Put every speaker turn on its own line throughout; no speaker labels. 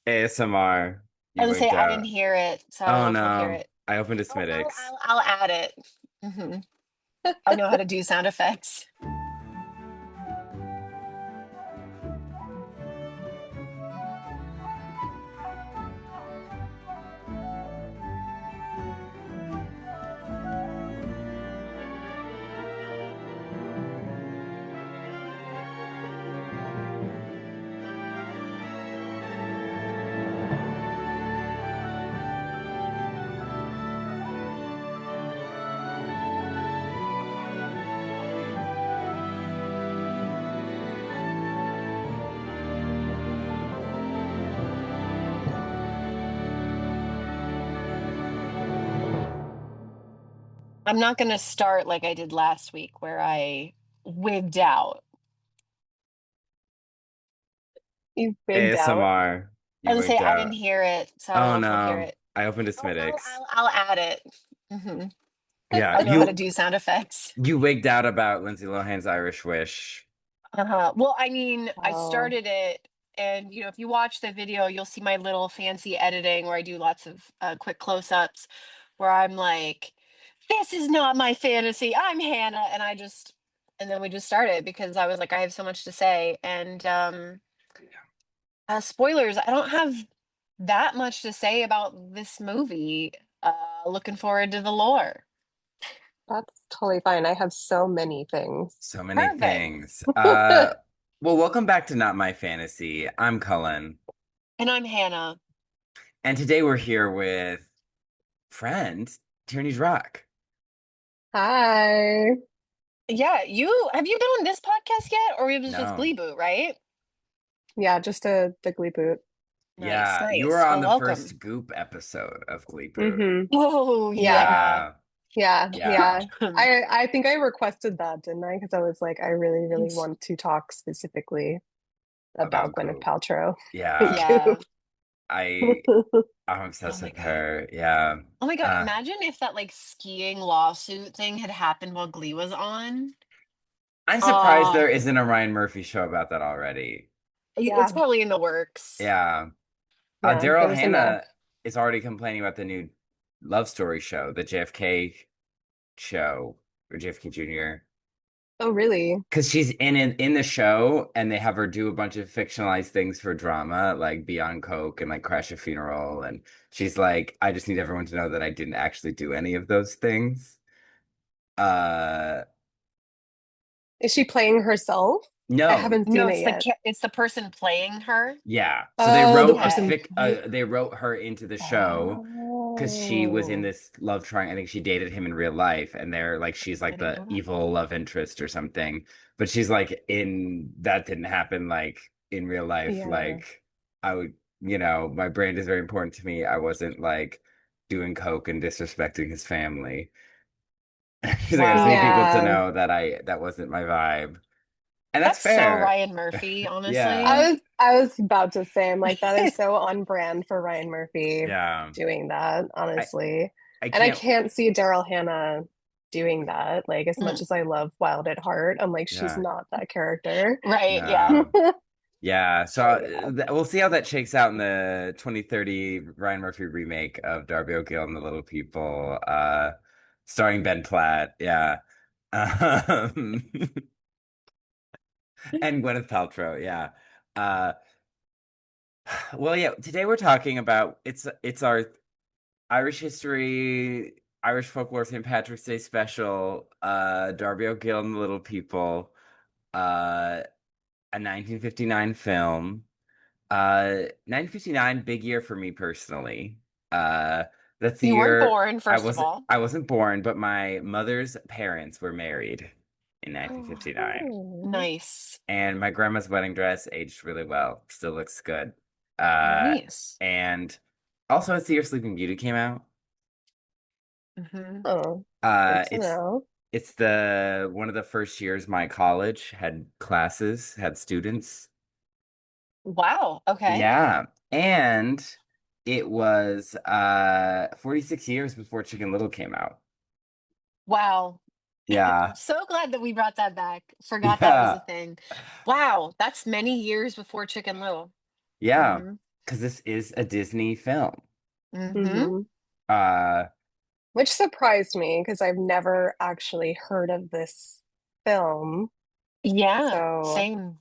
ASMR.
I
You
was gonna say
wigged
I didn't
out.
hear it, so I don't
Oh
know if you'll hear
no.
it.
I opened a
I'll I'll
Smittix.
I'll, I'll add it. hmm I know how to do sound effects. I'm not gonna start like I did last week where I wigged out.
You bigged out.
ASMR.
I
You
was gonna
wigged
say I didn't
out.
hear it, so I don't
Oh
know if you'll hear
no.
it.
I opened a
I'll I'll
Smittix.
I'll, I'll add it. hmm
Yeah,
I know how to do sound effects.
you wigged out about Lindsay Lohan's Irish Wish.
Uh-huh. Well, I mean, I
Oh,
started it, and if you watch the video, you'll see my little fancy editing where I do lots of quick close-ups where I'm like, "This is not my fantasy. I'm Hannah," and then we just started because I was like, I have so much to say, and spoilers, I don't have that much to say about this movie. Looking forward to the lore.
that's totally fine. I have so many things.
So many
Perfect.
things. Well, welcome back to Not My Fantasy. I'm Cullen.
And I'm Hannah.
And today we're here with friend Tierney Drach.
Hi.
Yeah, you have you been on this podcast yet, or it was just
No.
Glee Boot, right?
Yeah, just a the Glee boot.
Nice,
Yeah, you were
nice.
on
Well,
the
welcome.
first Goop episode of Glee Boot.
Mm-hmm.
Oh
Yeah,
yeah.
Yeah,
yeah.
yeah.
I think I requested that, didn't I? Because I was like, I really, really want to talk specifically about
About
Gwyneth
Goop.
Paltrow and
Yeah,
Yeah.
Goop.
I I'm
Oh
obsessed
my
with
God.
her. Yeah.
Oh my God.
Uh,
Imagine if that like skiing lawsuit thing had happened while Glee was on.
I'm surprised
Uh
there isn't a Ryan Murphy show about that already.
it's
Yeah,
probably in the works.
Yeah.
yeah.
Daryl
There's enough.
Hannah is already complaining about the new love story show, the JFK show, or JFK Jr.
Oh, really?
Because she's in the show, and they have her do a bunch of fictionalized things for drama, like be on coke and like crash a funeral, and she's like, I just need everyone to know that I didn't actually do any of those things. Uh,
Is she playing herself? I
no,
haven't
No,
seen it yet.
it's the person playing her.
yeah. So
Oh, the person.
they wrote her into the show because she was in
Oh,
this love triangle. I think she dated him in real life, and they're like, she's
I
like
didn't
the
know that.
evil love interest or something. But she's like, in that didn't happen like in real life.
yeah.
Like I would, my brand is very important to me. I wasn't like doing coke and disrespecting his family. She's like, I just need
Wow.
people to
Yeah.
know that that wasn't my vibe. And that's
That's so
fair.
Ryan Murphy,
Yeah.
honestly.
I was about to say, I'm like, that is so on brand for Ryan Murphy
Yeah.
doing that,
I
honestly.
I
And I
can't.
can't see Daryl Hannah doing that. Like, as much
Mm,
as I love Wild at Heart, I'm like, she's
Yeah.
not that character.
right, yeah.
No. Yeah. So
So yeah.
we'll see how that shakes out in the 2030 Ryan Murphy remake of Darby O'Gill and the Little People, starring Ben Platt. Yeah. Um, and Gwyneth Paltrow. Yeah. Uh, well, yeah. Today we're talking about it's our Irish history, Irish folklore St. Patrick's Day special. Darby O'Gill and the Little People. Uh, a 1959 film. 1959, big year for me personally. Uh, that's the
You weren't
year
born, first of all.
I wasn't born, but my mother's parents were married in
Oh,
1959.
Oh,
nice.
And my grandma's wedding dress aged really well. Still looks good. Uh,
Nice.
and also it's the year Sleeping Beauty came out.
hmm
oh, good
Uh,
to
it's
know.
it's the one of the first years my college had classes, had students.
Wow. Okay.
Yeah. And it was 46 years before Chicken Little came out.
Wow.
Yeah.
So glad that we brought that back. Forgot that was a
Yeah.
thing. Wow, that's many years before Chicken Little.
Yeah.
hmm
because this is a Disney film.
Mm-hmm.
Hmm.
Uh,
Which surprised me because I've never actually heard of this film.
Yeah,
So
same.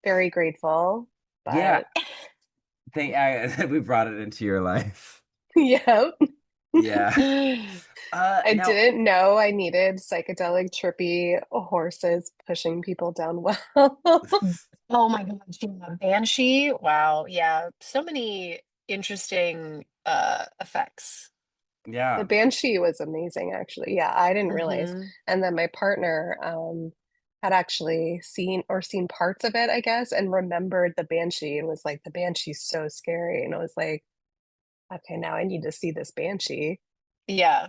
very grateful.
yeah,
But
we brought it into your life.
yeah,
Yeah.
I
Now,
didn't know I needed psychedelic, trippy horses pushing people down well.
Oh my gosh, yeah. Banshee. Wow, yeah. So many interesting effects.
The
yeah,
Banshee was amazing, actually. Yeah, I didn't realize.
Hmm.
And then my partner had actually seen parts of it, I guess, and remembered the Banshee and was like, the Banshee's so scary. And I was like, okay, now I need to see this Banshee.
Yeah.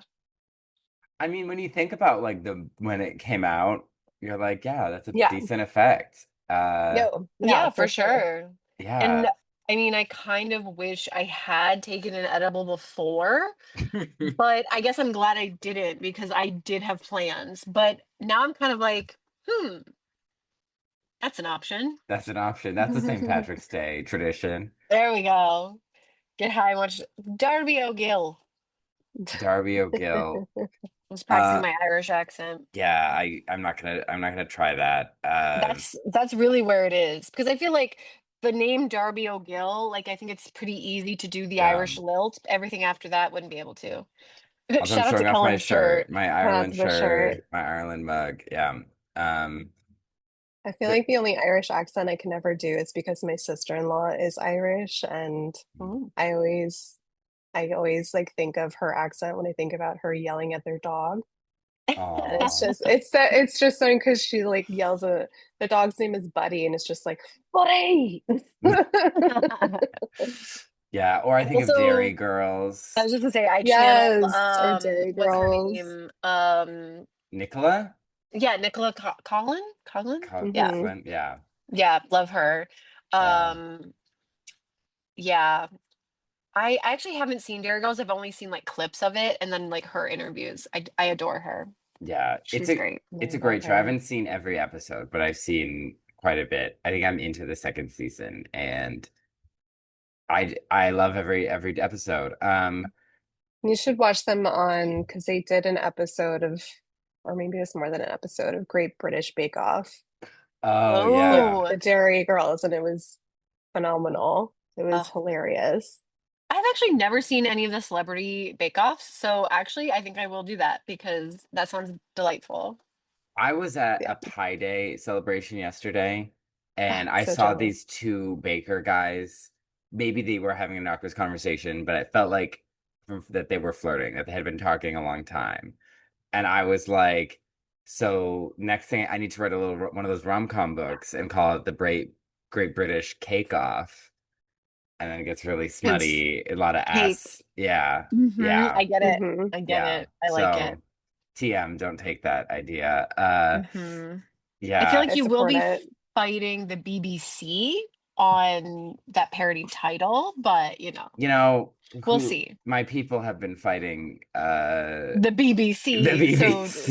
I mean, when you think about like the when it came out, you're like, yeah, that's a
Yeah,
decent effect.
no, yeah,
Yeah, for
for sure.
sure. And
Yeah.
I mean, I kind of wish I had taken an edible before, but I guess I'm glad I didn't because I did have plans. But now I'm kind of like, that's an option.
That's an option. That's a St. Patrick's Day tradition.
There we go. Get high and watch Darby O'Gill.
Darby O'Gill.
I was practicing
Uh,
my Irish accent.
yeah, I'm not gonna try that.
That's really where it is because I feel like the name Darby O'Gill, like I think it's pretty easy to do the
Yeah.
Irish lilt. Everything after that wouldn't be able to.
Also, I'm
Shout out to
showing off my
Cullen's shirt.
shirt, my
That's
Ireland
the shirt.
shirt, my Ireland mug. Yeah. Um,
I feel
the,
like the only Irish accent I can never do is because my sister-in-law is Irish, and
Ooh.
I always I always like think of her accent when I think about her yelling at their dog. And
oh,
it's just something because she like yells at the dog's name is Buddy, and it's just like Buddy.
yeah. Or I think of Dairy
Also, I
Girls.
was just gonna say I channel
Yes, or Dairy
what's her
Girls.
name?
Nicola?
Yeah, Nicola Collin? Collin? Yeah.
Hmm.
Colin? Yeah.
Yeah, love her.
Yeah.
Um yeah. I actually haven't seen Dairy Girls. I've only seen like clips of it and then like her interviews. I adore her.
Yeah.
She's great.
I
It's a
love
great show. I
her.
haven't seen every episode, but I've seen quite a bit. I think I'm into the second season and I love every episode.
You should watch them on because they did an episode of, or maybe it's more than an episode of Great British Bake Off
Oh
with
yeah.
Oh,
the Dairy Girls, and it was phenomenal. It was
uh,
hilarious.
I've actually never seen any of the celebrity bake-offs, so actually I think I will do that because that sounds delightful.
I was at
Yeah,
a Pi Day celebration yesterday and I
so
saw
jealous.
these two baker guys. Maybe they were having an awkward conversation, but it felt like that they were flirting, that they had been talking a long time. And I was like, so next thing I need to write a little one of those rom-com books and call it the Great British Cake Off. And then it gets really
Because
smutty, a lot of
cake.
ass. Yeah.
I
Yeah.
get it.
Hmm.
I get
Yeah.
it. I like it.
So TM, don't take that idea.
Hmm. I feel
Yeah.
like
I
you will
support
be
it.
fighting the BBC on that parody title, but
You know,
we'll
who
see.
my people have been fighting
The
the
BBC,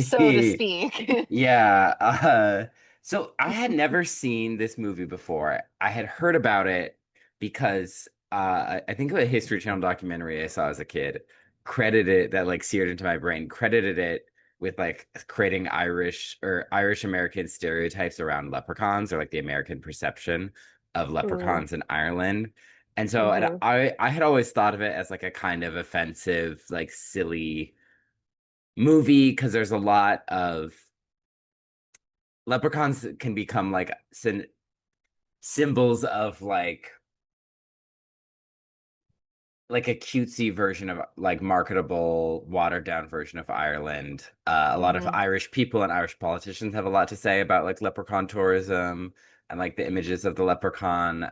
so to
BBC.
speak.
Yeah. So I had never seen this movie before. I had heard about it because I think a History Channel documentary I saw as a kid credited that like seared into my brain, credited it with like creating Irish or Irish American stereotypes around leprechauns or like the American perception of
Mm-hmm.
leprechauns in Ireland. And so
Hmm.
I had always thought of it as like a kind of offensive, like silly movie because there's a lot of leprechauns can become like symbols of like a cutesy version of like marketable watered down version of Ireland. A lot of Irish people and Irish politicians have a lot to say about like leprechaun tourism and like the images of the leprechaun.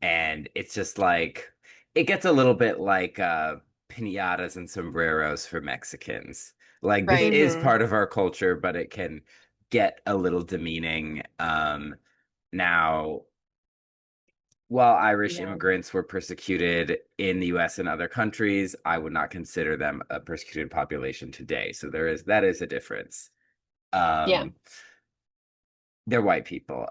And it's just like it gets a little bit like piñatas and sombreros for Mexicans. Like this
Right.
is
Hmm.
part of our culture, but it can get a little demeaning. Now while Irish
Yeah.
immigrants were persecuted in the US and other countries, I would not consider them a persecuted population today. So that is a difference.
Yeah.
Um, they're white people.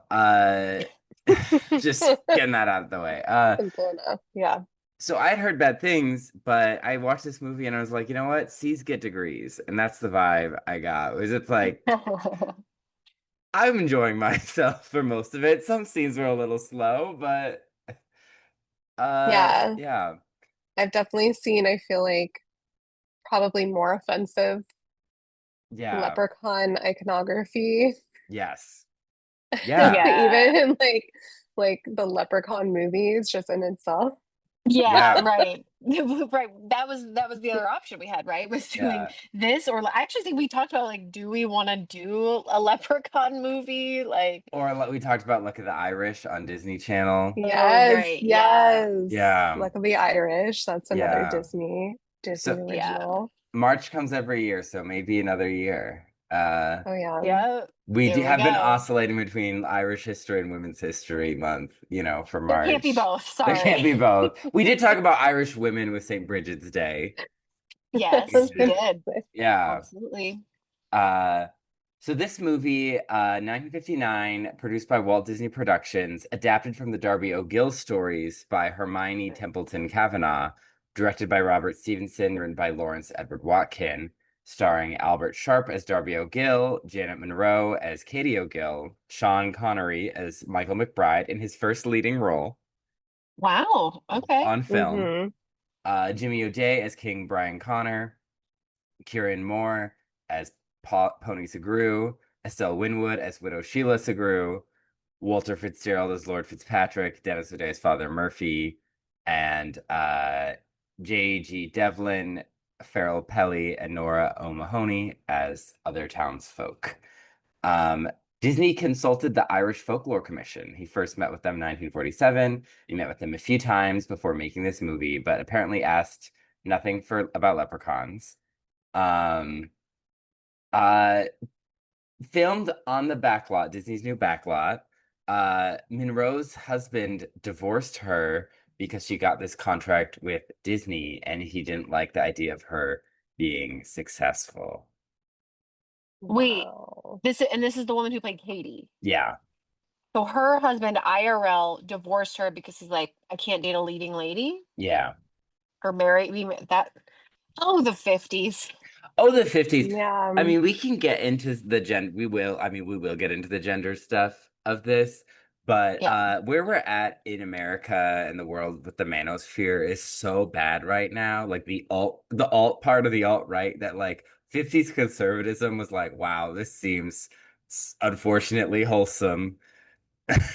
Just getting that out of the way.
Simple enough. Yeah.
So I had heard bad things, but I watched this movie and I was like, you know what? C's get degrees, and that's the vibe I got. Was it's like I'm enjoying myself for most of it. Some scenes were a little slow, but
Yeah.
yeah,
I've definitely seen, I feel like, probably more offensive
yeah,
leprechaun iconography,
yes, yeah,
Yeah.
even in like the leprechaun movies just in itself.
Yeah,
yeah,
right. Right. That was the other option we had, right? Was doing
yeah.
this, or I actually think we talked about like, do we want to do a Leprechaun movie? Like,
Or like we talked about Luck of the Irish on Disney Channel.
oh
Yes,
right, yeah,
yes.
Yeah,
Luck of the Irish. That's another
yeah.
Disney
So
yeah,
original.
March comes every year, so maybe another year.
Oh yeah.
yeah.
We
There
do
we
have been
go.
oscillating between Irish History and Women's History Month, for
There can't be
March.
both.
There can't
Sorry.
be both. We did talk about Irish women with St. Bridget's Day.
Yes, we
That's
did.
Yeah.
Absolutely.
Uh, so this movie, 1959, produced by Walt Disney Productions, adapted from the Darby O'Gill stories by Hermione Templeton Kavanagh, directed by Robert Stevenson, written by Lawrence Edward Watkin, starring Albert Sharp as Darby O'Gill, Janet Monroe as Katie O'Gill, Sean Connery as Michael McBride in his first leading role
Wow. Okay.
on film,
hmm
Jimmy O'Day as King Brian Connor, Kieran Moore as Pony Segru, Estelle Winwood as Widow Sheila Segru, Walter Fitzgerald as Lord Fitzpatrick, Dennis O'Day as Father Murphy, and J.G. Devlin, Farrell Pelly, and Nora O'Mahony as other townsfolk. Um, Disney consulted the Irish Folklore Commission. He first met with them in 1947. He met with them a few times before making this movie, but apparently asked nothing for about leprechauns. Um, uh, Filmed on the backlot, Disney's new backlot. Monroe's husband divorced her because she got this contract with Disney, and he didn't like the idea of her being successful.
Wait,
Wow.
this is the woman who played Katie.
Yeah,
So her husband IRL divorced her because he's like, I can't date a leading lady.
yeah.
Or marry that. Oh, the 50s.
Oh, the 50s.
Yeah.
I mean, we can get into the we will, I mean, we will get into the gender stuff of this, but
Yeah.
where we're at in America and the world with the manosphere is so bad right now. Like the alt part of the alt right that like 50s conservatism was like, wow, this seems unfortunately wholesome.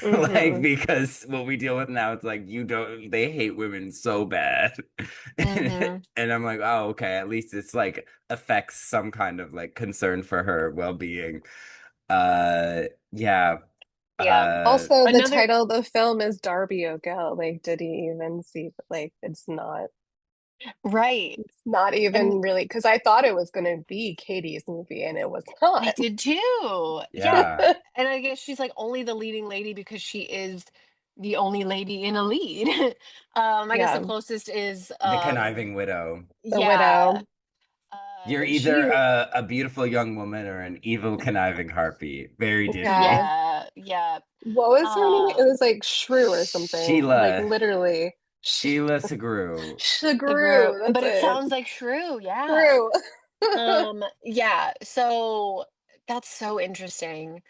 Like
hmm
because what we deal with now, it's like they hate women so bad.
Mm-hmm.
And I'm like, oh, okay, at least it's like affects some kind of like concern for her well-being. Yeah.
Yeah.
Also, the
Another
title of the film is Darby O'Gill. Like, did he even see? Like,
right.
it's not
And
even really because I thought it was going to be Katie's movie, and it was
I
not.
did too. Yeah.
Yeah.
And I guess she's like only the leading lady because she is the only lady in a lead. I guess the
Yeah,
closest is
The conniving widow.
the
yeah.
widow.
You're either
She
a beautiful young woman or an evil conniving harpy. Very
Yeah.
Disney.
yeah, yeah.
What was her name? It
Um
was like Shrew or something. Like
Sheila.
literally,
Sheila Segru.
the group,
Shagru. That's
but it
it.
sounds like shrew, yeah.
Shrew.
Yeah, so that's so interesting.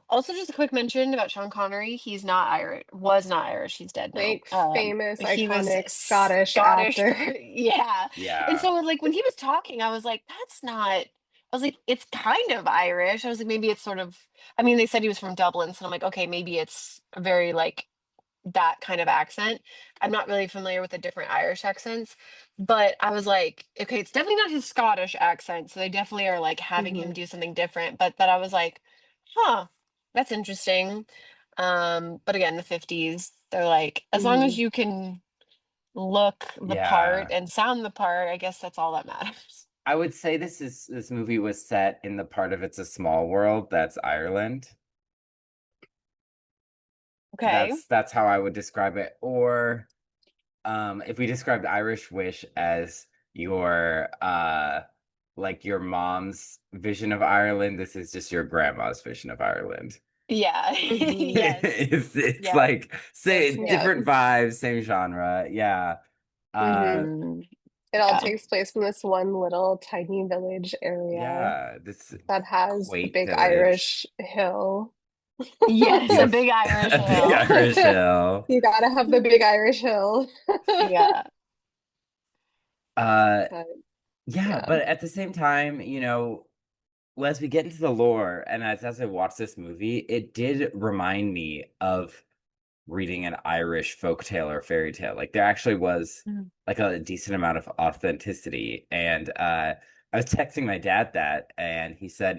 Also just a quick mention about Sean Connery. He's not Irish, was not Irish, he's dead now.
Like famous,
He was
iconic Scottish
Scottish,
actor.
yeah. And
Yeah.
so like when he was talking, I was like, that's not, I was like, it's kind of Irish. I was like, maybe it's sort of, I mean, they said he was from Dublin, so I'm like, okay, maybe it's a very like that kind of accent. I'm not really familiar with the different Irish accents, but I was like, okay, it's definitely not his Scottish accent. So they definitely are like having him
Mhm.
do something different. But that I was like, huh, that's interesting. But again, the 50s, they're like, as long as
Mhm.
you can look the part
Yeah.
and sound the part, I guess that's all that matters.
I would say this movie was set in the part of It's a Small World that's Ireland.
Okay.
That's how I would describe it. Or if we described Irish Wish as your like your mom's vision of Ireland, this is just your grandma's vision of Ireland.
Yeah. Yes.
It's
Yeah.
like
That's
say
me.
Yeah.
different vibes, same genre. Yeah. Uh
Hmm.
It all
Yeah.
takes place in this one little tiny village area
yeah, this
that has the
quaint
big
village.
Irish hill.
Yes, a
Beautiful.
big Irish
A big
hill.
Irish hill.
You gotta have the big Irish hill.
Yeah.
Uh
But
yeah,
yeah.
but at the same time, as we get into the lore and as I watched this movie, it did remind me of reading an Irish folk tale or fairy tale. Like there actually was
Mm.
like a decent amount of authenticity. And I was texting my dad that, and he said,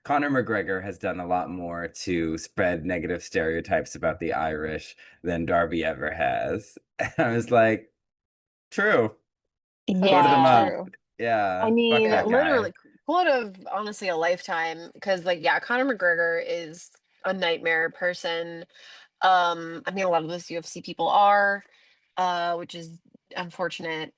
Conor McGregor has done a lot more to spread negative stereotypes about the Irish than Darby ever has. And I was like, true.
That's
Quoted
so
him
Yeah.
up.
true.
I
Yeah, fuck
mean,
that guy.
literally, quote of honestly a lifetime. Because, like, yeah, Conor McGregor is a nightmare person. I mean, a lot of those UFC people are, which is unfortunate.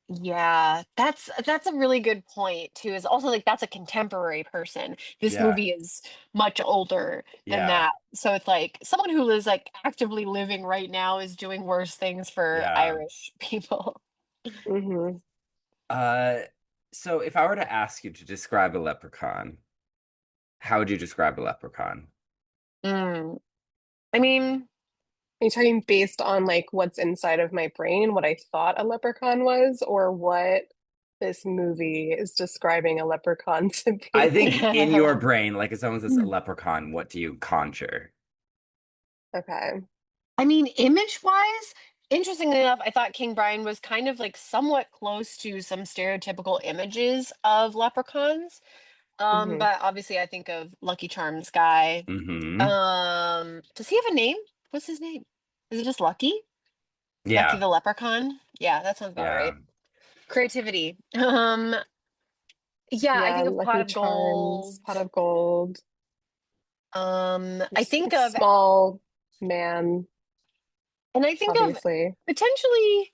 Yeah, that's a really good point too. Is also like that's a contemporary person. This
Yeah,
movie is much older than
yeah,
that. So it's like someone who is like actively living right now is doing worse things for
yeah.
Irish people.
Hmm.
Uh, so if I were to ask you to describe a leprechaun, how would you describe a leprechaun?
Mm. I mean,
Are you talking based on like what's inside of my brain, what I thought a leprechaun was, or what this movie is describing a leprechaun to
I
be?
think in your brain, like if someone says a leprechaun, what do you conjure?
Okay.
I mean, image-wise, interestingly enough, I thought King Brian was kind of like somewhat close to some stereotypical images of leprechauns.
Hmm.
But obviously I think of Lucky Charms guy.
Mm-hmm.
Does he have a name? What's his name? Is it just Lucky? Lucky
Yeah,
the Leprechaun? Yeah, that sounds about
yeah.
right. Creativity. Yeah, I
Yeah,
think of Pot
Lucky
of Gold.
Charms, Pot of Gold,
I think of
small man,
and I think of
obviously.
potentially,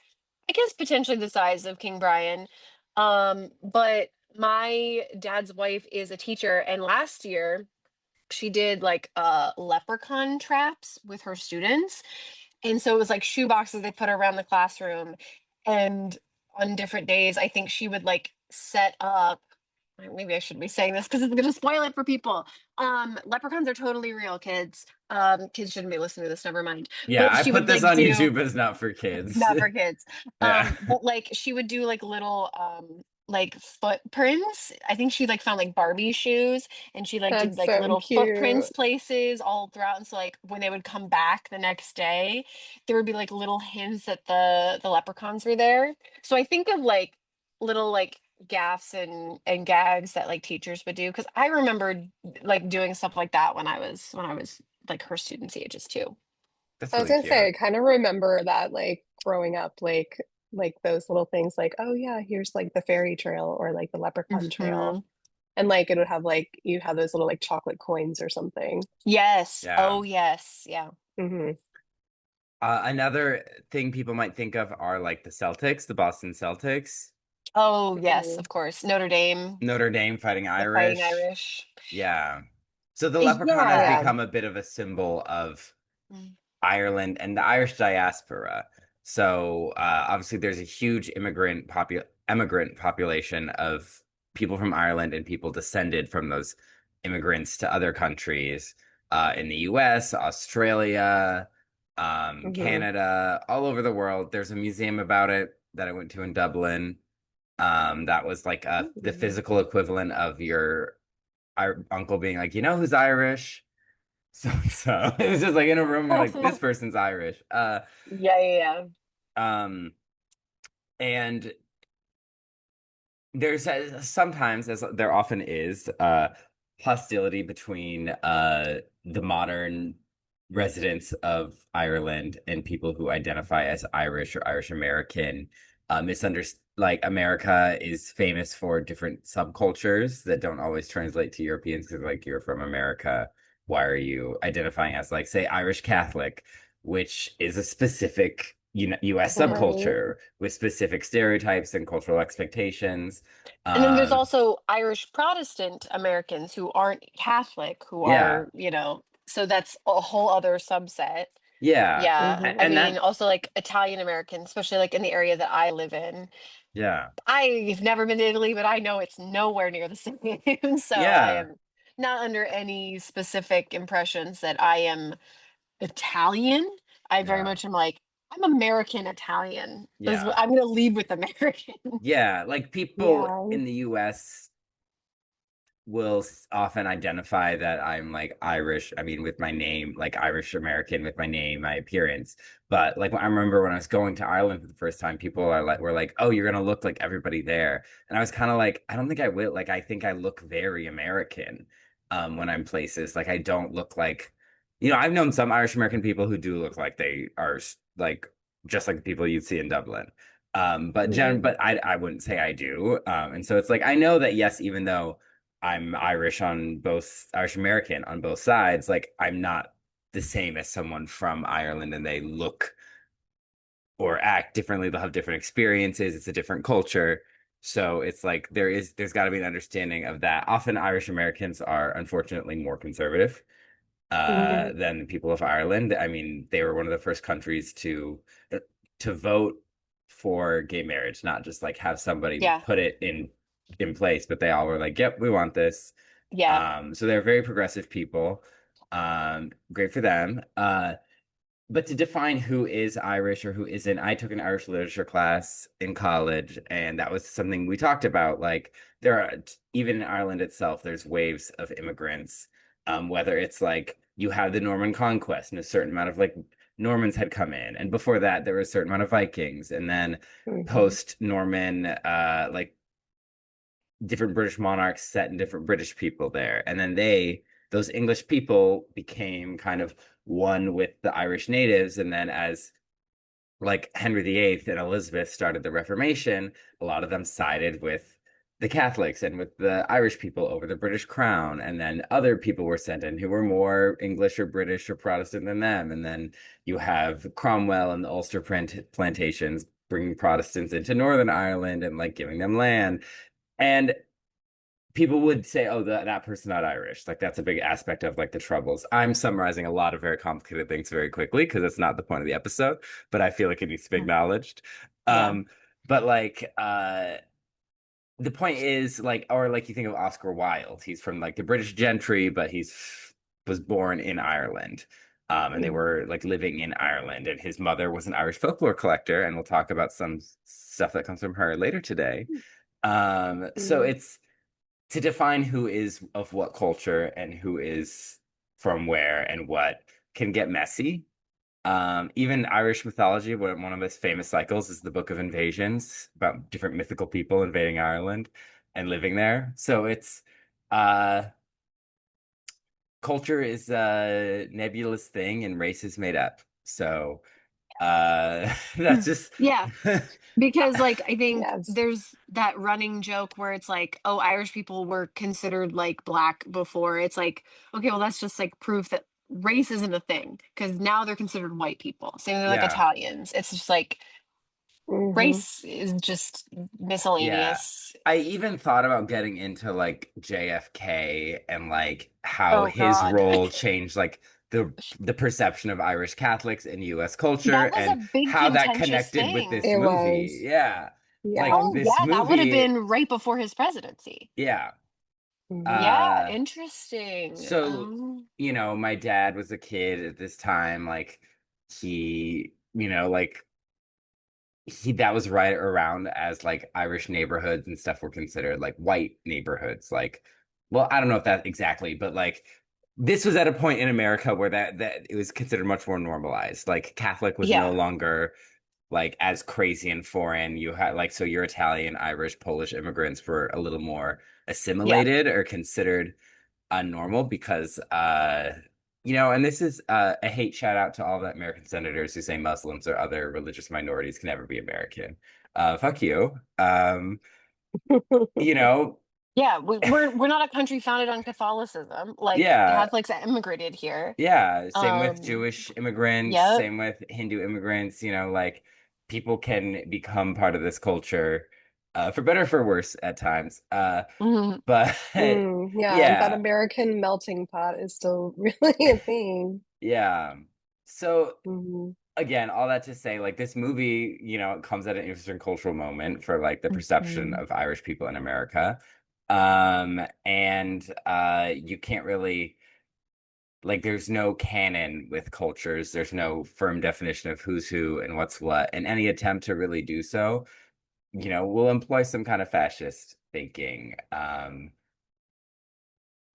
I guess potentially the size of King Brian. But my dad's wife is a teacher, and last year she did like leprechaun traps with her students. And so it was like shoe boxes they put around the classroom. And on different days, I think she would like set up. Maybe I shouldn't be saying this because it's going to spoil it for people. Leprechauns are totally real, kids. Kids shouldn't be listening to this. Never mind.
Yeah,
But
I
she
put
would
this
like
on
do
YouTube, but it's not for kids.
not for kids.
Yeah.
But like she would do like little like footprints. I think she like found like Barbie shoes and she like did
That's
like
so
little
cute.
footprints places all throughout. And so like when they would come back the next day, there would be like little hints that the leprechauns were there. So I think of like little like gaffs and gags that like teachers would do because I remember like doing stuff like that when I was like her students' ages too.
That's
I was
really
gonna say, I
cute.
kind of remember that like growing up, like those little things like, oh yeah, here's like the fairy trail or like the leprechaun trail.
Mhm.
And like it would have like you have those little like chocolate coins or something.
Yes.
Yeah.
Oh, yes. Yeah.
Hmm.
Another thing people might think of are like the Celtics, the Boston Celtics,
Oh, yes,
Hmm.
of course. Notre Dame,
Notre Dame fighting
the Fighting
Irish.
Irish.
Yeah. So the leprechaun has
Yeah.
Yeah.
become a bit of a symbol of
Mm.
Ireland and the Irish diaspora. So obviously, there's a huge immigrant population of people from Ireland and people descended from those immigrants to other countries in the U.S., Australia,
Hmm.
Canada, all over the world. There's a museum about it that I went to in Dublin. That was like the physical equivalent of your uncle being like, who's Irish? So it was just like in a room, they're like, this person's Irish.
Yeah, yeah,
Um, and there's sometimes, as there often is, hostility between the modern residents of Ireland and people who identify as Irish or Irish American. Misunderstand, like America is famous for different subcultures that don't always translate to Europeans because, like, you're from America. Why are you identifying as, like, say, Irish Catholic, which is a specific US
Right.
subculture with specific stereotypes and cultural expectations.
And then there's
Um,
also Irish Protestant Americans who aren't Catholic, who
yeah,
are, so that's a whole other subset.
yeah,
Yeah.
Hmm.
I
and
mean,
that,
also like Italian Americans, especially like in the area that I live in.
yeah,
I've never been to Italy, but I know it's nowhere near the same. So I
yeah,
am not under any specific impressions that I am Italian. I very
yeah,
much am like, I'm American Italian.
yeah,
I'm going to lead with American.
yeah. Like people
Yeah.
in the US will often identify that I'm like Irish. I mean, with my name, like Irish American with my name, my appearance. But like I remember when I was going to Ireland for the first time, people were like, "Oh, you're gonna look like everybody there," and I was kind of like, "I don't think I will." Like, I think I look very American when I'm places. Like, I don't look like, I've known some Irish American people who do look like they are like just like the people you'd see in Dublin.
Hmm.
But I wouldn't say I do. And so it's like I know that yes, even though I'm Irish American on both sides. Like I'm not the same as someone from Ireland and they look or act differently. They'll have different experiences. It's a different culture. So it's like there's got to be an understanding of that. Often Irish Americans are unfortunately more conservative
Hmm.
than the people of Ireland. I mean, they were one of the first countries to vote for gay marriage, not just like have somebody
Yeah.
put it in place, but they all were like, "Yep, we want this."
Yeah.
So they're very progressive people. Great for them. But to define who is Irish or who isn't, I took an Irish literature class in college, and that was something we talked about. Like there are even in Ireland itself, there's waves of immigrants. Whether it's like you have the Norman Conquest and a certain amount of like Normans had come in, and before that there was a certain amount of Vikings, and then
Hmm.
post Norman, like different British monarchs set in different British people there. And then those English people became kind of one with the Irish natives. And then as like Henry VIII and Elizabeth started the Reformation, a lot of them sided with the Catholics and with the Irish people over the British crown. And then other people were sent in who were more English or British or Protestant than them. And then you have Cromwell and the Ulster plantations bringing Protestants into Northern Ireland and like giving them land. And people would say, "Oh, that person not Irish." Like that's a big aspect of like the troubles. I'm summarizing a lot of very complicated things very quickly because it's not the point of the episode, but I feel like it needs to be
Mm.
acknowledged.
Yeah.
Um, but like the point is like, or like you think of Oscar Wilde, he's from like the British gentry, but he's was born in Ireland. And they
Hmm.
were like living in Ireland, and his mother was an Irish folklore collector, and we'll talk about some stuff that comes from her later today. So
Hmm.
it's to define who is of what culture and who is from where and what can get messy. Even Irish mythology, one of its famous cycles is the Book of Invasions about different mythical people invading Ireland and living there. So it's uh culture is a nebulous thing and race is made up. So that's just
Yeah. Because like I think
Yes.
there's that running joke where it's like, oh, Irish people were considered like black before. It's like, okay, well that's just like proof that race isn't a thing because now they're considered white people. Same with like
yeah.
Italians. It's just like
Hmm.
race is just
Yeah.
miscellaneous.
I even thought about getting into like JFK and like how
Oh
his
God.
role changed like the perception of Irish Catholics in US culture
That was
and
a big
how that
contentious
connected with
thing.
this
It
movie.
was.
Yeah. Like
Yeah.
Oh
this
yeah, that would have
movie,
been right before his presidency.
yeah.
Hmm.
Yeah,
Uh
interesting.
so my dad was a kid at this time, like he, like he that was right around as like Irish neighborhoods and stuff were considered like white neighborhoods. Like, well, I don't know if that exactly, but like this was at a point in America where that it was considered much more normalized. Like Catholic was no
Yeah,
longer like as crazy and foreign. You had like so your Italian, Irish, Polish immigrants were a little more
yeah.
assimilated or considered unnormal because and this is a hate shout out to all the American senators who say Muslims or other religious minorities can never be American. Fuck you. You know,
Yeah, we're not a country founded on Catholicism. Like
Yeah.
Catholics that immigrated here.
Yeah, same with
Um,
Jewish immigrants,
yep.
same with Hindu immigrants, like people can become part of this culture, for better or for worse at times.
Mhm.
But
Yeah, that
yeah,
American melting pot is still really a thing.
yeah. So
Hmm.
again, all that to say, like this movie, it comes at an interesting cultural moment for like the perception
Mhm.
of Irish people in America. And you can't really like there's no canon with cultures. There's no firm definition of who's who and what's what. And any attempt to really do so, will employ some kind of fascist thinking.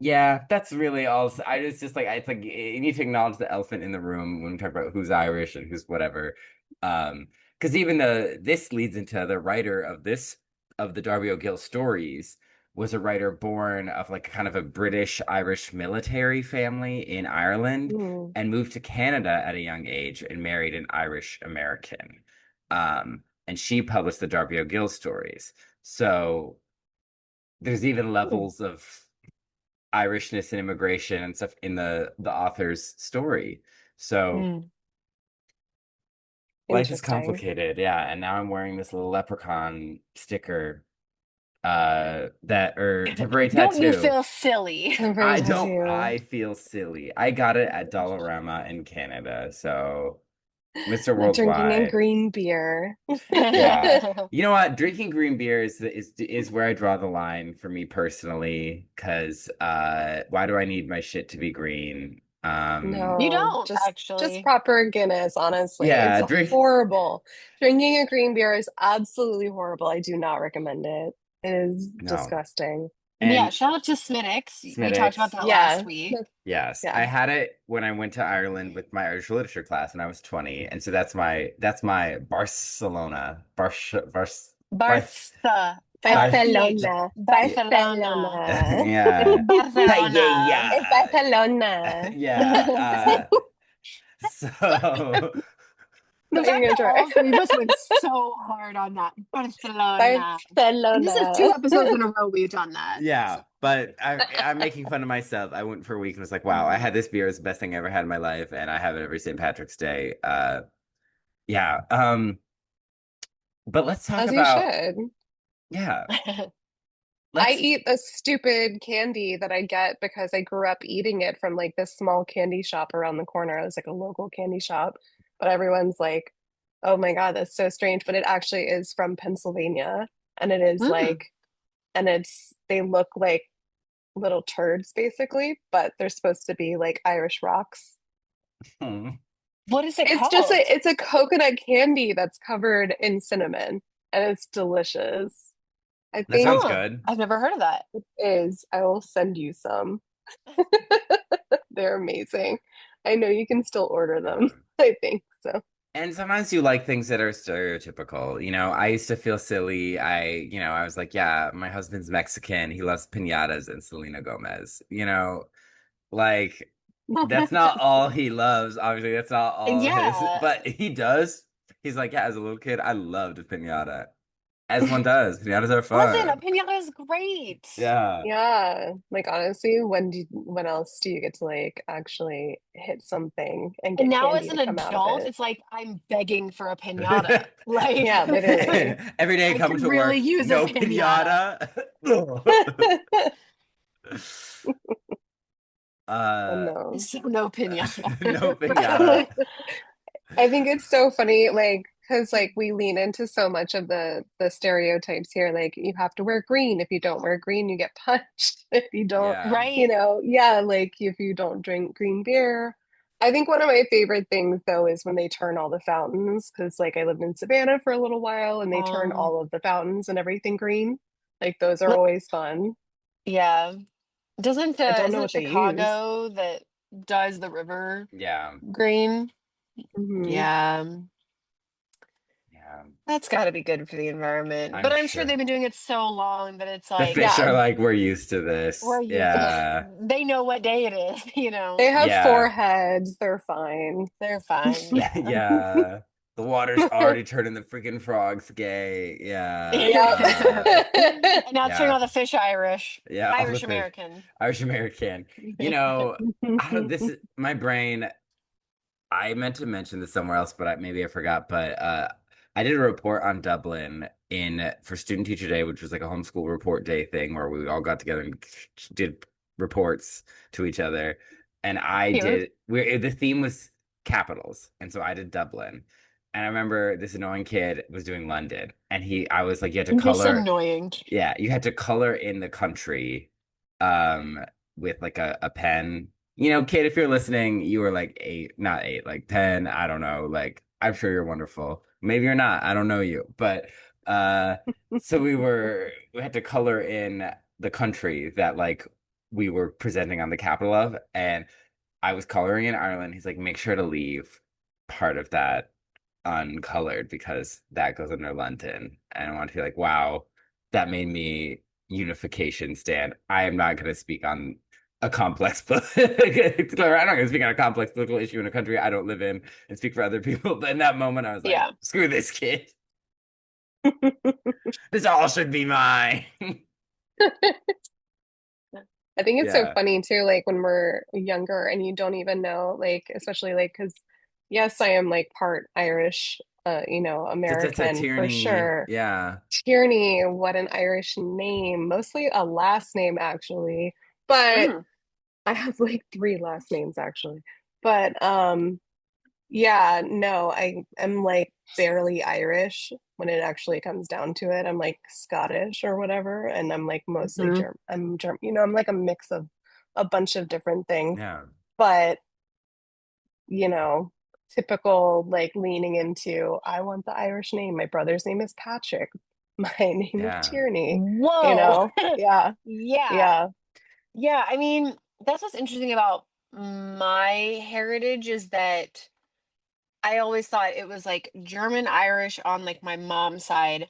Yeah, that's really all. It's just like it's like you need to acknowledge the elephant in the room when we talk about who's Irish and who's whatever. Because even this leads into the writer of the Darby O'Gill stories was a writer born of like kind of a British Irish military family in Ireland
Mm.
and moved to Canada at a young age and married an Irish American. And she published the Darby O'Gill stories. So there's even
Hmm.
levels of Irishness and immigration and stuff in the author's story. So
Mm.
life is
Interesting.
complicated, yeah. And now I'm wearing this little leprechaun sticker, that or temporary
Don't you
tattoo.
feel silly?
Temporary
I don't
tattoo.
I feel silly. I got it at Dollarama in Canada, so Mr.
Drinking a
Worldwide.
green beer.
Yeah. You know what? Drinking green beer is where I draw the line for me personally, because why do I need my shit to be green?
You
No,
don't
just
actually.
proper Guinness, honestly. It's
Yeah, drink
horrible. Drinking a green beer is absolutely horrible. I do not recommend it. It is
no.
disgusting.
Yeah,
And
shout out to Smittix. We talked about
Smittix.
that last
Yeah.
week.
Yes,
Yeah.
I had it when I went to Ireland with my Irish literature class when I was 20, and so that's my Barcelona, Bar,
Barca.
Bar,
PH.
Barcelona.
Barcelona.
Barcelona.
It's
yeah,
Barcelona.
It's
yeah,
Barcelona.
yeah. So
The
Not even
fact
gonna
that
try.
all three of us went so hard on that. Barcelona. And this is two
Barcelona.
episodes in a row we've done that. So.
yeah, but I'm making fun of myself. I went for a week and was like, wow, I had this beer. It's the best thing I ever had in my life, and I have it every St. Patrick's Day. Yeah. But let's talk
As you
about
should.
yeah.
I
Let's
eat a stupid candy that I get because I grew up eating it from like this small candy shop around the corner. It was like a local candy shop, but everyone's like, "Oh my God, that's so strange." But it actually is from Pennsylvania, and it is
Mm.
like, and they look like little turds basically, but they're supposed to be like Irish rocks.
hmm.
What is it
It's just
called?
it's a coconut candy that's covered in cinnamon, and it's delicious. I
That sounds
think
Huh.
good.
I've never heard of that.
it is. I will send you some. They're amazing. I know you can still order them.
Yeah.
I think so.
And sometimes you like things that are stereotypical. I used to feel silly. I was like, yeah, my husband's Mexican. He loves piñatas and Selena Gomez. Like that's not all he loves. Obviously, that's not all his,
Yeah.
but he does. He's like, yeah, as a little kid, I loved a piñata. As one does. Piñatas are
Listen, a
fun.
pinata is great.
Yeah.
Yeah, like honestly, when else do you get to like actually hit something and
And
get
now as
candy
an
to come out of
adult,
it?
it's like I'm begging for a pinata. Like
Yeah, literally.
Every day
I
coming
could
to
really
work,
use a
no
pinata.
pinata.
Oh
uh,
no.
So no pinata.
no pinata.
I think it's so funny, like, because like we lean into so much of the stereotypes here. Like, you have to wear green. If you don't wear green, you get punched. If you don't,
Yeah.
Right.
yeah, like if you don't drink green beer. I think one of my favorite things though is when they turn all the fountains, because like I lived in Savannah for a little while and they turn
Um,
all of the fountains and everything green. Like those are
li-
always fun.
yeah. Doesn't
I don't know
isn't it
what they use.
Chicago that does the river
Yeah.
green?
Hmm.
Yeah.
Yeah.
That's got to be good for the environment. But
I'm
I'm sure they've
sure.
been doing it so long that it's
The
like
fish
Yeah,
are like, we're used to this.
we're used to it.
Yeah.
They know what day it is,
they have four
Yeah.
heads. They're fine.
They're fine. Yeah.
Yeah. The water's already turning the freaking frogs gay. Yeah.
Yep.
And now turning
Yeah.
all the fish Irish.
Yeah, all the
Irish
fish.
American.
Irish American. You know, I don't this is my brain. I meant to mention this somewhere else, but maybe I forgot. But I did a report on Dublin in for Student Teacher Day, which was like a homeschool report day thing where we all got together and did reports to each other. And I
Cute.
did. The theme was capitals, and so I did Dublin. And I remember this annoying kid was doing London, and I was like, you had to
This
color.
annoying.
Yeah, you had to color in the country, um, with like a pen. You know, kid, if you're listening, you were like 8, not 8, like 10. I don't know. Like, I'm sure you're wonderful. Maybe you're not. I don't know you. But so we had to color in the country that like we were presenting on the capital of, and I was coloring in Ireland. He's like, make sure to leave part of that uncolored because that goes under London. And I want to be like, wow, that made me unification stand. I am not going to speak on a complex I'm not going to speak on a complex political issue in a country I don't live in and speak for other people. But in that moment, I was like,
Yeah.
screw this kid. This all should be mine.
I think it's so
Yeah.
funny too, like when we're younger and you don't even know, like, especially like, because yes, I am like part Irish, American for
Tierney.
sure.
Yeah.
Tierney, what an Irish name. Mostly a last name, actually. But
Mm.
I have like three last names, actually. But yeah, no, I am like barely Irish when it actually comes down to it. I'm like Scottish or whatever, and I'm like mostly
Mhm.
German. I'm German, I'm like a mix of a bunch of different things.
Yeah.
But, you know, typical like leaning into I want the Irish name. My brother's name is Patrick. My name is
Yeah.
Tierney,
Whoa.
Yeah,
Yeah.
yeah.
Yeah. I mean, that's what's interesting about my heritage is that I always thought it was like German Irish on like my mom's side,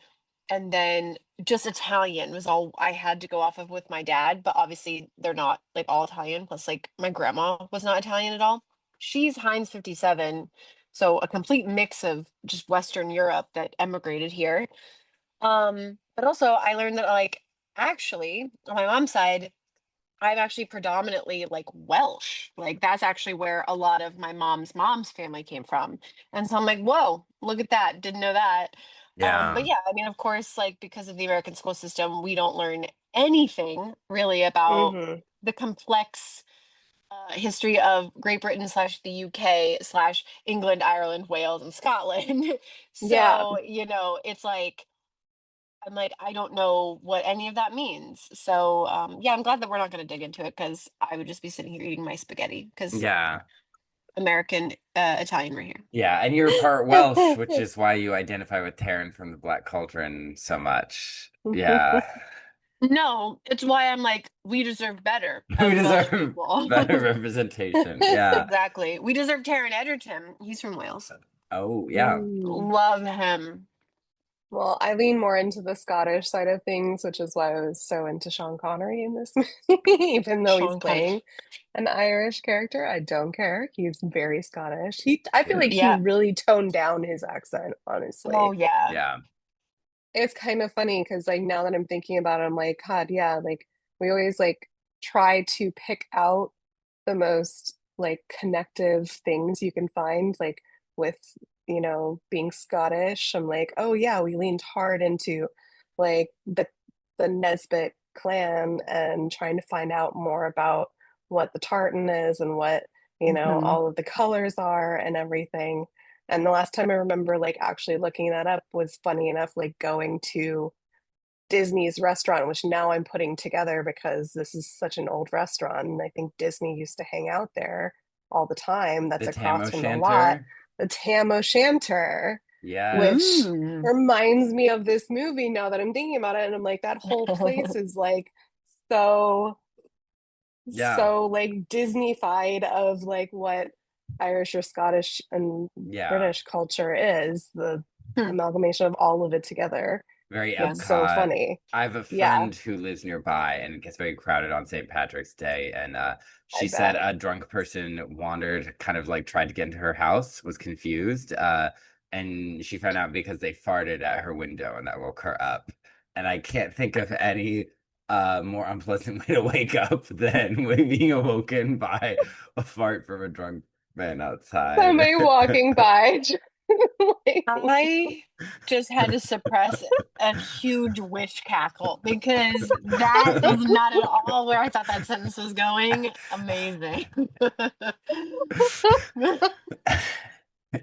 and then just Italian was all I had to go off of with my dad. But obviously, they're not like all Italian. Plus, like my grandma was not Italian at all. She's Heinz 57, so a complete mix of just Western Europe that emigrated here. But also, I learned that like actually on my mom's side, I'm actually predominantly like Welsh. Like that's actually where a lot of my mom's family came from. And so I'm like, whoa, look at that. Didn't know that. But
Yeah.
yeah, I mean, of course, like because of the American school system, we don't learn anything really about
Hmm.
the complex history of Great Britain slash the UK slash England, Ireland, Wales, and Scotland.
Yeah.
So, it's like I'm like, I don't know what any of that means. So, yeah, I'm glad that we're not going to dig into it because I would just be sitting here eating my spaghetti because
Yeah.
American, Italian right here.
Yeah, and you're part Welsh, which is why you identify with Taryn from the Black Cauldron so much. Yeah.
No, it's why I'm like, we deserve better
We
as Welsh
deserve
people.
better representation. Yeah.
Exactly. We deserve Taron Egerton. He's from Wales.
Oh, yeah.
Mm.
Love him.
Well, I lean more into the Scottish side of things, which is why I was so into Sean Connery in this movie, even though he's
Sean Connery.
playing an Irish character. I don't care. He's very Scottish. I feel like he
Yeah.
really toned down his accent,
Oh,
honestly.
yeah.
Yeah.
It's kind of funny because like now that I'm thinking about it, I'm like, God, yeah, like we always like try to pick out the most like connective things you can find, like with, being Scottish. I'm like, oh yeah, we leaned hard into like the Nesbit clan and trying to find out more about what the tartan is and what,
Hmm.
all of the colors are and everything. And the last time I remember like actually looking that up was funny enough, like going to Disney's restaurant, which now I'm putting together because this is such an old restaurant. And I think Disney used to hang out there all the time.
The
That's
Tam
across from the lot.
O'Shanter.
The Tam O'Shanter,
Yes.
which
Mm.
reminds me of this movie now that I'm thinking about it. And I'm like, that whole place is like so
Yeah.
like Disney-fied of like what Irish or Scottish and
Yeah.
British culture is, the
Hmm.
amalgamation of all of it together.
Very
Yeah.
It's so
Epcot.
funny.
I have a
Yeah,
friend who lives nearby and it gets very crowded on St. Patrick's Day. And
I
she said
bet.
a drunk person wandered, kind of like tried to get into her house, was confused, and she found out because they farted at her window, and that woke her up. And I can't think of any more unpleasant way to wake up than being awoken by a fart from a drunk man outside.
Somebody walking by. Like,
I just had to suppress a huge witch cackle because that was not at all where I thought that sentence was going. Amazing.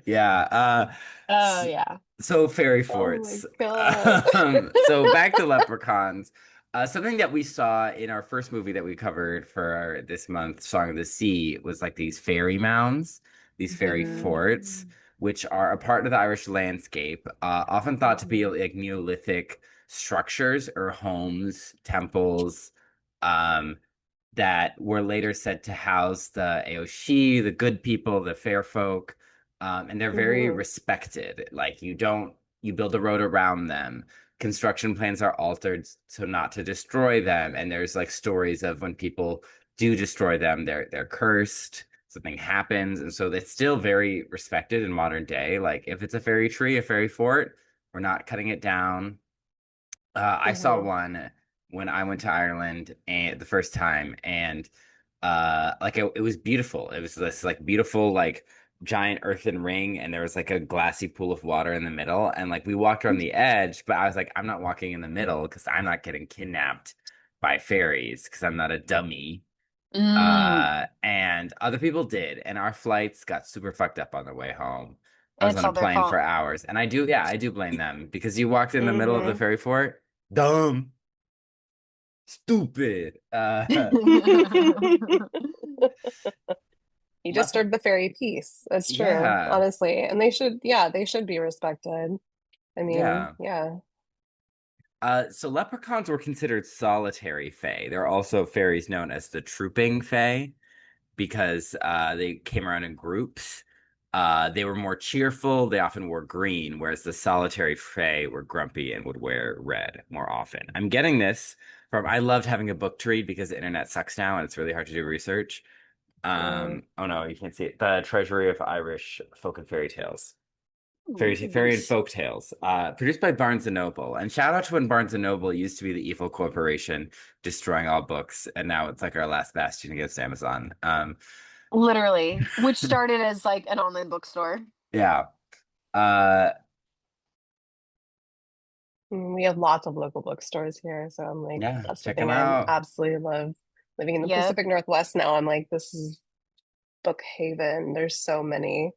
Yeah.
Oh yeah.
So fairy
oh my
forts.
God.
So back to leprechauns. Something that we saw in our first movie that we covered for this month, Song of the Sea, was like these fairy mounds, these fairy forts,
Mm.
which are a part of the Irish landscape, often thought to be
Mhm.
like Neolithic structures or homes, temples, um, that were later said to house the Aoshi, the good people, the fair folk, and they're very
Mhm.
respected. Like you build a road around them. Construction plans are altered so not to destroy them, and there's like stories of when people do destroy them, they're cursed. Something happens, and so it's still very respected in modern day. Like if it's a fairy tree, a fairy fort, we're not cutting it down. I saw
Mhm.
one when I went to Ireland and the first time, and like it was beautiful. It was this like beautiful like giant earthen ring, and there was like a glassy pool of water in the middle, and like we walked around the edge, but I was like, I'm not walking in the middle because I'm not getting kidnapped by fairies because I'm not a dummy.
Mm.
And other people did, and our flights got super fucked up on the way home. I was
It's
on a
all their
plane for
fault.
hours, and yeah, I do blame them because you walked in the middle of the
Mhm.
ferry fort. Dumb, stupid.
You
Leper-
disturbed the fairy peace. That's true,
yeah,
honestly. And they should be respected. I mean,
yeah.
yeah.
So leprechauns were considered solitary fae. There are also fairies known as the trooping fae, because they came around in groups. They were more cheerful. They often wore green, whereas the solitary Fae were grumpy and would wear red more often. I'm getting this from. I loved having a book to read because the internet sucks now and it's really hard to do research.
Mm.
Oh no, you can't see it. The Treasury of Irish Folk and Fairy Tales.
Ooh,
Fairy and
nice.
Folk Tales, produced by Barnes and Noble. And shout out to when Barnes and Noble used to be the evil corporation destroying all books, and now it's like our last bastion against Amazon.
Literally, which started as like an online bookstore.
Yeah. Uh,
We have lots of local bookstores here, so I'm like,
yeah,
that's the
check them
thing I
out.
absolutely love. Living in the
Yep.
Pacific Northwest now, I'm like, this is book haven. There's so many.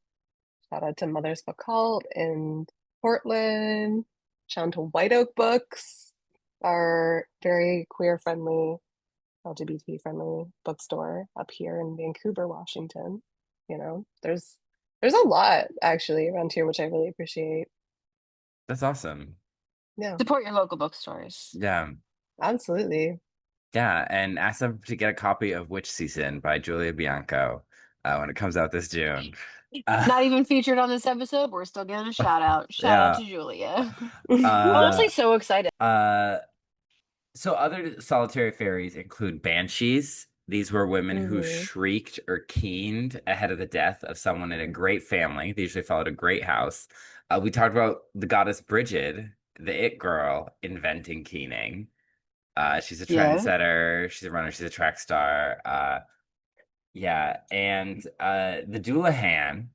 Shout out to Mother's Book Cult in Portland. Shout out to White Oak Books, our very queer friendly, LGBT friendly bookstore up here in Vancouver, Washington. You know, there's a lot actually around here, which I really appreciate.
That's awesome.
Yeah,
Support your local bookstores.
Yeah.
absolutely.
Yeah. And ask them to get a copy of Witch Season by Julia Bianco when it comes out this June. Uh,
Not even featured on this episode, but we're still giving a shout out. Shout out
yeah.
to Julia.
Uh,
Honestly, so excited.
uh, So other solitary fairies include banshees. These were women who
Hmm.
shrieked or keened ahead of the death of someone in a great family. They usually followed a great house. We talked about the goddess Brigid, the it girl, inventing keening. She's a
Yeah.
trendsetter. She's a runner. She's a track star. Yeah, and the Doulahan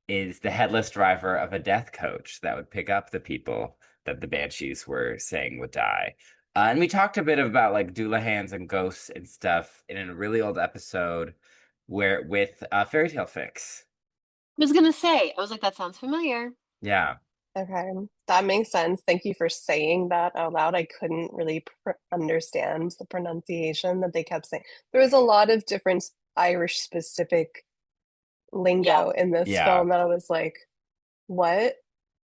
is the headless driver of a death coach that would pick up the people that the Banshees were saying would die. And we talked a bit about like Doulahans and ghosts and stuff in a really old episode where with Fairy Tale Fix.
I was gonna say, I was like, that sounds familiar.
Yeah,
Okay, that makes sense. Thank you for saying that out loud. I couldn't really understand the pronunciation that they kept saying. There was a lot of different Irish specific
Yeah.
lingo in this
yeah,
film that I was like, what?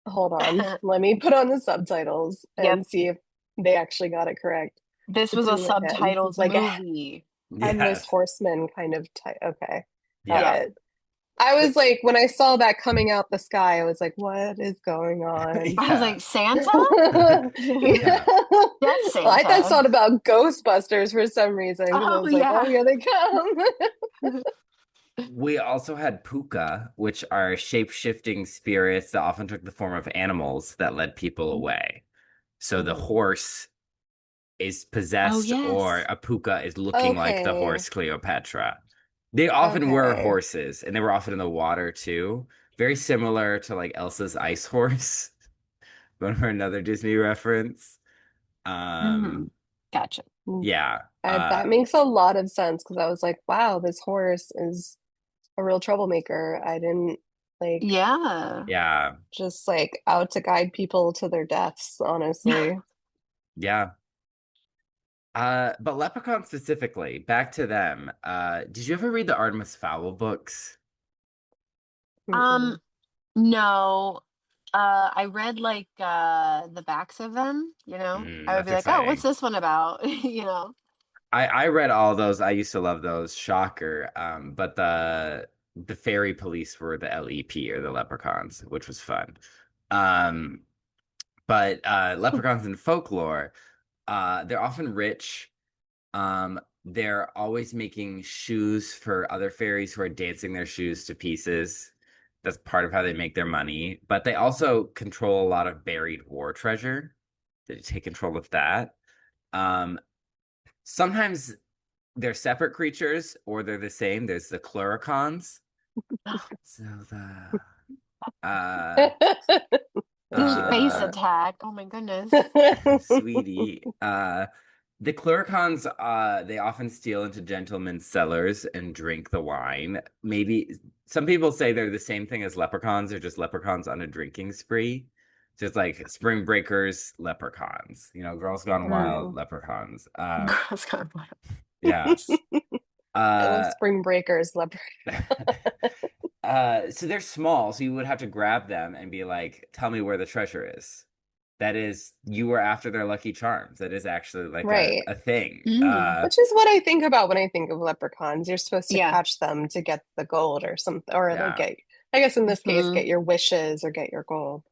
Hold on. Let me put on the subtitles
Yep.
and see if they actually got it correct.
This
The
was a
Doulahan. It's
subtitled
like a
movie.
headless
yes,
horseman kind of type. Okay, got
yeah,
Yeah.
it. I was like, when I saw that coming out the sky, I was like, what is going on?
I was
yeah,
like, Santa?
Yeah.
yeah.
That's
Well, I thought
Santa.
thought about Ghostbusters for some reason because I
Oh
was like, oh,
yeah.
here they come.
We also had puka, which are shape-shifting spirits that often took the form of animals that led people away. So the
Mhm.
horse is
Oh,
possessed, or
yes.
a puka is looking like the
Okay.
horse Cleopatra. They often were
Okay.
horses, and they were often in the water too. Very similar to like Elsa's ice horse, but for another Disney reference. Um,
Mm, gotcha.
Mm.
yeah.
That makes a lot of sense because I was like, wow, this horse is a real troublemaker. I didn't like
Yeah.
Yeah,
just like out to guide people to their deaths, honestly.
yeah. But Leprechaun specifically, back to them. Did you ever read the Artemis Fowl books?
Um,
Mm-mm.
no. I read like the backs of them, you know. I would
That's
be like, "Oh, what's
exciting.
this one about?" You know.
I read all those. I used to love those. Shocker. But the fairy police were the LEP, or the leprechauns, which was fun. Um, but leprechauns in folklore, they're often rich. They're always making shoes for other fairies who are dancing their shoes to pieces. That's part of how they make their money. But they also control a lot of buried war treasure. They take control of that. Um, Sometimes they're separate creatures, or they're the same. There's the Cluricons. So uh
Space
uh
attack. Oh my goodness.
sweetie. The Cluricons, they often steal into gentlemen's cellars and drink the wine. Maybe some people say they're the same thing as leprechauns, or just leprechauns on a drinking spree. So it's like spring breakers, leprechauns. Girls Gone Wild,
Mm.
leprechauns.
Girls Gone Wild.
Yeah.
I love
Uh,
Spring Breakers, leopard.
so they're small, so you would have to grab them and be like, "Tell me where the treasure is." That is, you were after their lucky charms. That is actually like a,
Right.
a thing.
Mm,
Which is what I think about when I think of leprechauns. You're supposed to
yeah.
catch them to get the gold or something, or like
Yeah.
get, I guess in this case,
Hmm.
get your wishes or get your gold.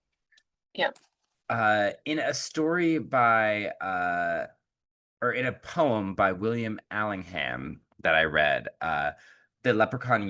Yeah.
In a story by or in a poem by William Allingham that I read, the leprechaun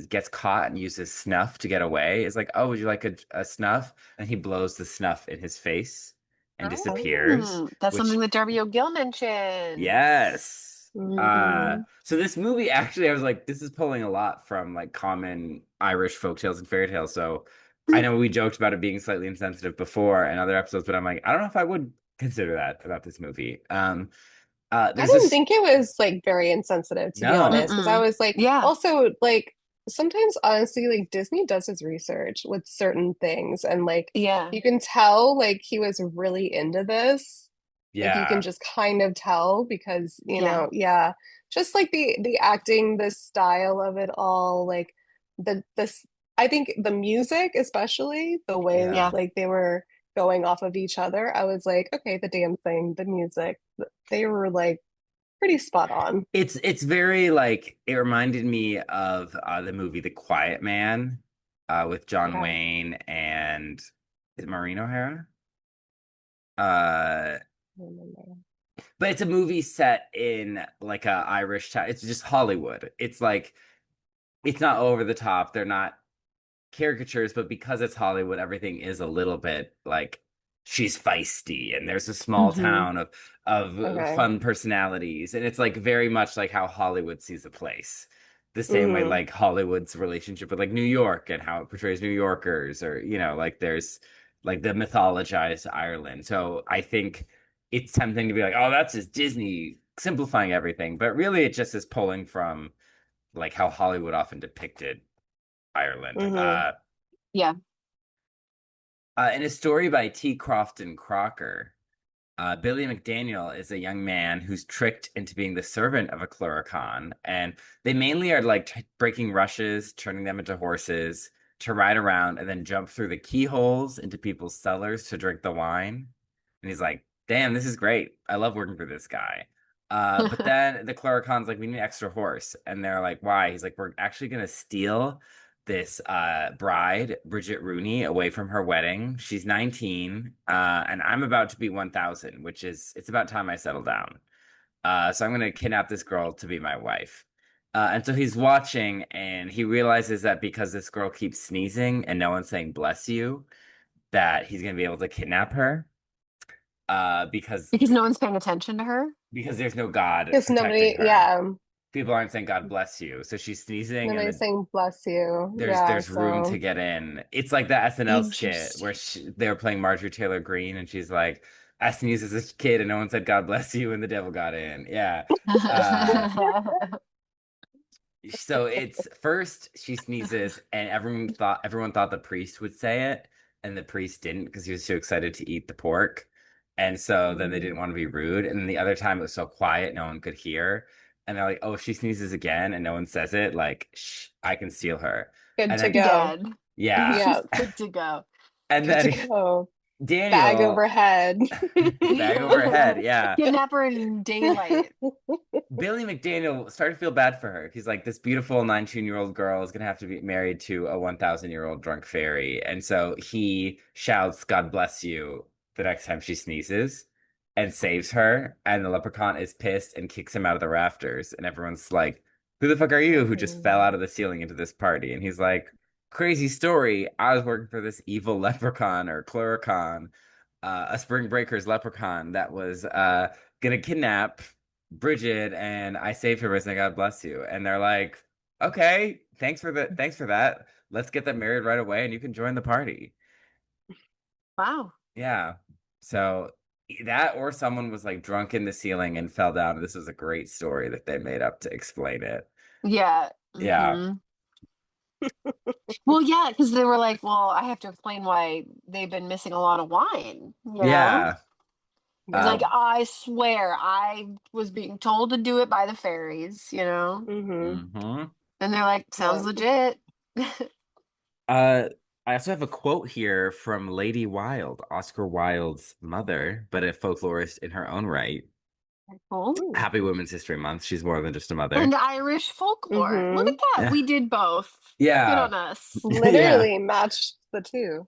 gets caught and uses snuff to get away. It's like, "Oh, would you like a snuff?" And he blows the snuff in his face and disappears,
That's something
which,
that Darby O'Gill mentions.
yes.
Hmm.
So this movie, actually, I was like, this is pulling a lot from like common Irish folk tales and fairy tales. So I know we joked about it being slightly insensitive before in other episodes, but I'm like, I don't know if I would consider that about this movie.
I
There's
didn't
this
think it was like very insensitive, to be honest,
No.
because I
Mm-mm.
was like,
Yeah.
also like sometimes honestly, like Disney does his research with certain things, and like
Yeah.
you can tell like he was really into this. Like you can
Yeah.
just kind of tell because,
Yeah.
yeah, just like the acting, the style of it all, like the this I think the music, especially the way
Yeah.
Yeah.
like they were going off of each other, I was like, okay, the dancing, the music, they were like pretty spot on.
It's very like, it reminded me of the movie The Quiet Man, with John
Yeah.
Wayne and, is it Maureen O'Hara? Uh
I remember.
but it's a movie set in like a Irish town. It's just Hollywood. It's like, it's not over the top. They're not caricatures, but because it's Hollywood, everything is a little bit like, she's feisty, and there's a small
Hmm.
town of
Okay.
fun personalities, and it's like very much like how Hollywood sees a place. The same way
Hmm.
like Hollywood's relationship with like New York and how it portrays New Yorkers, or like there's like the mythologized Ireland. So I think it's tempting to be like, "Oh, that's just Disney simplifying everything," but really it just is pulling from like how Hollywood often depicted Ireland.
Hmm.
Yeah.
In a story by T. Crofton Crocker, Billy McDaniel is a young man who's tricked into being the servant of a Clurican, and they mainly are like breaking rushes, turning them into horses to ride around, and then jump through the keyholes into people's cellars to drink the wine. And he's like, "Damn, this is great. I love working for this guy." But then the Clurican's like, "We need an extra horse," and they're like, "Why?" He's like, "We're actually gonna steal this bride, Bridget Rooney, away from her wedding. She's 19, and I'm about to be 1,000, which is, it's about time I settle down. So I'm gonna kidnap this girl to be my wife." And so he's watching and he realizes that because this girl keeps sneezing and no one's saying bless you, that he's gonna be able to kidnap her. Because
Because no one's paying attention to her.
there's no God
Because
protecting
nobody,
her.
yeah,
People aren't saying God bless you. So she's sneezing and
nobody's saying bless you. Yeah,
there's room to
so
get in. It's like the SNL skit
Interesting.
where they were playing Marjorie Taylor Greene and she's like, I sneezed as a kid and no one said God bless you and the devil got in. Yeah. Uh so it's first she sneezes and everyone thought the priest would say it and the priest didn't because he was too excited to eat the pork. And so then they didn't
mm,
want to be rude. And then the other time it was so quiet, no one could hear. And they're like, oh, if she sneezes again and no one says it, like, shh, I can steal her.
good
And
to
then,
go.
Dead.
yeah.
She's
Yeah,
good to go.
And
good to
then
go. Bag
Daniel,
overhead.
bag over her head. Yeah.
Kidnap her in daylight.
Billy McDaniel started to feel bad for her. He's like, this beautiful 19-year-old girl is going to have to be married to a 1,000-year-old drunk fairy. And so he shouts, God bless you, the next time she sneezes and saves her. And the leprechaun is pissed and kicks him out of the rafters. And everyone's like, who the fuck are you who just fell out of the ceiling into this party? And he's like, crazy story. I was working for this evil leprechaun or chloricon, a Spring Breakers leprechaun that was gonna kidnap Bridget, and I saved her by saying God bless you. And they're like, okay, thanks for that. Let's get them married right away and you can join the party.
Wow.
Yeah. So that or someone was like drunk in the ceiling and fell down. This was a great story that they made up to explain it.
Yeah.
Yeah.
Well, yeah, because they were like, well, I have to explain why they've been missing a lot of wine, you know?
Yeah.
He's
Yeah.
like, I swear I was being told to do it by the fairies, you know?
hmm
And they're like,
Yeah.
sounds legit.
Uh, I also have a quote here from Lady Wilde, Oscar Wilde's mother, but a folklorist in her own right.
Cool.
Mm.
Happy Women's History Month. She's more than just a
And
mother.
Irish folklore. Look
Mm-hmm.
at that.
Yeah.
We did both. Good
Yeah.
on us.
Yeah.
Literally matched the two.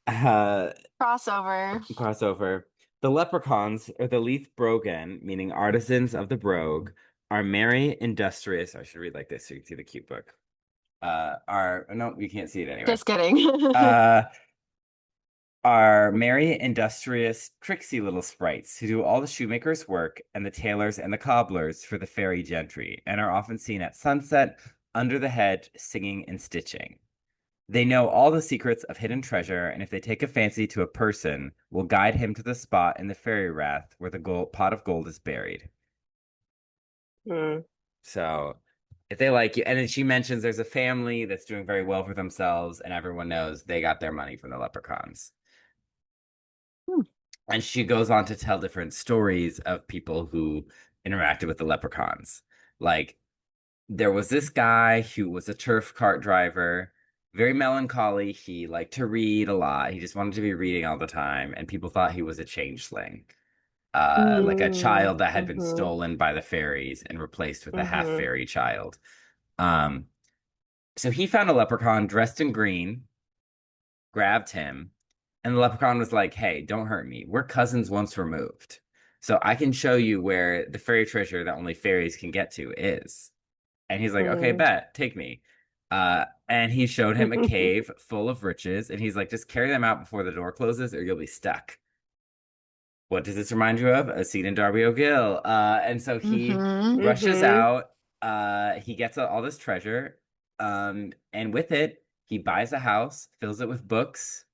Uh,
Crossover.
crossover. The leprechauns, or the Leith Brogan, meaning artisans of the brogue, are merry, industrious. I should read like this so you can see the cute book. Are no, you can't see it anyway.
Just kidding.
Uh, are merry, industrious, tricksy little sprites who do all the shoemaker's work and the tailors and the cobblers for the fairy gentry, and are often seen at sunset under the hedge singing and stitching. They know all the secrets of hidden treasure, and if they take a fancy to a person, will guide him to the spot in the fairy rath where the pot of gold is buried.
Mm.
So, if they like you, and then she mentions there's a family that's doing very well for themselves, and everyone knows they got their money from the leprechauns.
Hmm.
And she goes on to tell different stories of people who interacted with the leprechauns. Like, there was this guy who was a turf cart driver, very melancholy. He liked to read a lot. He just wanted to be reading all the time, and people thought he was a changeling, like a
Mm.
child that had been
Mm-hmm.
stolen by the fairies and replaced with a half
Mm-hmm.
fairy child. Um, so he found a leprechaun dressed in green, grabbed him, and the leprechaun was like, "Hey, don't hurt me. We're cousins once removed, so I can show you where the fairy treasure that only fairies can get to is." And he's like, okay,
Mm.
bet, take me. And he showed him a cave full of riches, and he's like, just carry them out before the door closes, or you'll be stuck. What does this remind you of? A scene in Darby O'Gill. And so he
Mm-hmm.
rushes
Mm-hmm.
out. He gets all this treasure, and with it, he buys a house, fills it with books,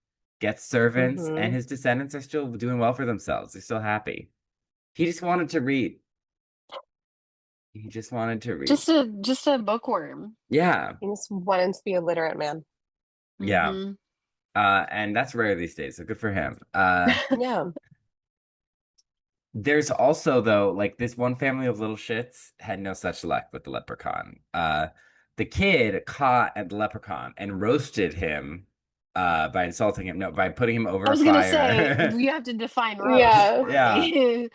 gets servants, and
Mm-hmm.
his descendants are still doing well for themselves. They're still happy. He just wanted to read. He just wanted to read.
Just a bookworm.
Yeah,
He just wanted to be a literate man.
yeah.
Mm-hmm.
And that's rare these days, so good for him.
Yeah.
There's also though, like this one family of little shits had no such luck with the leprechaun. The kid caught at the leprechaun and roasted him, by insulting him. No, by putting him over
I
a
was gonna say
fire.
you have to define roast
Yeah.
for
Yeah.
me.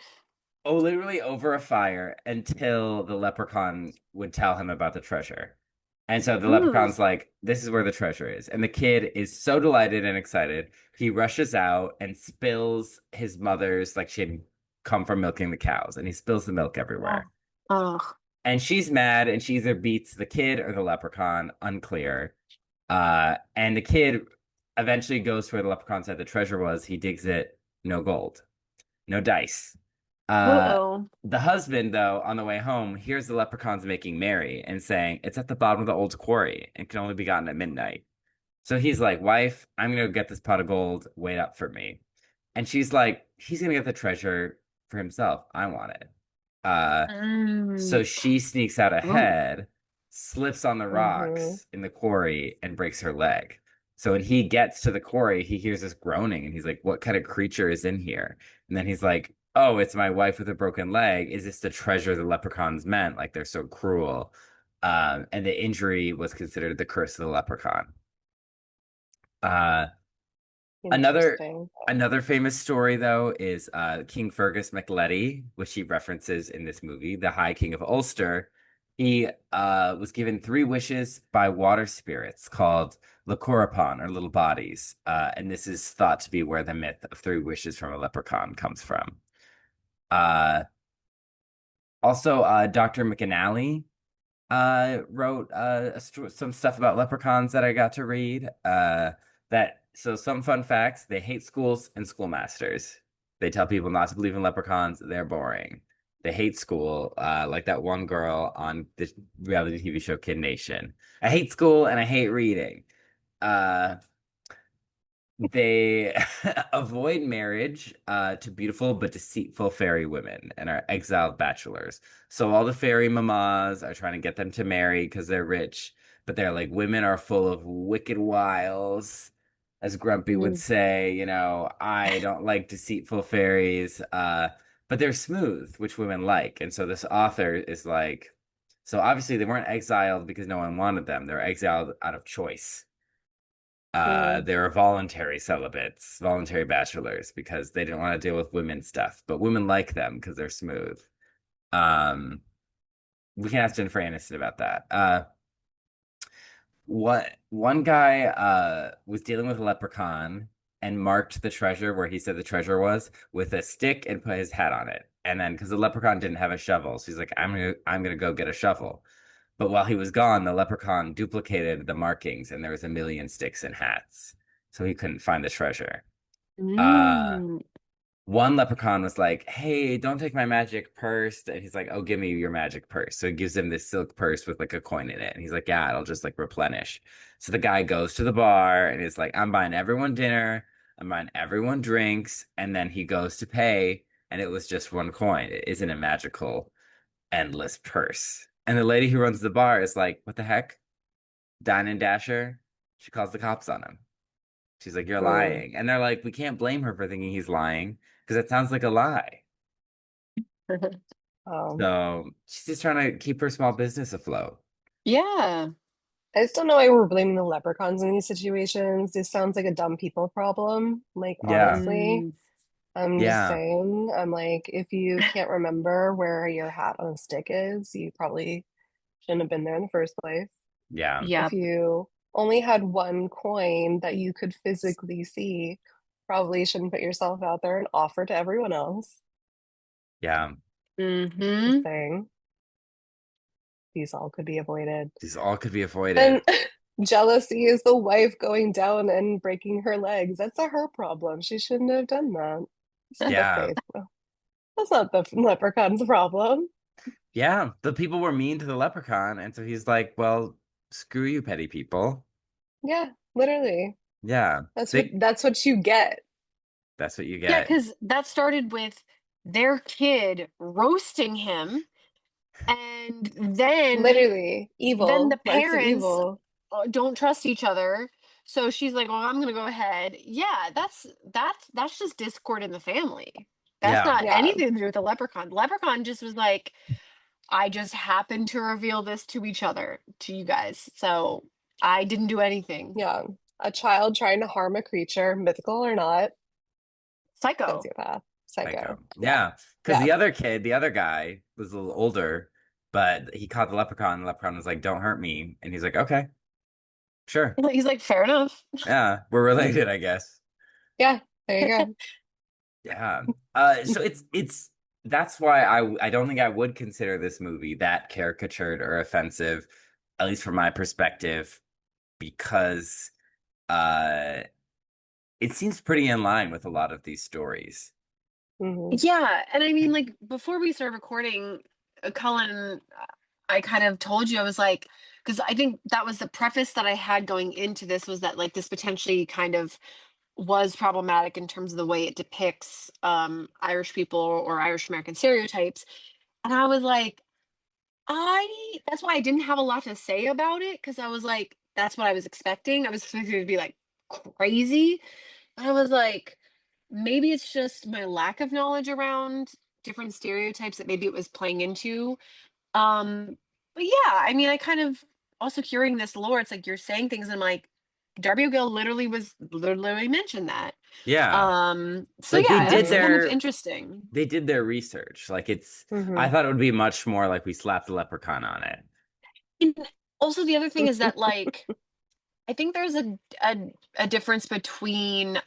Oh, literally over a fire until the leprechaun would tell him about the treasure. And so the
Ooh.
leprechaun's like, this is where the treasure is. And the kid is so delighted and excited. He rushes out and spills his mother's, like she had come from milking the cows, and he spills the milk
Oh.
everywhere.
Oh.
And she's mad, and she either beats the kid or the leprechaun, unclear. And the kid eventually goes to where the leprechaun said the treasure was. He digs it, no gold, no dice. Uh,
Uh-oh.
the husband, though, on the way home, hears the leprechauns making merry and saying, "It's at the bottom of the old quarry and can only be gotten at midnight." So he's like, "Wife, I'm gonna go get this pot of gold. Wait up for me." And she's like, "He's gonna get the treasure for himself. I want it." Uh, so
Mm.
she sneaks out
Ooh.
ahead, slips on the
Mm-hmm.
rocks in the quarry, and breaks her leg. So when he gets to the quarry, he hears this groaning and he's like, "What kind of creature is in here?" And then he's like, "Oh, it's my wife with a broken leg. Is this the treasure the leprechauns meant? Like they're so cruel." And the injury was considered the curse of the leprechaun. Uh, Another
Interesting.
another famous story though is King Fergus MacLeody, which he references in this movie, the High King of Ulster. He was given three wishes by water spirits called Leprechaun or little bodies, and this is thought to be where the myth of three wishes from a leprechaun comes from. Uh, Also, Dr. McAnally wrote some stuff about leprechauns that I got to read. Some fun facts: they hate schools and schoolmasters. They tell people not to believe in leprechauns. They're boring. They hate school, like that one girl on the reality TV show Kid Nation. I hate school and I hate reading. Uh, they avoid marriage to beautiful but deceitful fairy women and are exiled bachelors. So all the fairy mamas are trying to get them to marry because they're rich, but they're like, women are full of wicked wiles, as Grumpy would
Mm.
say. I don't like deceitful fairies, but they're smooth, which women like. And so this author is like, so obviously they weren't exiled because no one wanted them. They're exiled out of choice.
Mm.
They were voluntary celibates, voluntary bachelors, because they didn't want to deal with women stuff. But women like them because they're smooth. Um, we can ask Jennifer Aniston about that. What one guy was dealing with a leprechaun and marked the treasure where he said the treasure was with a stick and put his hat on it. And then because the leprechaun didn't have a shovel, so he's like, I'm gonna go get a shovel. But while he was gone, the leprechaun duplicated the markings and there was a million sticks and hats. So he couldn't find the treasure. Uh
Mm.
One leprechaun was like, "Hey, don't take my magic purse." And he's like, "Oh, give me your magic purse." So he gives him this silk purse with like a coin in it. And he's like, "Yeah, it'll just like replenish." So the guy goes to the bar and he's like, "I'm buying everyone dinner. I'm buying everyone drinks." And then he goes to pay and it was just one coin. It isn't a magical, endless purse. And the lady who runs the bar is like, "What the heck? Dine and Dasher?" She calls the cops on him. She's like, "You're
Mm.
lying." And they're like, "We can't blame her for thinking he's lying because it sounds like a lie."
Um,
So she's just trying to keep her small business afloat.
Yeah.
I just don't know why we're blaming the leprechauns in these situations. This sounds like a dumb people problem. Like,
Yeah.
honestly,
Mm.
I'm just
Yeah.
saying, I'm like, if you can't remember where your hat on a stick is, you probably shouldn't have been there in the first place.
Yeah.
If
Yep.
you only had one coin that you could physically see, probably shouldn't put yourself out there and offer to everyone else.
Yeah.
Just
Mm-hmm.
saying, these all could be avoided.
These all could be avoided.
And jealousy is the wife going down and breaking her legs. That's a her problem. She shouldn't have done that. It's the
Yeah.
faith. That's not the leprechaun's problem.
Yeah. The people were mean to the leprechaun. And so he's like, "Well, screw you, petty people."
Yeah, literally.
Yeah. They,
That's what you get.
that's what you
Yeah,
get.
because that started with their kid roasting him, and
Literally
then the
evil. Mindset
parents
evil.
don't trust each other. So she's like, "Well, I'm gonna go ahead." Yeah, that's just discord in the family. That's
Yeah.
not
Yeah,
anything to do with the leprechaun. The leprechaun just was like, I just happened to reveal this to each other, to you guys. So I didn't do anything.
yeah. A child trying to harm a creature, mythical or not,
Psycho.
sociopath,
Psycho.
psycho. Yeah,
Yeah. Because
yeah.
the other kid, the other guy, was a little older, but he caught the leprechaun. The leprechaun was like, "Don't hurt me." And he's like, "Okay, sure.
He's like, fair enough.
Yeah, we're related, I guess."
Yeah, there you go.
Yeah. So it's that's why I don't think I would consider this movie that caricatured or offensive, at least from my perspective, because uh it seems pretty in line with a lot of these stories.
Hmm.
Yeah, and I mean, like before we started recording, Cullen, I kind of told you I was like, because I think that was the preface that I had going into this was that like this potentially kind of was problematic in terms of the way it depicts Irish people or Irish American stereotypes, and I was like, I that's why I didn't have a lot to say about it because I was like, that's what I was expecting. I was expecting it to be like crazy. I was like, maybe it's just my lack of knowledge around different stereotypes that maybe it was playing into. But yeah, I mean, I kind of also hearing this lore, it's like you're saying things, and I'm like, Darby O'Gill literally mentioned that.
Yeah.
So
Like
yeah, that's kind of interesting.
they did their research. I
Hmm.
thought it would be much more like we slapped a leprechaun on it.
And also the other thing is that like I think there's a, a difference between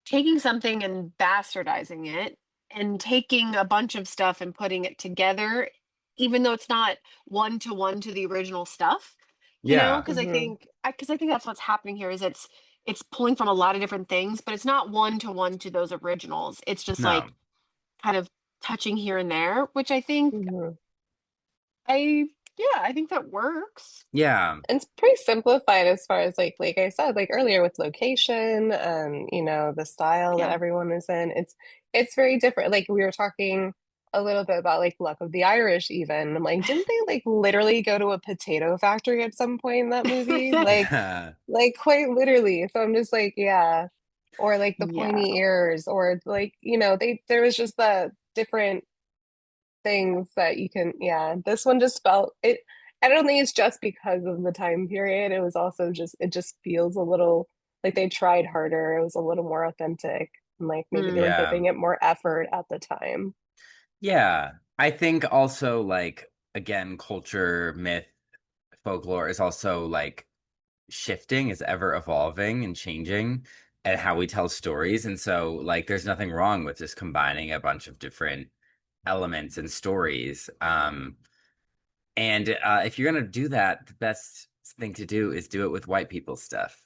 taking something and bastardizing it and taking a bunch of stuff and putting it together, even though it's not one to one to the original stuff, you know,
Yeah.
because I
Hmm.
think because I think that's what's happening here is it's pulling from a lot of different things, but it's not one to one to those originals. It's just
No.
like kind of touching here and there, which I think
Hmm.
I yeah, I think that works.
Yeah.
And it's pretty simplified as far as like I said, like earlier with location and the style that
Yeah.
everyone is in. It's very different. Like we were talking a little bit about like Luck of the Irish even. I'm like, didn't they like literally go to a potato factory at some point in that movie?
Yeah.
Like quite literally. So I'm just like, yeah. Or like the
Yeah.
pointy ears, or like, there was just the different things that you can, yeah, this one just felt it. I don't think it's just because of the time period. It was also just, it just feels a little like they tried harder. It was a little more authentic, and like maybe they were
Mm,
Yeah.
giving it more effort at the time.
Yeah. I think also like again, culture, myth, folklore is also like shifting, is ever evolving and changing and how we tell stories. And so like there's nothing wrong with just combining a bunch of different elements and stories. And if you're gonna do that, the best thing to do is do it with white people stuff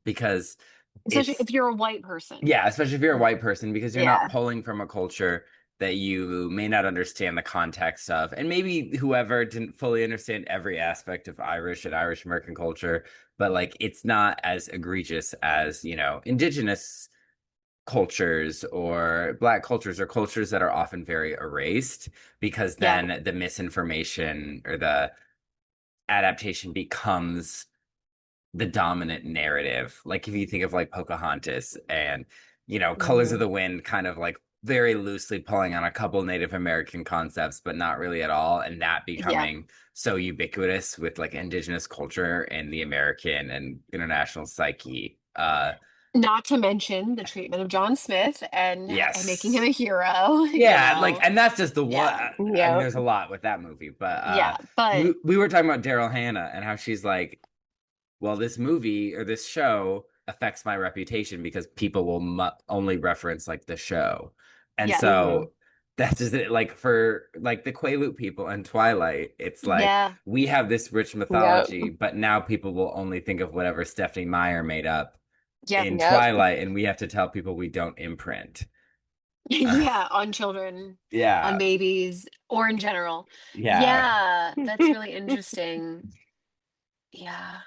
because
especially
it's
if you're a white person.
yeah, especially if you're a
Mm,
white person, because you're not
yeah.
pulling from a culture that you may not understand the context of. And maybe whoever didn't fully understand every aspect of Irish and Irish American culture, but like it's not as egregious as, indigenous cultures or black cultures or cultures that are often very erased because
Yeah.
then the misinformation or the adaptation becomes the dominant narrative. Like if you think of like Pocahontas and, Colors of
Hmm.
the Wind kind of like very loosely pulling on a couple Native American concepts, but not really at all. And that
Yeah.
becoming so ubiquitous with like indigenous culture and the American and international psyche.
Not to mention the treatment of John Smith and making him
Yes.
a hero,
Yeah, like, and that's just the one.
Yeah.
I mean,
Yep.
there's a lot with that movie, but
Yeah. But
we were talking about Daryl Hannah and how she's like, well, this movie or this show affects my reputation because people will only reference like the show. And
yeah.
Hmm.
so that's just it. Like for like the Quaalude people and Twilight, it's like
Yeah.
we have this rich
Yep.
mythology, but now people will only think of whatever Stephanie Meyer made up
Yep.
in
Yep.
Twilight, and we have to tell people we don't imprint.
Yeah. On children, on
Yeah,
babies, or in general.
yeah,
Yeah. That's really interesting. Yeah.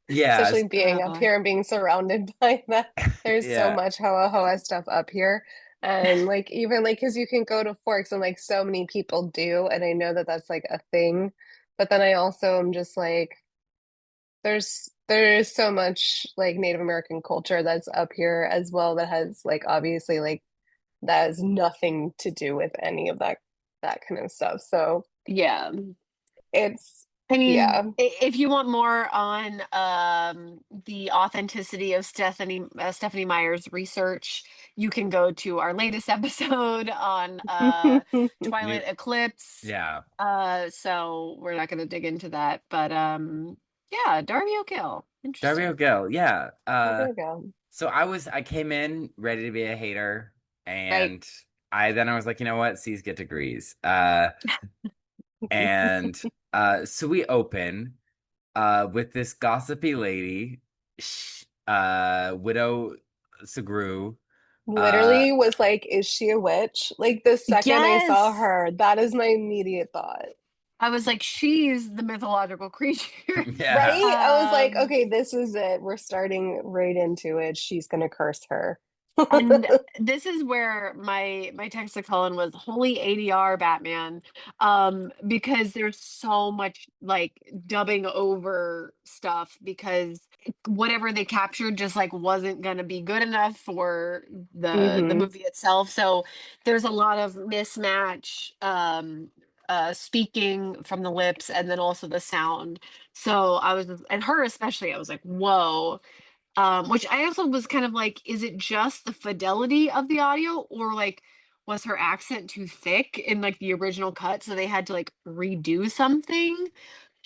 yeah,
Especially being up
Oh,
here and being surrounded by that. There's so
yeah,
much hoa hoa stuff up here. And like, even like, because you can go to Forks and like so many people do. And I know that that's like a thing. But then I also am just like, there's so much like Native American culture that's up here as well that has like obviously like that has nothing to do with any of that kind of stuff. So
yeah.
it's
I mean,
yeah.
if you want more on the authenticity of Stephanie Meyer's research, you can go to our latest episode on
we,
Twilight Eclipse.
yeah.
So we're not going to dig into that, but yeah, Darby O'Gill,
Darby
interesting.
O'Gill, yeah.
There we go.
So I came in ready to be a hater.
Right.
And I was like, you know what? C's get degrees. And so we open with this gossipy lady, Widow Sagru. Uh,
Literally was like, is she a witch? Like the second I saw
Yes.
her, that is my immediate thought.
I was like, she's the mythological creature.
yeah.
Right? I was like,
Um,
okay, this is it. We're starting right into it. She's gonna curse her.
and this is where my text to Cullen was holy ADR Batman, because there's so much like dubbing over stuff because whatever they captured just like wasn't gonna be good enough for the
Hmm.
movie itself. So there's a lot of mismatch, speaking from the lips and then also the sound. So I was, and her especially, I was like, whoa. Which I also was kind of like, is it just the fidelity of the audio, or like was her accent too thick in like the original cut, so they had to like redo something?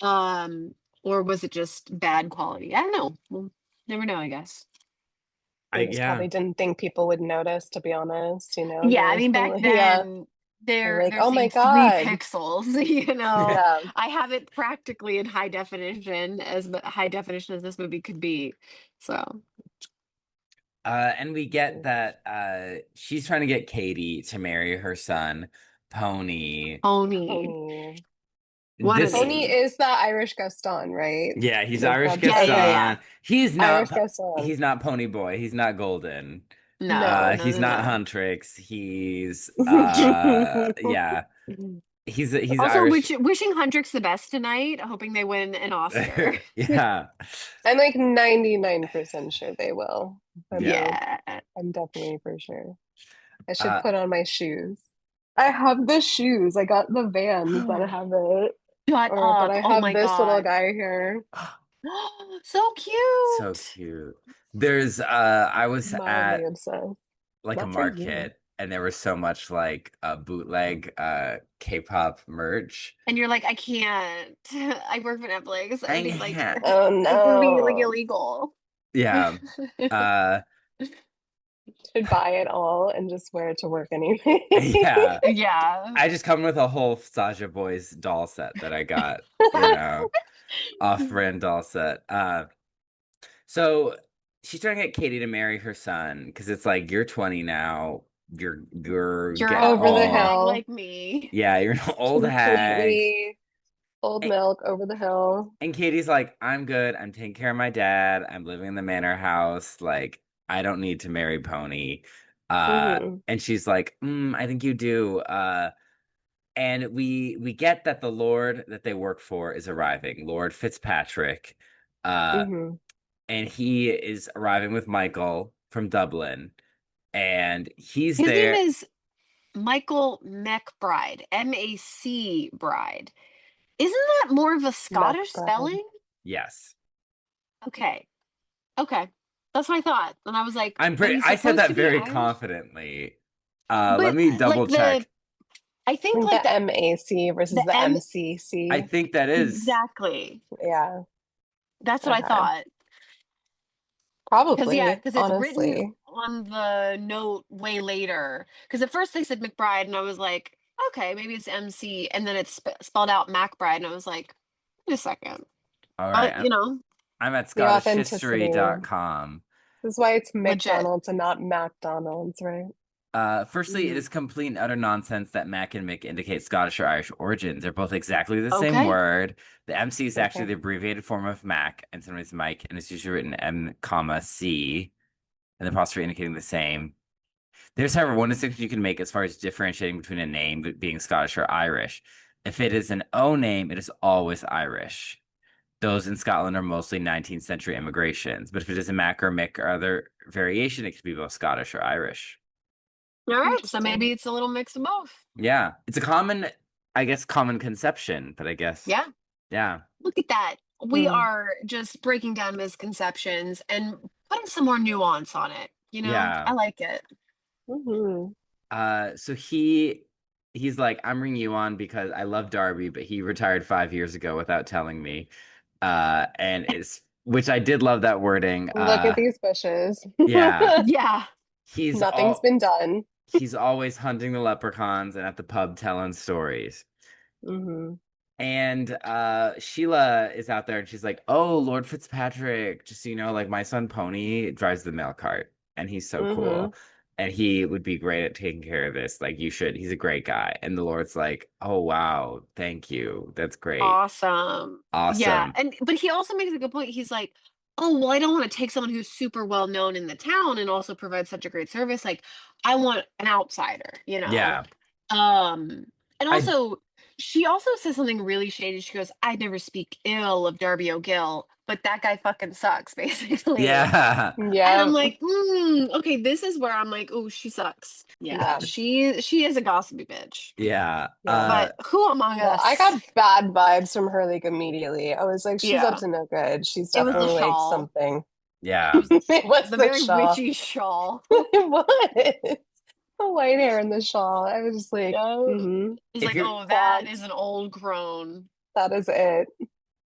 Um, or was it just bad quality? I don't know. We'll never know, I guess.
They just
Yeah.
probably didn't think people would notice, to be honest.
Yeah, I mean back
Yeah,
then
they're
they're
like,
they're
oh my
saying 3
God.
pixels, you know.
Yeah.
I have it practically in high definition, as high definition as this movie could be. So,
And we get that she's trying to get Katie to marry her son, Pony.
Pony,
Pony.
what a
This,
Pony
name.
is the Irish Gaston, right?
yeah, he's
Like
Irish
that's
Yeah, yeah,
okay.
yeah.
Gaston. He's not,
Irish Gaston.
he's not Pony Boy. He's not Golden.
No,
No.
no,
He's
no,
not
no.
Huntrix. He's, yeah, he's
Also,
Irish.
wishing Huntrix the best tonight, hoping they win an Oscar.
Yeah,
I'm like 99% sure they will. I'm
yeah.
like,
Yeah.
I'm definitely for sure. I should
Uh,
put on my shoes. I have the shoes. I got the Vans that have it.
Shut
Or but
up.
I
Oh
have
my
this little
God.
guy here.
So
so
cute.
cute. There's I was
Mildly
at
obsessed.
like a
Not for you.
market and there was so much like bootleg K-pop merch.
And you're like, I can't. I work for Netflix. I
I
think like
can't.
Oh
it's gonna be like
no.
illegal.
Yeah. Uh
Should buy it all and just wear it to work anyway.
yeah.
Yeah.
I just come with a whole Sasha Boys doll set that I got, off-brand doll set. So she's trying to get Katie to marry her son because it's like you're 20 now, you're
You're
getting
an
Over
old
the
home.
hag
hill.
like me.
Yeah, you're an old hag.
Completely old
And,
milk over the hill.
and Katie's like, I'm good. I'm taking care of my dad. I'm living in the manor house. Like, I don't need to marry Pony.
Hmm.
And she's like, I think you do. And we get that the Lord that they work for is arriving, Lord Fitzpatrick. Uh,
Hmm.
and he is arriving with Michael from Dublin, and he's
His name
there.
is Michael McBride, MAC Bride. Isn't that more of a
Meth
Scottish
bread.
spelling?
Yes,
Okay. Okay. That's what I thought. And I was like,
I'm
but
pretty.
he's
I said
supposed to
that
be
very
Irish.
confidently. Let
But
me
like
double check.
I
I
think
think
like
the MAC
the
versus the
M
I
MCC.
think that is.
exactly.
Yeah.
That's what I
Okay.
thought. Because yeah,
Probably,
because it's written
honestly.
on the note way later. Because at first they said McBride, and I was like, okay, maybe it's MC, and then it's spelled out MacBride, and I was like, wait a second.
All right,
But you know,
I'm at
The authenticity.
ScottishHistory.com.
This is why it's
legit.
McDonald's and not McDonald's, right?
Firstly, it
Mhm.
is complete and utter nonsense that Mac and Mick indicate Scottish or Irish origins. They're both exactly the same
Okay.
word. The MC is actually
Okay.
the abbreviated form of Mac, and sometimes Mike, and it's usually written M, comma C, and the apostrophe indicating the same. There's, however, one distinction you can make as far as differentiating between a name being Scottish or Irish. If it is an O name, it is always Irish. Those in Scotland are mostly 19th century immigrations, but if it is a Mac or Mick or other variation, it could be both Scottish or Irish.
All right. So maybe
Interesting.
it's a little mix of both.
Yeah, it's a common, I guess, common conception, but I guess,
Yeah.
yeah,
Look at that. We
Hmm.
are just breaking down misconceptions and putting some more nuance on it. You know,
yeah.
I like it.
Hmm.
So he's like, I'm bringing you on because I love Darby, but he retired 5 years ago without telling me. And it's which I did love that wording.
Look at these bushes.
Yeah,
Yeah.
he's
Nothing's
all
been done.
he's always hunting the leprechauns and at the pub telling stories.
Mm-hmm.
And Sheila is out there and she's like, "Oh, Lord Fitzpatrick, just so you know, like my son Pony drives the mail cart and he's so
Mm-hmm.
cool. And he would be great at taking care of this. Like you should. He's a great guy." And the Lord's like, "Oh wow, thank you. That's great.
Awesome. Yeah.
Awesome."
But he also makes a good point. He's like, oh, well, I don't want to take someone who's super well known in the town and also provide such a great service. Like, I want an outsider, you know?
Yeah.
Um, and
I
also, she also says something really shady. She goes, I never speak ill of Darby O'Gill, but that guy fucking sucks, basically.
yeah.
And I'm
Yeah.
like, okay, this is where I'm like, oh, she sucks. Yeah,
Yeah.
she is a gossipy bitch.
Yeah.
Yeah.
But who among
Yeah. I
us?
got bad vibes from her like immediately. I was like, she's up
Yeah.
to no good. She's
It was the
No.
definitely like
shawl.
something.
It
Yeah.
was the
It was
the
the
very
shawl.
witchy shawl.
It was the white hair and the shawl. I was just like,
Yeah.
mm-hmm,
It's
If
like,
you're
oh, that
clocked.
is an old crone.
That is it.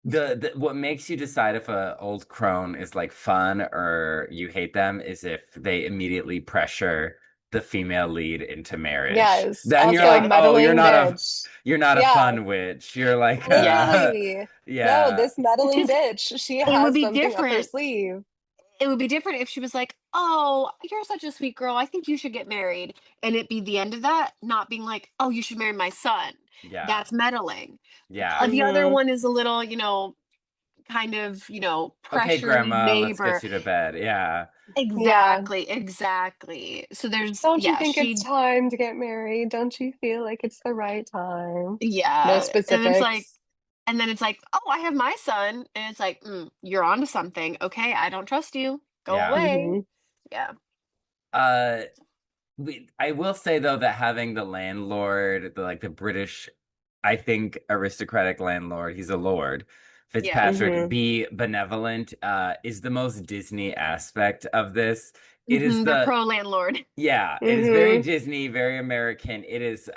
the what makes you decide if a old crone is like fun or you hate them is if they immediately pressure the female lead into marriage.
Yes.
Then you're
Also,
Yeah.
like, "Oh,
meddling bitch.
you're not a
Yeah,
fun witch. You're like
Yeah.
literally. No,
yeah.
this meddling
Because
bitch, she
it would
has
be
something up her
different.
sleeve.
It would be different if she was like, oh, you're such a sweet girl. I think you should get married. And it be the end of that, not being like, oh, you should marry my son.
Yeah.
That's meddling.
Yeah.
The other
Mm-hmm.
one is a little, kind of,
Okay,
pressury
grandma, let's
neighbor.
get you to bed. Yeah.
Yeah.
Exactly, exactly. So there's,
Don't you
yeah,
think it's
she,
time to get married? Don't you feel like it's the right time? No
yeah. And it's like,
specifics.
and then it's like, oh, I have my son. And it's like, you're onto something. Okay, I don't trust you. Go
Yeah.
away.
Mm-hmm.
Yeah.
Uh I will say though that having the landlord, the British, I think aristocratic landlord, he's a lord,
Yeah.
Fitzpatrick,
Mm-hmm.
be benevolent, is the most Disney aspect of this. It is
They're
the
pro landlord.
yeah, it is very
Mm-hmm.
Disney, very American. It is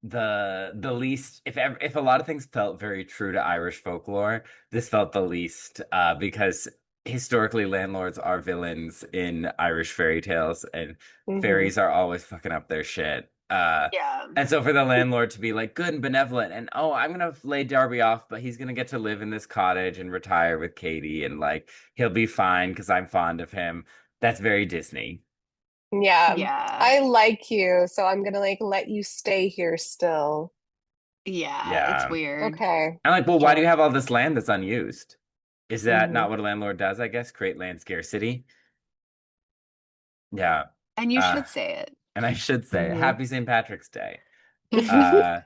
the least if a lot of things felt very true to Irish folklore, this felt the least because historically landlords are villains in Irish fairy tales and
Mm-hmm.
fairies are always fucking up their shit.
Yeah.
And so for the landlord to be like good and benevolent and oh, I'm gonna lay Darby off, but he's gonna get to live in this cottage and retire with Katie and like he'll be fine because I'm fond of him. That's very Disney.
Yeah.
Yeah.
I like you, so I'm gonna like let you stay here still.
Yeah. It's
Yeah.
weird.
Okay.
I'm like, well, why do you
Sure.
have all this land that's unused? Is that
Mm-hmm.
not what a landlord does, I guess? Create land scarcity? Yeah.
And you
Uh,
should say it.
and I should say,
Mm-hmm.
Happy St. Patrick's Day. Uh,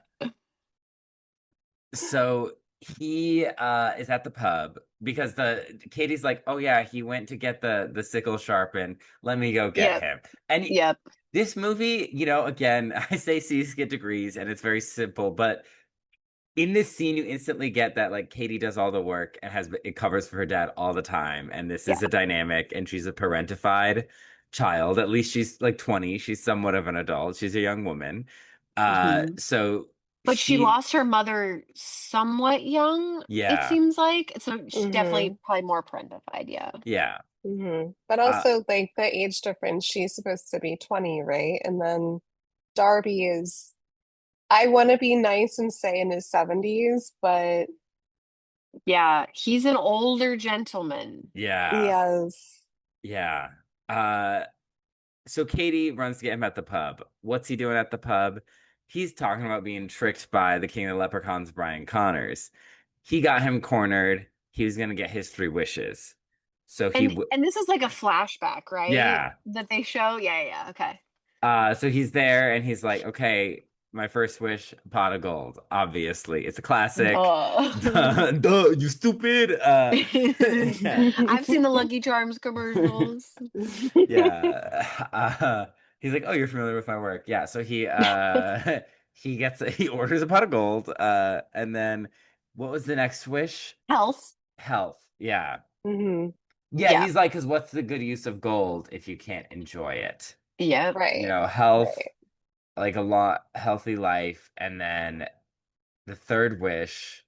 so he is at the pub because the Katie's like, oh yeah, he went to get the sickle sharpened. Let me go get
Yep.
him. And
Yep.
this movie, again, I say C's get degrees and it's very simple, but in this scene, you instantly get that like Katie does all the work and has it covers for her dad all the time, and this
Yeah.
is a dynamic, and she's a parentified child. At least she's like 20. She's somewhat of an adult. She's a young woman.
hmm
So
But she
she,
lost her mother somewhat young, it
yeah,
seems like. So she
Mm-hmm.
definitely probably more parentified. Yeah.
yeah,
Mm-hmm. But
uh,
also like the age difference, she's supposed to be 20, right? And then Darby is, I want to be nice and say in his 70s, but
Yeah. He's an older gentleman.
yeah,
yes.
yeah. Uh, so Katie runs to get him at the pub. What's he doing at the pub? He's talking about being tricked by the king of the leprechauns, Brian Connors. He got him cornered. He was gonna get his three wishes. So
And this is like a flashback, right?
yeah.
That they show. Yeah. Yeah. Okay.
So he's there and he's like, okay, my first wish, pot of gold. Obviously, it's a classic.
Oh.
Duh, duh, you stupid. Yeah.
I've seen the Lucky Charms commercials.
Yeah. He's like, "Oh, you're familiar with my work." Yeah, so he orders a pot of gold and then what was the next wish?
Health.
Health. Yeah.
hmm
Yeah,
Yeah.
he's like, "Cuz what's the good use of gold if you can't enjoy it?"
Yep.
Right.
Health,
Right.
like a lot healthy life and then the third wish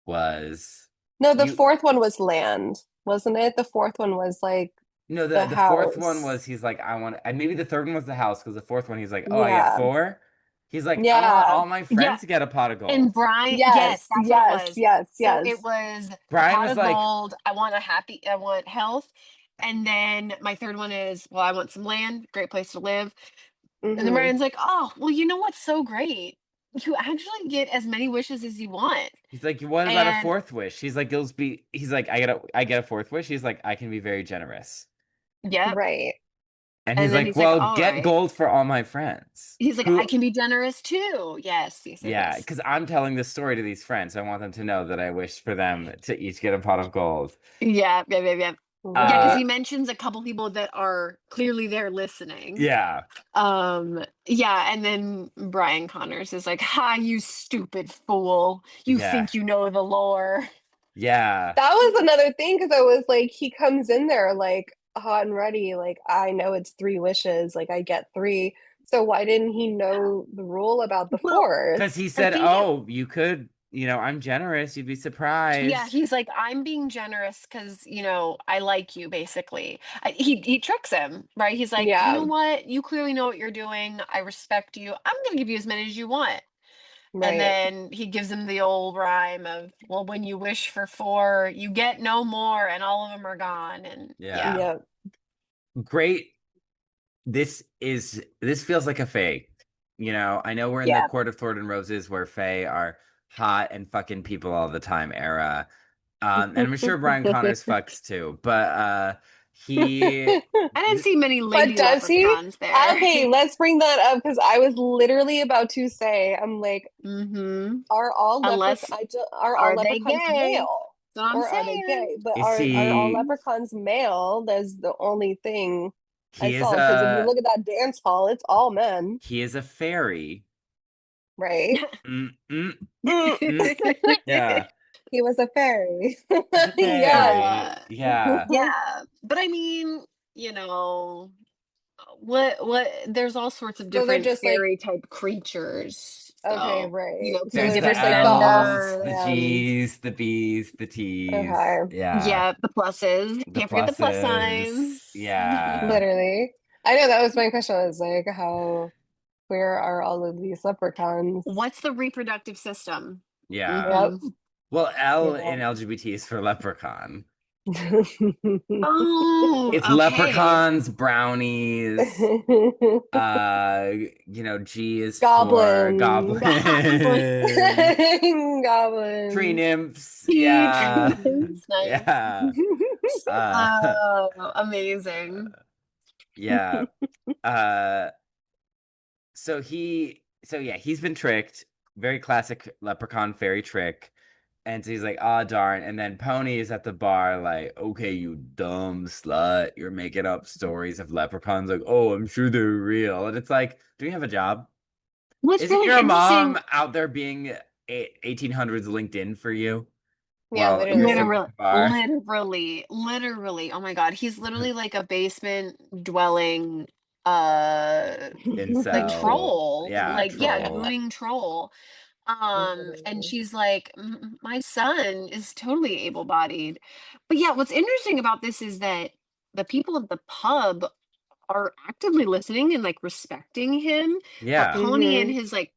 was
No, the
you
fourth one was land, wasn't it? The fourth one was like
No,
The
the fourth one
house.
was he's like, I want, and maybe the third one was the house because the fourth one he's like, oh, I get
Yeah.
four. He's like, I want
Yeah.
all my
Yeah.
friends to get a pot of
And
gold.
Brian, yes,
Yes.
that's what it
Yes.
was.
Yes.
So it
Yes.
was a
Brian
pot
was
of
like,
gold. I want health. And then my third one is, well, I want some land, great place to live. And then
Hmm.
Brian's like, oh, well, you know what's so great? You actually get as many wishes as you want.
he's like, what about a
And
fourth wish? He's like, he's like, I get a fourth wish. He's like, I can be very generous.
yep.
Right.
And
And
he's
then
like,
he's like,
well,
all
get
right.
gold for all my friends.
He's like, I
Who,
can be generous too. Yes, yes, yes,
yeah,
yes.
because I'm telling this story to these friends. I want them to know that I wish for them to each get a pot of gold.
Yeah, yeah, yeah, yeah. Yeah, because
Uh,
Right.
he mentions a couple people that are clearly there listening.
yeah,
Yeah, and then Brian Connors is like, "Ha, you stupid fool. You
yeah,
think you know the lore."
yeah,
That was another thing because I was like, he comes in there like hot and ready, like, I know it's three wishes, like I get three. So why didn't he know the rule about the
Well,
fourth?
because he
I
said,
think it
oh, you could, I'm generous. You'd be
yeah,
surprised.
he's like, "I'm being generous because, I like you," basically. He tricks him, right? He's like, "You know
Yeah,
what? You clearly know what you're doing. I respect you. I'm gonna give you as many as you want." And
right.
then he gives him the old rhyme of, "Well, when you wish for four, you get no more, and all of them are gone." And yeah.
Yeah,
Yeah.
great. This feels like a Fae. I know we're in the
Yeah.
Court of Thorn and Roses where Fae are hot and fucking people all the time era. And I'm sure Brian Connors fucks too, but he
I didn't
th-
see many
But
lady
does he?
leprechauns there.
Okay, let's bring that up because I was literally about to say, I'm like,
Mm-hmm. Unless,
are all
are they
leprechauns
gay?
male?
That's what I'm
Or are they
saying.
gay? But
is
are all
he
leprechauns male? That's the only thing I
he is
saw. Because if you
a
look at that dance hall, it's all men,
he is a fairy.
right?
Mm, mm,
Mm.
mm. Yeah,
He was a fairy.
he's a
Yes.
fairy. Yeah,
Yeah, but I mean, you know, what there's all sorts of
So they're
different
just like,
fairy type creatures.
okay,
So,
right.
it could
So
be
there's
they're
the
different
just like the all
L's, the
stands.
G's, the B's, the T's.
Okay.
Yeah,
Yeah, the pluses.
the
Can't forget the plus
pluses.
signs.
Yeah,
Literally. I know that was my question. I was like, how queer are all of these leprechauns?
What's the reproductive system?
yeah.
Yep.
Hmm.
Well, L
Yeah.
in LGBT is for leprechaun.
Oh,
It's
okay.
leprechauns, brownies. G is for
Goblins.
Goblin.
goblins. Tree
Goblins.
nymphs. Yeah.
It's nice.
Yeah. Uh,
Oh, amazing.
yeah. Uh, so yeah, he's been tricked. Very classic leprechaun fairy trick. And so he's like, ah, darn. And then Pony is at the bar, like, okay, you dumb slut. You're making up stories of leprechauns. Like, oh, I'm sure they're real. And it's like, do you have a job?
What's
Isn't
really
your
interesting,
mom out there being 1800s LinkedIn for you
Yeah,
while you're
literally.
sitting at
literally,
the bar?
literally, oh my God, he's literally like a basement dwelling, uh, like
Incel.
troll,
Yeah,
like, yeah,
troll.
gooning troll. And
Literally.
she's like, My son is totally able-bodied." But yeah, what's interesting about this is that the people at the pub are actively listening and like respecting him, but
Yeah,
Pony and
Hmm.
his like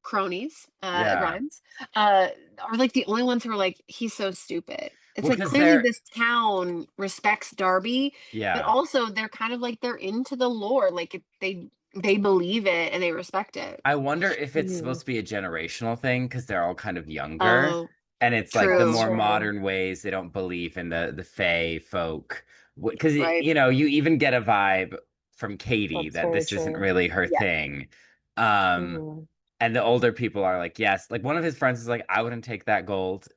cronies, it
yeah.
rhymes, uh, are like the only ones who are like, "He's so stupid." It's
Well,
like
because
clearly
they're,
this town respects Darby, but
yeah.
also they're kind of like they're into the lore, like they believe it and they respect it.
I wonder if it's
Hmm.
supposed to be a generational thing because they're all kind of younger,
Oh,
and it's like the
That's
true,
more
true.
modern ways they don't believe in the Fae folk. Because
right?
you even get a vibe from Katie
That's
that
very
this isn't
true.
really her
Yeah.
thing. Um,
Hmm.
and the older people are like, yes, like one of his friends is like, I wouldn't take that gold.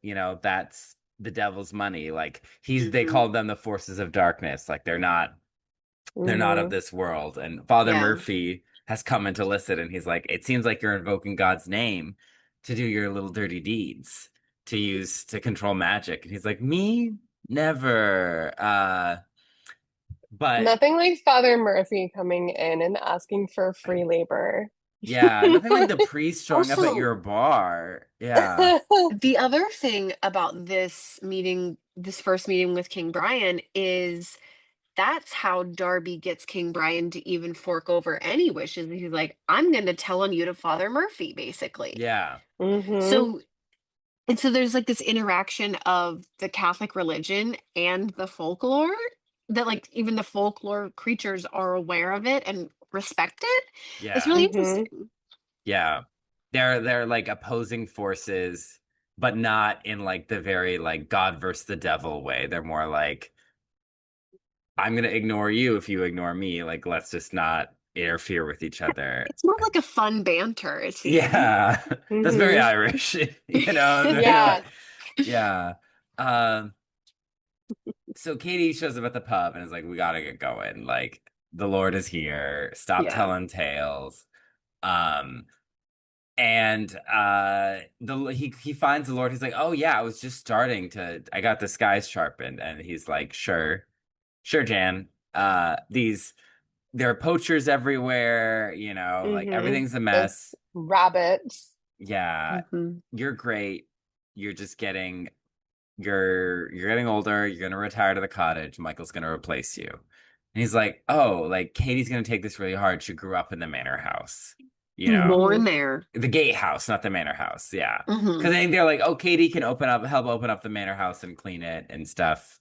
That's the devil's money. Like they
Mhm.
called them the forces of darkness. Like they're not of
Hmm.
this world. And Father
Yeah.
Murphy has come in to listen, and he's like, it seems like you're invoking God's name to do your little dirty deeds to use to control magic. And he's like, me? Never. But
Nothing like Father Murphy coming in and asking for free labor.
yeah, nothing like the priest showing up at
Also,
your bar. Yeah.
the other thing about this first meeting with King Brian is that's how Darby gets King Brian to even fork over any wishes. He's like, I'm going to tell on you to Father Murphy, basically.
Yeah.
Mm-hmm.
So, and so there's like this interaction of the Catholic religion and the folklore that like even the folklore creatures are aware of it and respect it. It's
Yeah.
really
Mm-hmm.
interesting.
Yeah. They're like opposing forces, but not in like the very like God versus the devil way. They're more like, I'm gonna ignore you if you ignore me. Like, let's just not interfere with each other.
It's more like a fun banter, it seems.
Yeah. That's very
Mm-hmm.
Irish. You know, it's very
Yeah.
like, yeah. Um, so Katie shows up at the pub and is like, we gotta get going. Like, the Lord is here. Stop
Yeah.
telling tales. Um, and he finds the Lord. He's like, oh yeah, I was just starting to. I got the skies sharpened, and he's like, sure, sure, Jan. These there are poachers everywhere. You know, like
Mm-hmm.
everything's a
Those
mess.
rabbits.
Yeah,
Hmm.
you're great. You're just getting you're getting older. You're gonna retire to the cottage. Michael's gonna replace you. And he's like, oh, like Katie's gonna take this really hard. She grew up in the manor house. You know,
More in
Mm-hmm.
there.
the gatehouse, not the manor house. Yeah.
Hmm.
Because I think they're like, oh, Katie can help open up the manor house and clean it and stuff.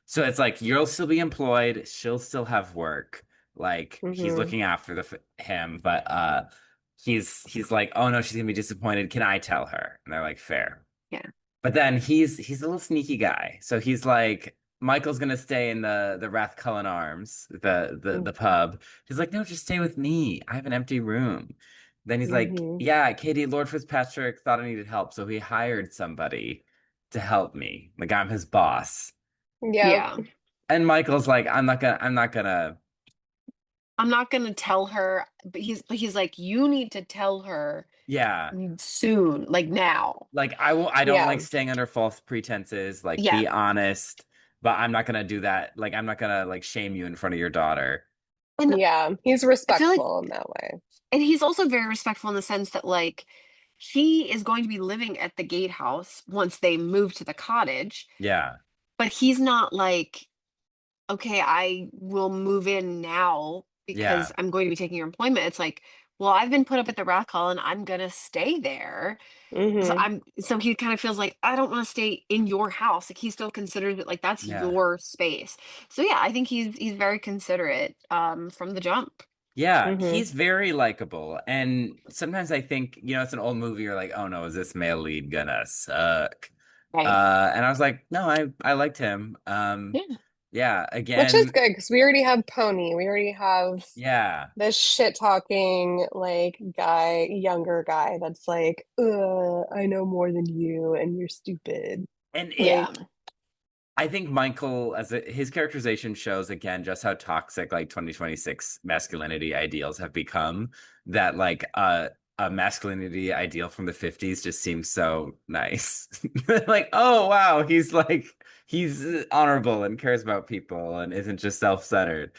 So it's like you'll still be employed, she'll still have work. Like he's
Mm-hmm.
looking after him, but he's like, oh no, she's gonna be disappointed. Can I tell her? And they're like, fair.
Yeah.
But then he's a little sneaky guy. So he's like, Michael's gonna stay in the Cullen Arms, the pub. He's like, no, just stay with me. I have an empty room. Then he's like,
Mm-hmm.
yeah, Katie, Lord Fitzpatrick thought I needed help, so he hired somebody to help me. Like I'm his boss.
Yep.
Yeah.
And Michael's like, I'm not gonna.
I'm not gonna tell her, but he's like, you need to tell her
Yeah.
soon, like now.
Like I don't
Yeah.
like staying under false pretenses. Like
Yeah.
be honest, but I'm not gonna do that. Like I'm not gonna like shame you in front of your daughter.
And
Yeah. He's
I feel like
respectful in that way.
and he's also very respectful in the sense that like he is going to be living at the gatehouse once they move to the cottage,
Yeah.
but he's not like, okay, I will move in now because
Yeah.
I'm going to be taking your employment. It's like, well, I've been put up at the Rat Hall and I'm gonna stay there.
Mm-hmm.
So he kind of feels like I don't want to stay in your house. Like he still considers it like that's
Yeah.
your space. So yeah, I think he's very considerate from the jump.
Yeah,
Mm-hmm.
he's very likable. And sometimes I think, it's an old movie, you're like, oh no, is this male lead gonna suck?
Right.
And I was like, no, I liked him.
Yeah.
Yeah,
Which is
again,
good because we already have Pony. We already have
yeah.
this shit talking like guy, younger guy that's like, I know more than you and you're stupid.
And
Yeah.
Like,
I think Michael, his characterization shows again just how toxic like 2026 masculinity ideals have become. That like a masculinity ideal from the 50s just seems so nice. Like, oh wow, he's honorable and cares about people and isn't just self-centered.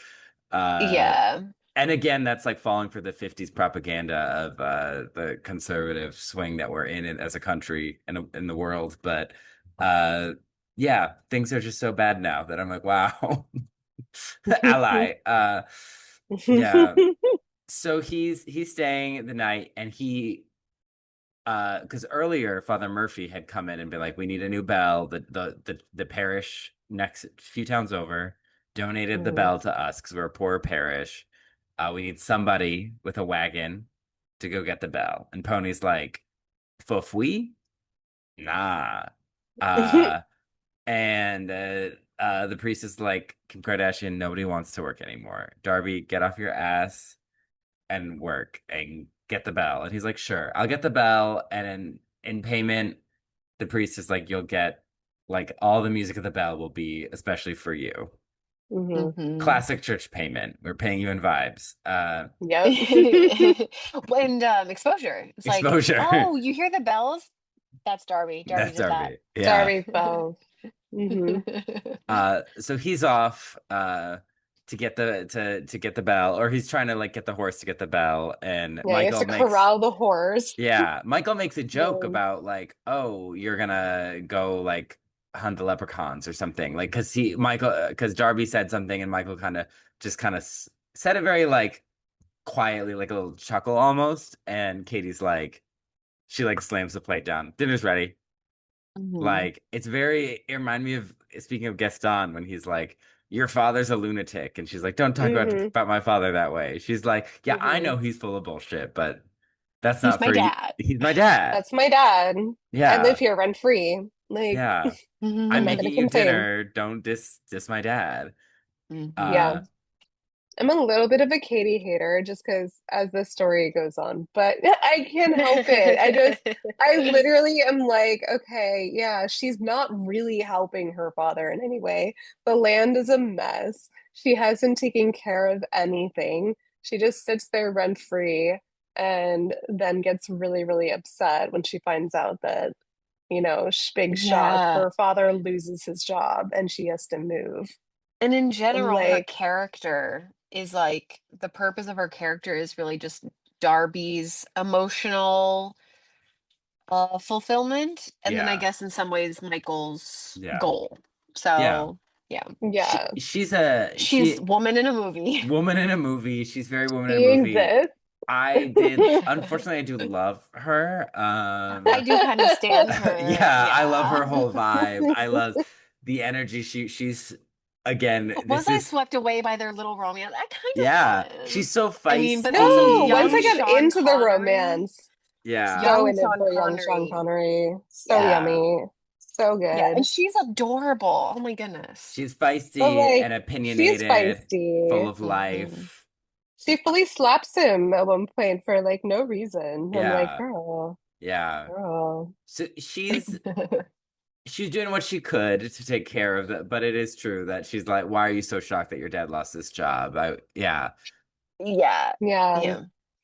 Uh,
Yeah.
and again, that's like falling for the 50s propaganda of the conservative swing that we're in as a country and in the world. But uh, yeah, things are just so bad now that I'm like, wow, ally. Yeah. So he's staying the night, and because earlier Father Murphy had come in and been like, we need a new bell. The parish next few towns over donated the
Mhm.
bell to us because we're a poor parish. We need somebody with a wagon to go get the bell. And Pony's like, Fofui? Nah. Uh, and the priest is like, Kim Kardashian, nobody wants to work anymore. Darby, get off your ass and work and get the bell. And he's like, sure, I'll get the bell. And in payment, the priest is like, you'll get like all the music of the bell will be especially for you.
Mhm.
Hmm.
Classic church payment. We're paying you in vibes.
Yep.
And exposure. It's like,
Exposure.
oh, you hear the bells? That's Darby. Darby
That's
did that.
Darby. Yeah.
Darby Bell. Hmm.
So he's off to get to get the bell, or he's trying to like get the horse to get the bell, and
Yeah, he has to corral the horse.
Michael makes a joke
Um,
about like, oh, you're gonna go like hunt the leprechauns or something. Like, because Darby said something and Michael kind of said it very like quietly, like a little chuckle almost. And Katie's like, she like slams the plate down. Dinner's ready.
Mhm.
Like, it reminded me of, speaking of Gaston, when he's like, your father's a lunatic. And she's like, don't talk
Hmm.
about my father that way. She's like, yeah, I
Hmm.
know he's full of bullshit, but that's
He's
not
my
for you.
dad.
He's my dad.
That's my dad. I live
Yeah.
here rent free. Like,
Yeah. I'm
I'm not
Mhm.
going to
making you
complain.
dinner. Don't diss my dad.
Yeah.
Uh,
Mhm.
I'm a little bit of a Katie hater just because as the story goes on, but I can't help it. I literally am like, okay, yeah, she's not really helping her father in any way. The land is a mess. She hasn't taken care of anything. She just sits there rent free and then gets really, really upset when she finds out that, big shock,
Yeah.
her father loses his job and she has to move.
And in
I'm
general, her
like,
character is like the purpose of her character is really just Darby's emotional fulfillment, and then I
yeah.
guess in some ways Michael's
Yeah.
goal.
Yeah.
So yeah,
yeah,
she's woman in a movie.
Woman in a movie. She's very woman in a
she
movie.
exists.
Unfortunately, I do love her.
I do kind of stand her.
Yeah, I love
Yeah.
her whole vibe. I love the energy she's again,
But was
this
I
is
swept away by their little romance? I
yeah,
kind of
she's
was.
so
I mean, but also
No, once
young
I
feisty.
got
Sean
into the
Connery.
romance,
Yeah.
so
Young
in it
Sean
for young Sean
Connery.
Connery. So
Yeah.
Yeah.
yummy. So
Yeah. And
good.
she's adorable. Oh my goodness.
She's
But
feisty
like,
and
she's
opinionated, full
feisty.
of
Hmm.
life.
She fully slaps him at one point for like no reason. I'm like,
Yeah.
girl,
Yeah.
girl.
So she's doing what she could to take care of it, but it is true that she's like, why are you so shocked that your dad lost his job? Yeah.
Yeah.
Yeah.
Yeah.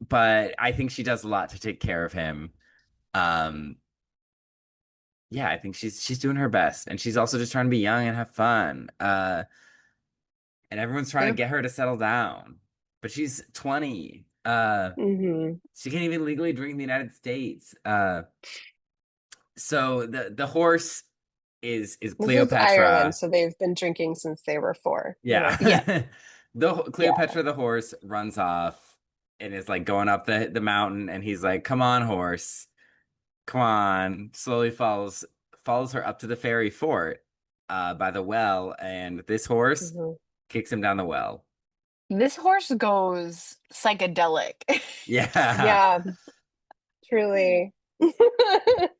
But I think she does a lot to take care of him. Um, yeah, I think she's doing her best, and she's also just trying to be young and have fun. And everyone's trying to
True.
get her to settle down, but she's 20.
Hmm.
She can't even legally drink in the United States. So the horse is
This is Ireland,
Cleopatra.
so they've been drinking since they were 4.
Yeah.
Yeah.
The
Yeah.
Cleopatra the horse runs off and is like going up the mountain, and he's like, "Come on, horse. Come on." Slowly follows her up to the fairy fort by the well, and this horse
Hmm.
kicks him down the well.
This horse goes psychedelic.
Yeah.
Yeah, truly.
It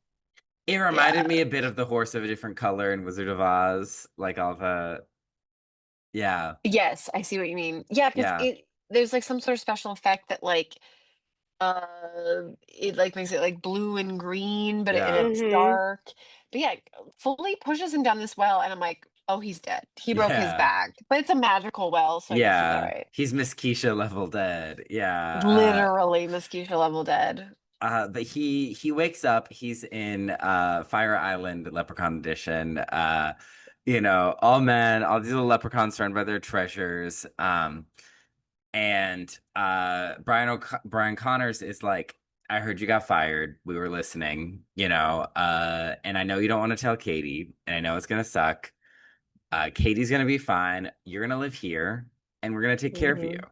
Yeah.
reminded me a bit of the horse of a different color in Wizard of Oz, like all the yeah.
Yes, I see what you mean. Yeah, because
Yeah.
it there's like some sort of special effect that like it like makes it like blue and green, but and
Yeah.
it's
Hmm.
dark. But yeah, fully pushes him down this well, and I'm like, oh, he's dead. He broke his
Yeah.
back. But it's a magical well, so I guess he's all
Yeah.
right.
He's Miss Keisha level dead. Yeah.
Literally, Mosquito level dead.
But he wakes up, he's in Fire Island Leprechaun Edition. All men, all these little leprechauns surrounded by their treasures. And Brian Connors is like, I heard you got fired. We were listening, and I know you don't want to tell Katie, and I know it's gonna suck. Katie's gonna be fine. You're gonna live here, and we're gonna take care of you.
Hmm.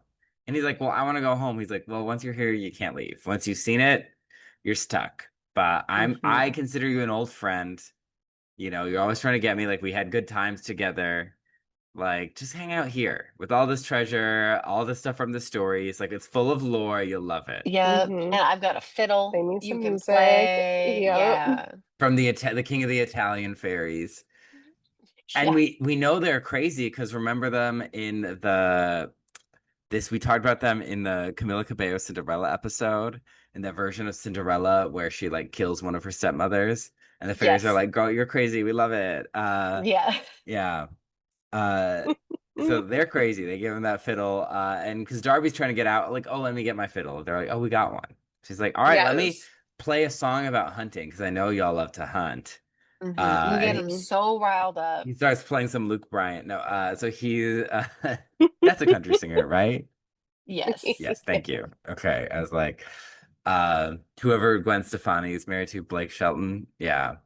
And he's like, well, I want to go home. He's like, well, once you're here, you can't leave. Once you've seen it, you're stuck. But I
Hmm.
consider you an old friend. You're always trying to get me. Like, we had good times together. Like, just hang out here with all this treasure, all this stuff from the stories. Like, it's full of lore. You'll love it.
Yep.
Hmm.
And I've got a fiddle
Play me
you
some
can
music.
play.
Yep.
Yeah.
From the king of the Italian fairies. And
Yeah.
we know they're crazy because remember them in we talked about them in the Camila Cabello Cinderella episode, in that version of Cinderella where she like kills one of her stepmothers, and the fairies are
Yes.
like, "Girl, you're crazy. We love it."
Yeah.
Yeah. Uh, so they're crazy. They give him that fiddle, and because Darby's trying to get out, like, "Oh, let me get my fiddle." They're like, "Oh, we got one." She's like, "All right, let me
Yes.
play a song about hunting because I know y'all love to hunt."
And get
And
him
Hmm.
so riled up.
he starts playing some Luke Bryant. No, so he that's a country singer, right?
Yes.
Yes, thank you. Okay. I was like, whoever Gwen Stefani is married to, Blake Shelton. Yeah.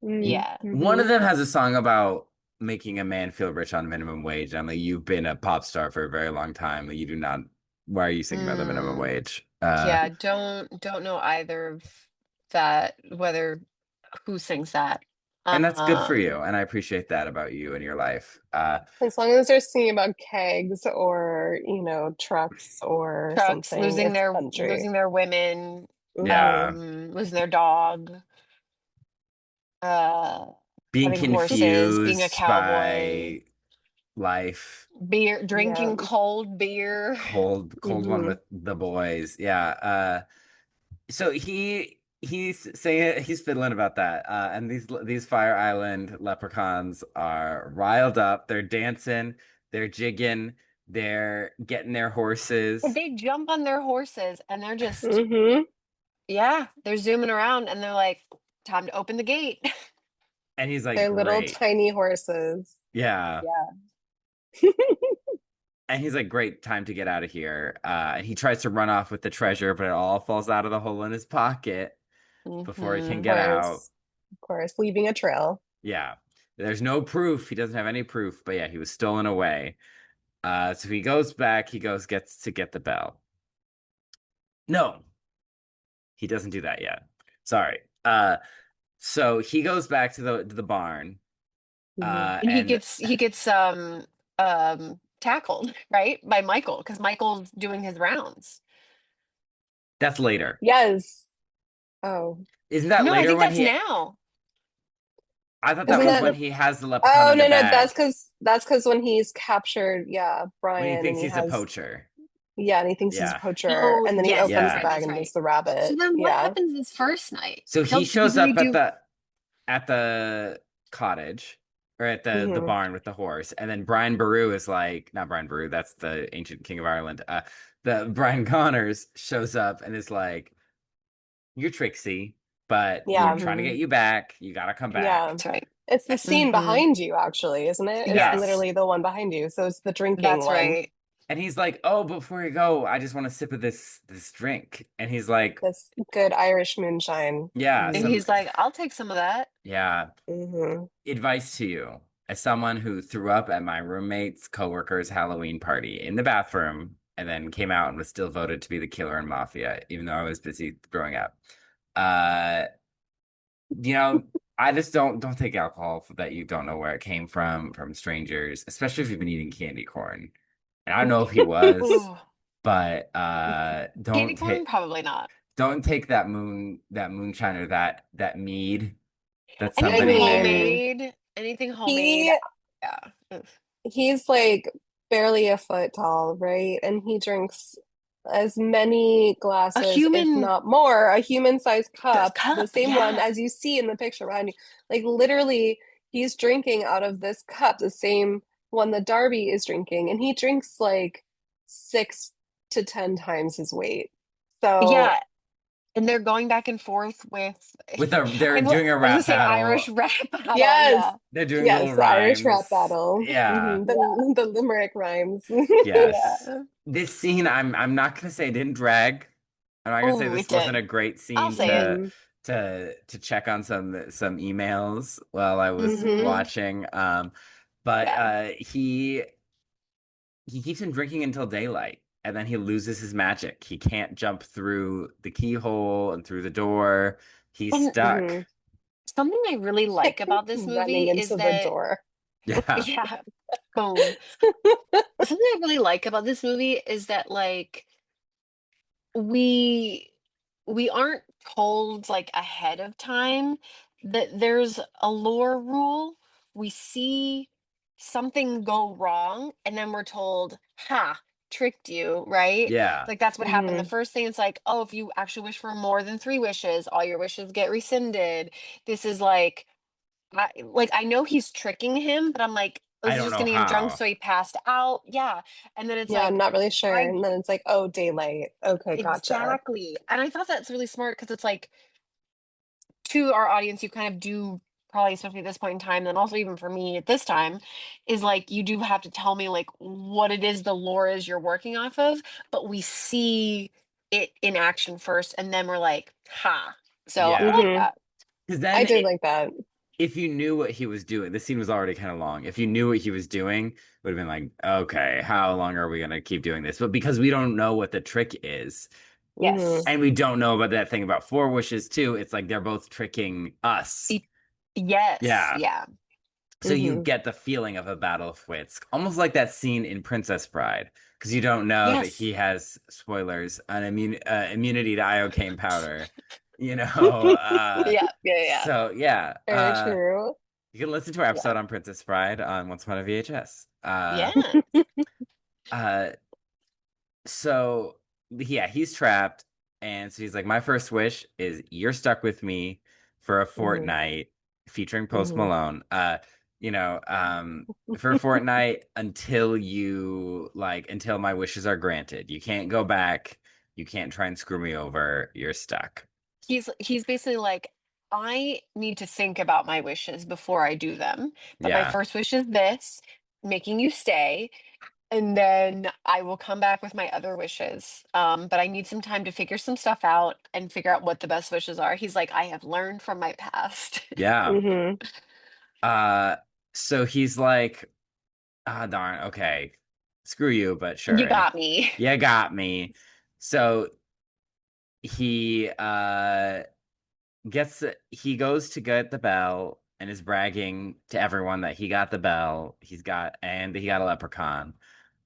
Yeah.
One of
Mm-hmm.
them has a song about making a man feel rich on minimum wage. I'm like, you've been a pop star for a very long time. You do not. Why are you singing about the minimum
Mm,
wage?
yeah, don't know either of that, whether who sings that.
And that's good for you,
Um,
and I appreciate that about you and your life.
As long as they're singing about kegs or, trucks or
trucks
something, it's country.
losing their women,
Yeah,
Hmm.
losing their dog, uh,
being
having horses, being a
confused
cowboy,
by life,
beer,
Yeah.
drinking cold beer.
cold one
Hmm.
with the boys. Yeah. So he's saying he's fiddling about that. And these Fire Island leprechauns are riled up. They're dancing, they're jigging, they're getting their horses,
They jump on their horses and they're just,
Hmm.
yeah, they're zooming around and they're like, time to open the gate.
and he's like,
They're little
great.
tiny horses.
Yeah.
Yeah.
And he's like, great, time to get out of here. And he tries to run off with the treasure, but it all falls out of the hole in his pocket before he can
Of
Hmm.
get out.
course. Of course. Leaving a trail.
Yeah. There's no proof. He doesn't have any proof, but yeah, he was stolen away. So he goes back, gets to get the bell. No, he doesn't do that yet. Sorry. So he goes back to the barn.
Hmm.
And
And
he gets tackled, right? By Michael, because Michael's doing his rounds.
that's later.
Yes. Oh,
Isn't that
No, I
later
think
when
that's
he
now.
I thought that
isn't
was
Because
that?
when he has the leprechaun
Oh,
in the
no, no.
bag,
That's because when he's captured, yeah,
when he
Brian, and
thinks
he
he's a
has,
poacher.
yeah, and he thinks he's a
Yeah.
poacher,
oh
and then he
yes,
opens
that's
the
Yeah.
right,
bag
that's
and
right.
there's the
So
rabbit.
then what
Yeah.
happens this first night?
So he
Don't
shows
do they
up
do
at the cottage or at the
Hmm.
barn with the horse, and then Brian Boru is like, not Brian Boru, that's the ancient king of Ireland. The Brian Connors shows up and is like, "You're tricksy, but we're
Yeah.
trying to get
hmm
you back. You gotta come
Yeah.
back."
That's right.
It's the scene
Hmm
behind you, actually, isn't it? It's
Yeah.
Yes,
literally the one behind you. So it's the drinking
that's
one.
right.
And he's like, "Oh, before you go, I just want a sip of this drink." And he's like,
This good Irish moonshine.
"Yeah,
And
Hmm.
some
he's like, I'll take some of that.
yeah,
Hmm.
advice to you as someone who threw up at my roommate's coworker's Halloween party in the bathroom and then came out and was still voted to be the killer in Mafia, even though I was busy throwing up. Uh, you know, I just don't take alcohol that you don't know where it came from strangers, especially if you've been eating candy corn. And I don't know if he was,
Ooh,
but
candy corn? Probably not.
don't take that moonshine or that mead that
I
somebody
mean,
Anything homemade.
he
Yeah. Ugh.
he's like barely a foot tall, right? And he drinks as many
A
glasses, if
human
not more, a human-sized cup, the
cup.
same one
Yeah.
as you see in the picture behind you. Like literally, he's drinking out of this cup, the same one that Darby is drinking, and he drinks like 6 to 10 times his weight. So
Yeah. And they're going back and forth with
they're doing a
I was gonna
rap
say
battle.
Irish rap battle.
yes,
Yeah.
They're doing little
yes, the Irish rap
rhymes.
battle.
Yeah.
Yeah.
The limerick rhymes.
Yes.
Yeah.
This scene, I'm not gonna say it didn't drag. I'm not gonna say
Oh,
this
it
wasn't
did.
a great
I'll
scene
say it.
Mhm.
to check on some emails while I was
Hmm.
Hmm
watching. But
Yeah.
he keeps him drinking until daylight, and then he loses his magic. He can't jump through the keyhole and through the door. He's
And
stuck.
Hmm.
something I really like about this movie
Running
is
into the
that,
door.
Yeah.
yeah, boom. Something I really like about this movie is that, like, we we aren't told like ahead of time that there's a lore rule. We see something go wrong and then we're told, ha, tricked you, right?
Yeah.
Like that's what happened. The
Hmm.
first thing it's like, oh, if you actually wish for more than three wishes, all your wishes get rescinded. This is like I know he's tricking him, but I'm like, is
I
he
don't
just
know
gonna get him drunk
how.
so he passed out? Yeah. And then it's
Yeah, I'm
like,
not really sure.
I
And then it's like, oh, daylight. Okay, gotcha.
exactly. And I thought that's really smart because it's like to our audience, you kind of do probably, especially at this point in time, and also even for me at this time, is like you do have to tell me like what it is the lore is you're working off of, but we see it in action first, and then we're like, ha. So I
Yeah.
like
Hmm.
that.
Because
I
then
did like that.
if you knew what he was doing, the scene was already kind of long. If you knew what he was doing, it would have been like, okay, how long are we gonna keep doing this? But because we don't know what the trick is,
Hmm.
Yes.
and we don't know about that thing about four wishes too, it's like they're both tricking us.
Y- Yes.
Yeah.
Yeah.
So you
Hmm.
get the feeling of a battle of wits, almost like that scene in Princess Bride, because you don't know that
Yes.
he has spoilers, an immunity to iocane powder, you know.
Yeah. Yeah. Yeah.
So yeah,
Very true.
you can listen to our
Yeah.
episode on Princess Bride on Once Upon a VHS.
Yeah.
Uh, so yeah, he's trapped, and so he's like, my first wish is you're stuck with me for a
Hmm.
fortnight, featuring Post
Hmm.
Malone. You know, for a fortnight until until my wishes are granted. You can't go back. You can't try and screw me over. You're stuck.
He's basically like, I need to think about my wishes before I do them. But my
Yeah,
first wish is this, making you stay, and then I will come back with my other wishes. But I need some time to figure some stuff out and figure out what the best wishes are. He's like, I have learned from my past.
yeah.
Hmm.
Uh, so he's like, ah, darn, okay, screw you, but
You
sure,
got me.
you got me. So he he goes to get the bell and is bragging to everyone that he got the bell. He got a leprechaun.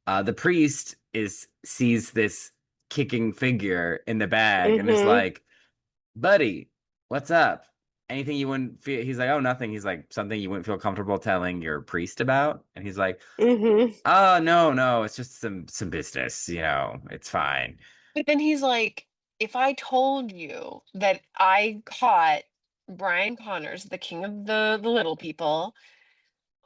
The priest is sees this kicking figure in the bag and is
Hmm.
like, buddy, what's up? Anything you wouldn't feel? He's like, oh, nothing. He's like, something you wouldn't feel comfortable telling your priest about. And he's like,
Hmm.
oh, no, no, it's just some business, it's fine.
But then he's like, if I told you that I caught Brian Connors, the king of the little people,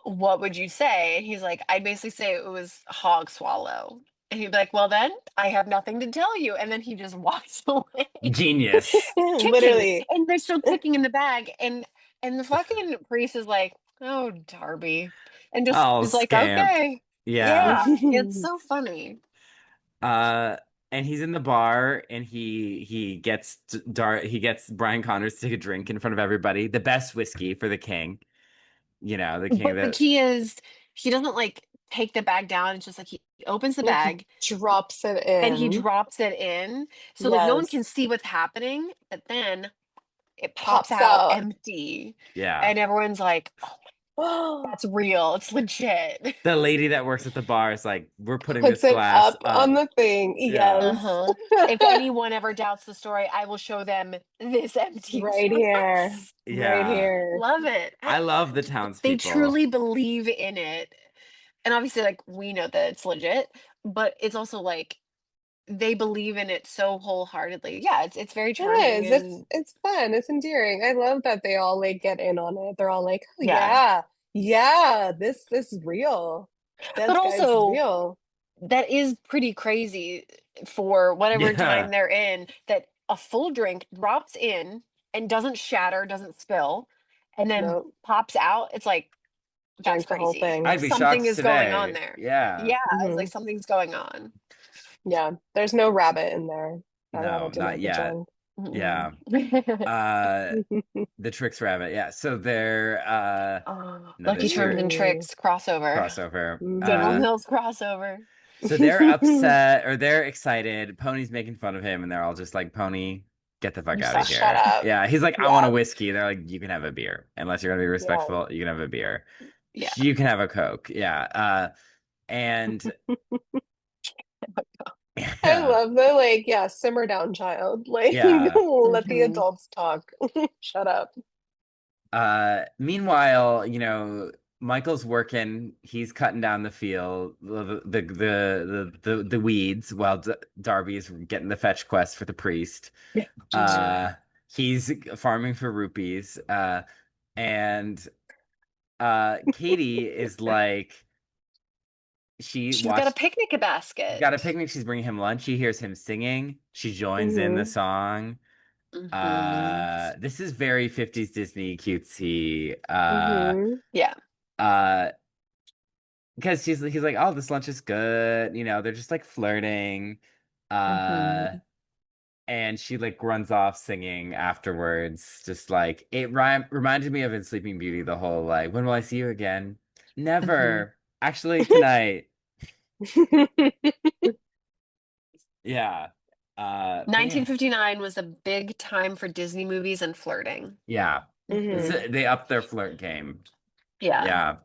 what would you say? And he's like, I'd basically say it was hog swallow. And he'd be like, well, then I have nothing to tell you. And then he just walks away,
Genius.
kicking.
Literally.
And they're still kicking in the bag. And the fucking priest is like, oh, Darby. And just
Oh,
is like,
scamp.
okay.
Yeah.
Yeah. It's so funny.
Uh, and he's in the bar and he gets Brian Connors to take a drink in front of everybody. The best whiskey for the king. The king
But the
that
key is he doesn't like take the bag down. It's just like he opens the
Like he
bag
drops it
and he
in.
drops it in. So like no one can
Yes.
see what's happening, but then it pops
Pops
out
out.
empty.
yeah.
And everyone's like, oh, that's real. It's legit.
The lady that works at the bar is like, we're putting
Puts
this
it
glass
up on
up.
the thing.
Yeah.
Yes.
Uh-huh. If anyone ever doubts the story, I will show them this empty
Right here.
glass.
Right
Yeah.
here.
Love it.
I love the
They
townspeople.
truly believe in it. And obviously, like, we know that it's legit, but it's also like they believe in it so wholeheartedly. Yeah, it's very
It
charming
is. It's
and
it's fun. It's endearing. I love that they all like get in on it. They're all like, oh
yeah.
yeah, yeah, this is real.
But
That guy's
also
real.
that is pretty crazy for whatever time
Yeah.
they're in that a full drink drops in and doesn't shatter, doesn't spill, and then
Nope.
pops out. It's like that's
Drank the whole
crazy.
thing.
Like
I'd be
something
shocked
is going on
today.
there.
Yeah.
Yeah, it's
Hmm.
like something's going on.
Yeah. There's no rabbit in there. That
No,
rabbit did
not
not get
yet.
drunk.
Yeah.
Mm-mm.
The Tricks Rabbit. Yeah. So they're
Oh,
no,
Lucky Charms and
Ooh.
Tricks crossover.
crossover.
Dale
Hmm.
Mills crossover.
So they're upset or they're excited. Pony's making fun of him, and they're all just like, Pony, get the fuck out of
Stop.
Shut
here.
up.
Yeah. He's like, I want a
Yeah.
whiskey. They're like, you can have a beer. Unless you're gonna be
Yeah.
respectful, you can have a beer.
Yeah.
You can have a Coke. Yeah. And
I
yeah.
love the like, yeah, simmer down, child. Like,
Yeah.
let the
Hmm.
adults talk. Shut up.
Meanwhile, Michael's working. He's cutting down the field, the weeds, while Darby's getting the fetch quest for the priest.
Hmm.
Uh, he's farming for rupees. And Katie is like, she
She's got a
watched.
picnic
She's got a
basket.
picnic. She's bringing him lunch. She hears him singing. She joins in the
Hmm.
song.
Hmm.
This is very 50s Disney cutesy.
Hmm.
Yeah.
Uh, because he's like, oh, this lunch is good. They're just like flirting. Uh,
Hmm.
and she like runs off singing afterwards. Just like it reminded me of in Sleeping Beauty, the whole like, when will I see you again?
Mhm.
Never. Actually, tonight. Yeah. But yeah,
1959 was a big time for Disney movies and flirting.
yeah.
hmm
They upped their flirt game.
Yeah.
Yeah,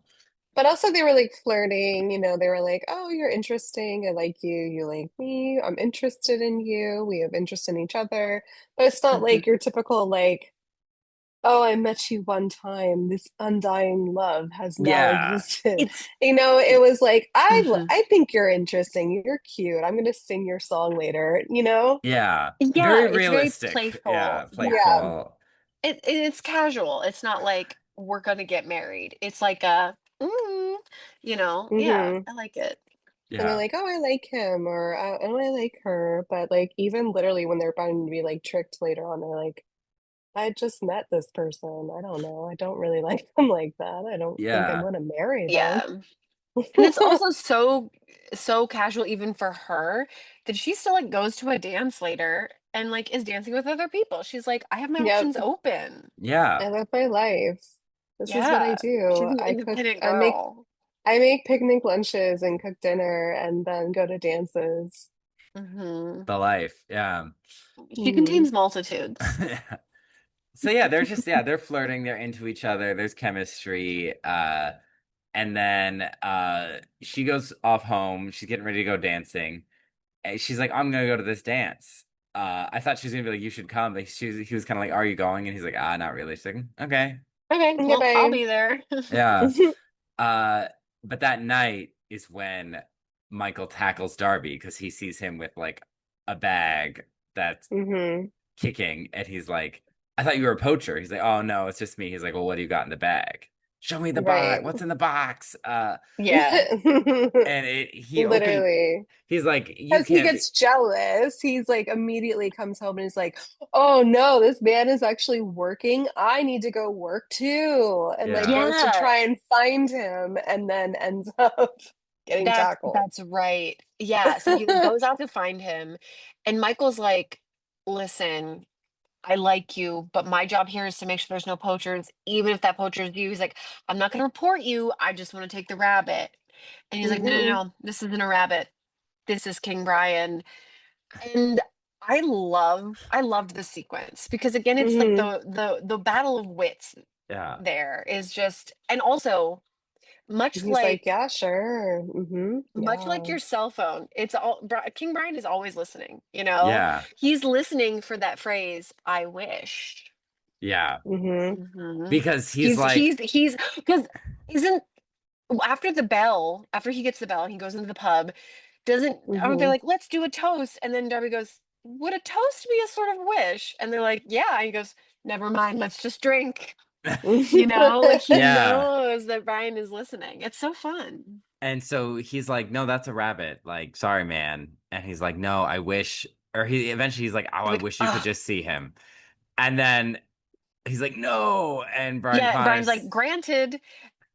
But also they were like flirting, they were like, "Oh, you're interesting. I like you. You like me. I'm interested in you. We have interest in each other." But it's not
Mhm.
like your typical like, "Oh, I met you one time. This undying love has now
yeah,
existed."
It's
It was like,
mhm.
I think you're interesting. You're cute. I'm gonna sing your song later, you know?"
yeah.
Yeah,
Very
it's very
realistic. Yeah,
playful. Yeah.
Yeah.
playful.
It's casual. It's not like we're gonna get married. It's like a yeah,
hmm
I like it.
And they're
Yeah,
like, "Oh, I like him," or "Oh, I like her." But like even literally when they're about to be like tricked later on, they're like, "I just met this person. I don't know. I don't really like them like that. I don't think I
yeah,
want to marry them."
Yeah. And it's also so casual even for her that she still like goes to a dance later and like is dancing with other people. She's like, I have my
Yep.
options open.
yeah,
I live my life. This is what I
Yeah. She's
do.
an independent
I make
girl.
I make picnic lunches and cook dinner and then go to dances.
Hmm.
the life. Yeah.
She contains multitudes.
So yeah, they're just they're flirting, they're into each other, there's chemistry. And then she goes off home, she's getting ready to go dancing. And she's like, I'm gonna go to this dance. I thought she was gonna be like, you should come, but he was kind of like, are you going? And he's like, not really. She's like, okay.
Okay,
Yeah,
well, I'll
bye.
be there.
Yeah. Uh, but that night is when Michael tackles Darby because he sees him with like a bag that's
hmm
kicking, and he's like, I thought you were a poacher. He's like, oh no, it's just me. He's like, well, what do you got in the bag? Show me the box.
Right.
What's in the box?
Yeah.
And he opened.
Literally.
He's like, you
Because he
can't be.
gets jealous. He's like immediately comes home and is like, "Oh no, this man is actually working. I need to go work too." And like
Yeah,
goes to
Yeah,
try and find him and then ends up getting tackled.
that's right. Yeah, so he goes out to find him, and Michael's like, "Listen, I like you, but my job here is to make sure there's no poachers, even if that poacher is you." He's like, I'm not going to report you. I just want to take the rabbit. And he's like, no, no,
hmm
no, this isn't a rabbit. This is King Brian. And I loved this sequence because again, it's like
hmm
the battle of wits
yeah,
there is just, and also much
He's like,
like
"Yeah, sure.
much like
Yeah.
your cell phone, it's all King Brian is always listening, you know?
yeah,
He's listening for that phrase, I wish.
yeah.
hmm
Mhm.
Because he's like,
He's because isn't after the bell, after he gets the bell and he goes into the pub, doesn't aren't they
hmm
like, let's do a toast? And then Darby goes, would a toast be a sort of wish? And they're like, yeah. And he goes, never mind, let's just drink. Like he
yeah.
knows that Brian is listening. It's so fun.
And so he's like, no, that's a rabbit. Like, sorry, man. And he's like, no, I wish. Or he's like, oh,
He's
I
like,
wish you could
oh,
just see him. And then he's like, no. And Brian
yeah. Brian's like,
Connor's,
granted.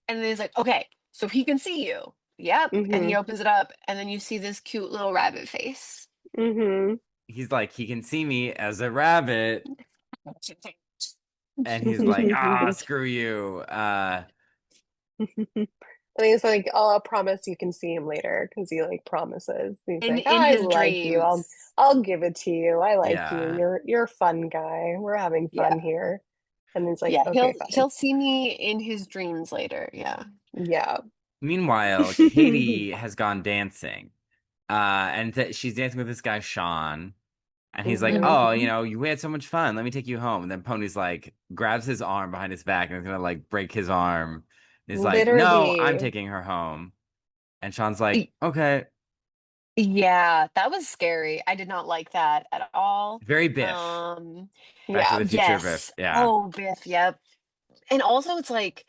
And then he's like, okay, so he can see you. Yep. And he
hmm
opens it up, and then you see this cute little rabbit face.
hmm
he's like, he can see me as a rabbit. And he's like, screw you.
And he's like, "Oh, I'll promise you can see him later," because he like promises. He's like,
In
"I
his
like you.
dreams.
I'll give it to you. I like you.
Yeah.
You're a fun guy. We're having
Yeah.
fun here." And he's like,
Yeah,
"Okay, fine.
he'll see me in his dreams later. Yeah.
Yeah."
Meanwhile, Katie has gone dancing. And she's dancing with this guy, Sean. And he's like,
hmm
oh,
Hmm.
we had so much fun. Let me take you home. And then Pony's like, grabs his arm behind his back and is gonna like break his arm. And he's like, no, I'm
Literally.
taking her home. And Sean's like, okay.
Yeah, that was scary. I did not like that at all.
Very Biff.
Um,
Back to
Yeah.
the Future Biff.
yes.
Yeah.
Oh, Biff, yep. And also it's like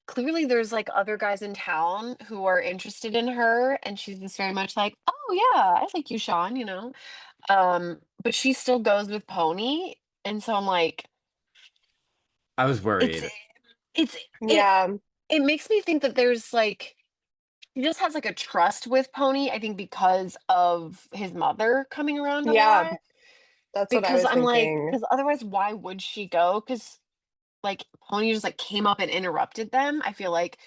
clearly there's like other guys in town who are interested in her, and she's just very much like, "Oh yeah, I like you, Sean." But she still goes with Pony, and so I'm like,
I was
it's
worried.
it's it
Yeah.
it makes me think that there's like he just has like a trust with Pony, I think because of his mother coming around a
Yeah.
lot.
That's what I
because
was
I'm like,
thinking.
because otherwise, why would she go? Because like Pony just like came up and interrupted them. I feel like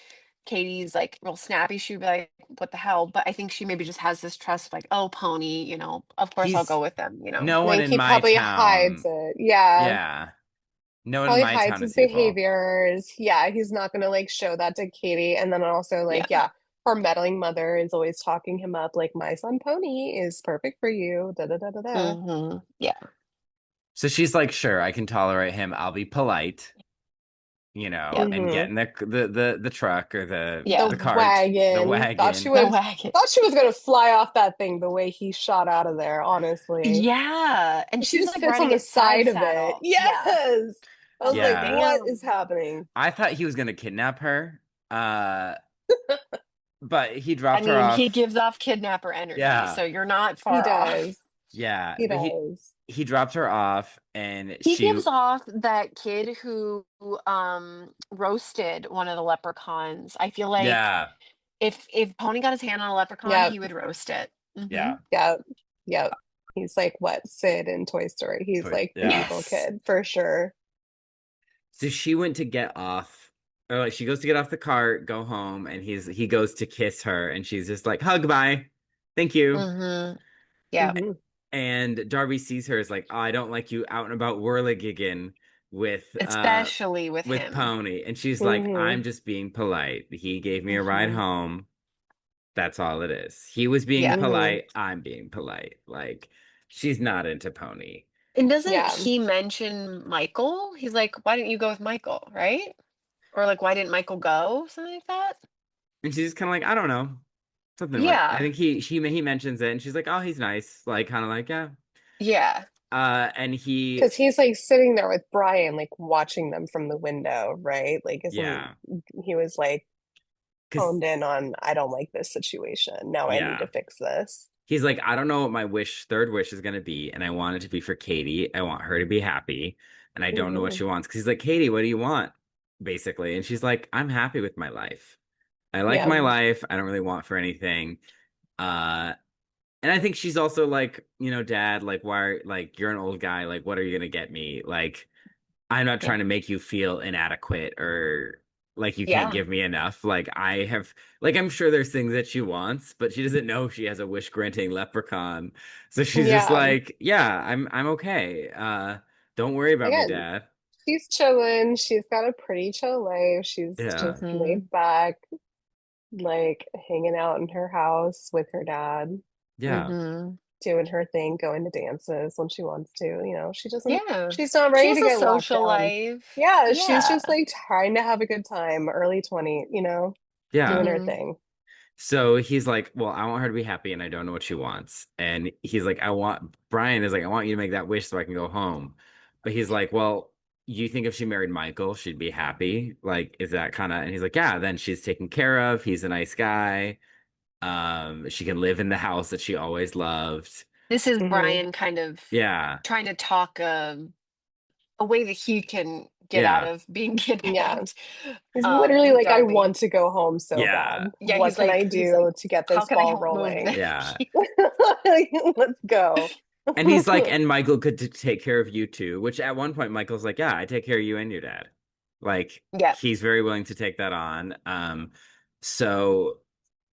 Katie's like real snappy. She'd be like, "What the hell?" But I think she maybe just has this trust, of, like, "Oh, Pony, of course I'll
He's
go with them."
no one
Like
in
he
my
probably hides
town.
it. Yeah.
Yeah. No one in
Probably
my
hides
town
his
is evil.
behaviors. Yeah, he's not gonna like show that to Katie. And then also like,
Yeah.
yeah, her meddling mother is always talking him up like my son Pony is perfect for you. Da da da da da.
Yeah.
So she's like, sure, I can tolerate him. I'll be polite,
Yep.
and get
Hmm.
in the truck or
The
Yeah.
the cart, the
wagon.
wagon.
The wagon.
Thought she was gonna fly off that thing the way he shot out of there, honestly.
Yeah. And
She
she's
just
like
sits
ready
on
to
the
get side
side of it.
saddle. Yeah.
Yes. I
I'm
was
like,
like,
Yeah.
what is
damn.
happening?
I thought he was gonna kidnap her. Uh, but he
I
dropped her
mean, he
off.
gives off kidnapper energy,
Yeah.
so you're not
He
far off.
does.
Yeah.
He
But
does.
he dropped her off and
He
she
gives off that kid who roasted one of the leprechauns. I feel like
yeah.
if Pony got his hand on a leprechaun,
Yep.
he would roast it.
Yeah.
Yep. Yep. He's like what Sid in Toy Story. He's like the
Yeah.
evil
Yes.
kid for sure.
So she went to get off, or like she goes to get off the cart, go home, and he goes to kiss her, and she's just like, "Hug, bye, thank you."
Yeah.
Hmm.
And Darby sees her as like, "Oh, I don't like you out and about whirligigging with
Especially with
with
him.
Pony," and she's like,
Hmm.
"I'm just being polite. He gave me a ride
hmm
home. That's all it is. He was being
Yeah.
Hmm.
polite. I'm being polite. Like she's not into Pony."
And doesn't
Yeah.
he mention Michael? He's like, why didn't you go with Michael, right? Or like, why didn't Michael go? Something like that.
And she's just kind of like, I don't know. Something like I
Yeah.
think he mentions it and she's like, "Oh, he's nice." Like kind of like, yeah.
Yeah.
And he
Because he's like sitting there with Brian, like watching them from the window, right? Like, isn't
yeah.
he was like
Cuz
honed in on, I don't like this situation. Now I need to
yeah.
fix this.
He's like, "I don't know what my third wish is going to be, and I want it to be for Katie. I want her to be happy, and I don't know what
Hmm.
she wants." Cuz he's like, "Katie, what do you want?" basically. And she's like, "I'm happy with my life. I like
Yeah.
my life. I don't really want for anything." Uh And I think she's also like, Dad, like, like, you're an old guy. Like, what are you going to get me? Like, I'm not
Yeah.
trying to make you feel inadequate or like you can't
Yeah.
give me enough. Like, I'm sure there's things that she wants, but she doesn't know she has a wish granting leprechaun. So she's just
Yeah.
like, yeah, I'm okay. Don't worry about me,
Again,
Dad.
she's chilling. She's got a pretty chill life. She's
Yeah.
just
hmm
laid back, like hanging out in her house with her dad,
Yeah.
hmm
doing her thing, going to dances when she wants to.
Yeah.
She's not
She
ready
has
to
a
get locked
social
down.
life.
Yeah, she's
Yeah.
just like trying to have a good time, early 20,
Yeah.
doing her
hmm
thing.
So he's like, "Well, I want her to be happy and I don't know what she wants." And he's like, Brian is like, "I want you to make that wish so I can go home." But he's like, "Well, you think if she married Michael, she'd be happy? Like, is that kind of?" And he's like, "Yeah, then she's taken care of. He's a nice guy. She can live in the house that she always loved."
This is
Hmm.
Brian kind of
Yeah.
trying to talk a way that he can get out
Yeah.
of being
Yeah.
kidnapped
He's literally
with
like, I
Darby.
want to go home so
Yeah.
bad.
Yeah,
What can I
he's like,
do to get
how
this
can I
ball
help move
rolling?
this?
Yeah.
Like, let's go.
And he's like, "And Michael could take care of you too," which at one point Michael's like, "Yeah, I take care of you and your dad." Like
Yeah.
he's very willing to take that on. So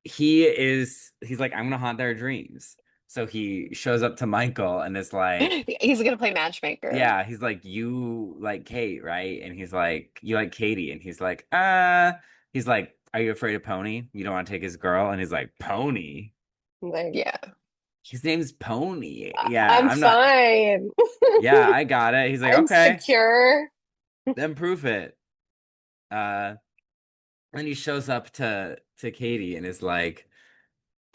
he's like, "I'm gonna haunt their dreams." So he shows up to Michael and is like,
He's gonna play matchmaker.
"Yeah," he's like, "You like Kate, right?" And he's like, "You like Katie?" And he's like, "Are you afraid of Pony? You don't want to take his girl?" And he's like, "Pony?
Like,
Yeah.
His name's Pony. Yeah,
I'm
I'm not,
fine.
yeah, I got it." He's like,
I'm
"Okay,
secure.
then prove it." Uh, and he shows up to Katie and is like,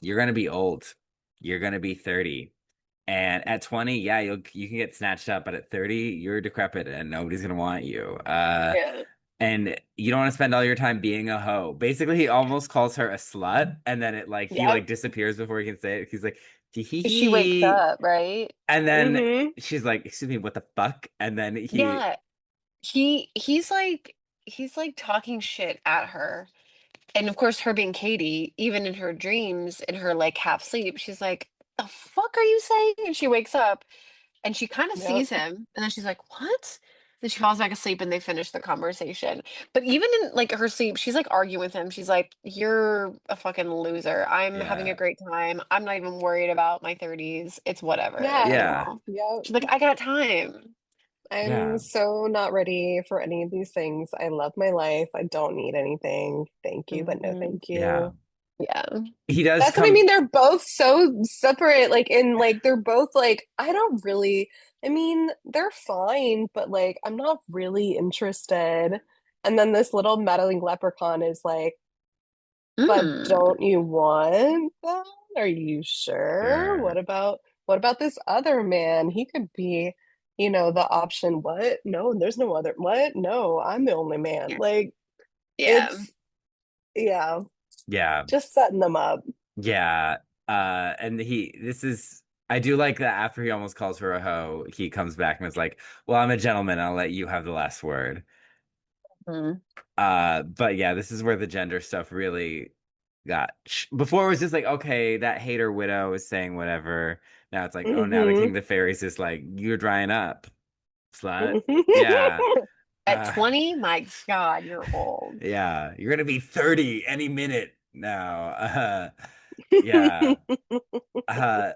"You're gonna be old. You're gonna be 30. And at 20, yeah, you can get snatched up, but at 30, you're decrepit and nobody's gonna want you.
Yeah.
And you don't want to spend all your time being a hoe." Basically, he almost calls her a slut, and then he
Yep.
like disappears before he can say it. He's like, "Tee hee
'Cause she wakes
hee,"
up, right?
and then
Hmm.
she's like, "Excuse me, what the fuck?" And then
Yeah. He's like talking shit at her. And of course, her being Katie, even in her dreams, in her like half sleep, she's like, "The fuck are you saying?" And she wakes up and she kind of
Yep.
sees him, and then she's like, "What?" Then she falls back asleep, and they finish the conversation. But even in like her sleep, she's like arguing with him. She's like, "You're a fucking loser. I'm having a
Yeah.
great time. I'm not even worried about my 30s. It's whatever, you
Yeah.
Yeah.
know."
Yep.
She's like, "I got time."
I'm
Yeah.
so not ready for any of these things. I love my life. I don't need anything. Thank you, but no
Hmm.
thank
Yeah.
you.
Yeah.
He does
That's what I
come.
mean. They're both so separate. Like, in like, they're both like, I don't really, I mean, they're fine, but like, I'm not really interested. And then this little meddling leprechaun is like, but
Mm.
don't you want that? Are you sure?
Sure.
What about this other man? He could be, the option. What? No, there's no other. What? No, I'm the only man.
Yeah.
Like,
Yeah.
it's, yeah,
Yeah.
just setting them up.
Yeah. And this is, I do like that after he almost calls her a hoe, he comes back and is like, well, I'm a gentleman. I'll let you have the last word.
Mm.
But yeah, this is where the gender stuff really before it was just like, okay, that hater widow is saying whatever. Now it's like, oh, now the king
Hmm.
of the fairies is like, you're drying up, slut. Yeah.
At
Uh,
20, my God, you're old.
yeah. You're gonna be 30 any minute now. Yeah. Uh,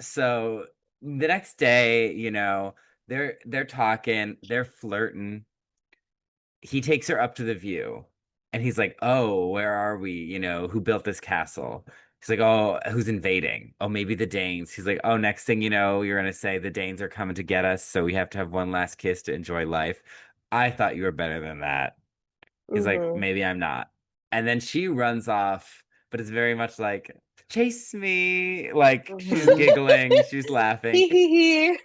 so the next day, they're talking, they're flirting. He takes her up to the view and he's like, oh, where are we? Who built this castle? He's like, oh, who's invading? Oh, maybe the Danes. He's like, oh, next thing you know, you're gonna say the Danes are coming to get us, so we have to have one last kiss to enjoy life. I thought you were better than that. He's like,
Hmm.
maybe I'm not. And then she runs off, but it's very much like, chase me. Like she's
Hmm.
giggling, she's laughing.
Hee hee hee.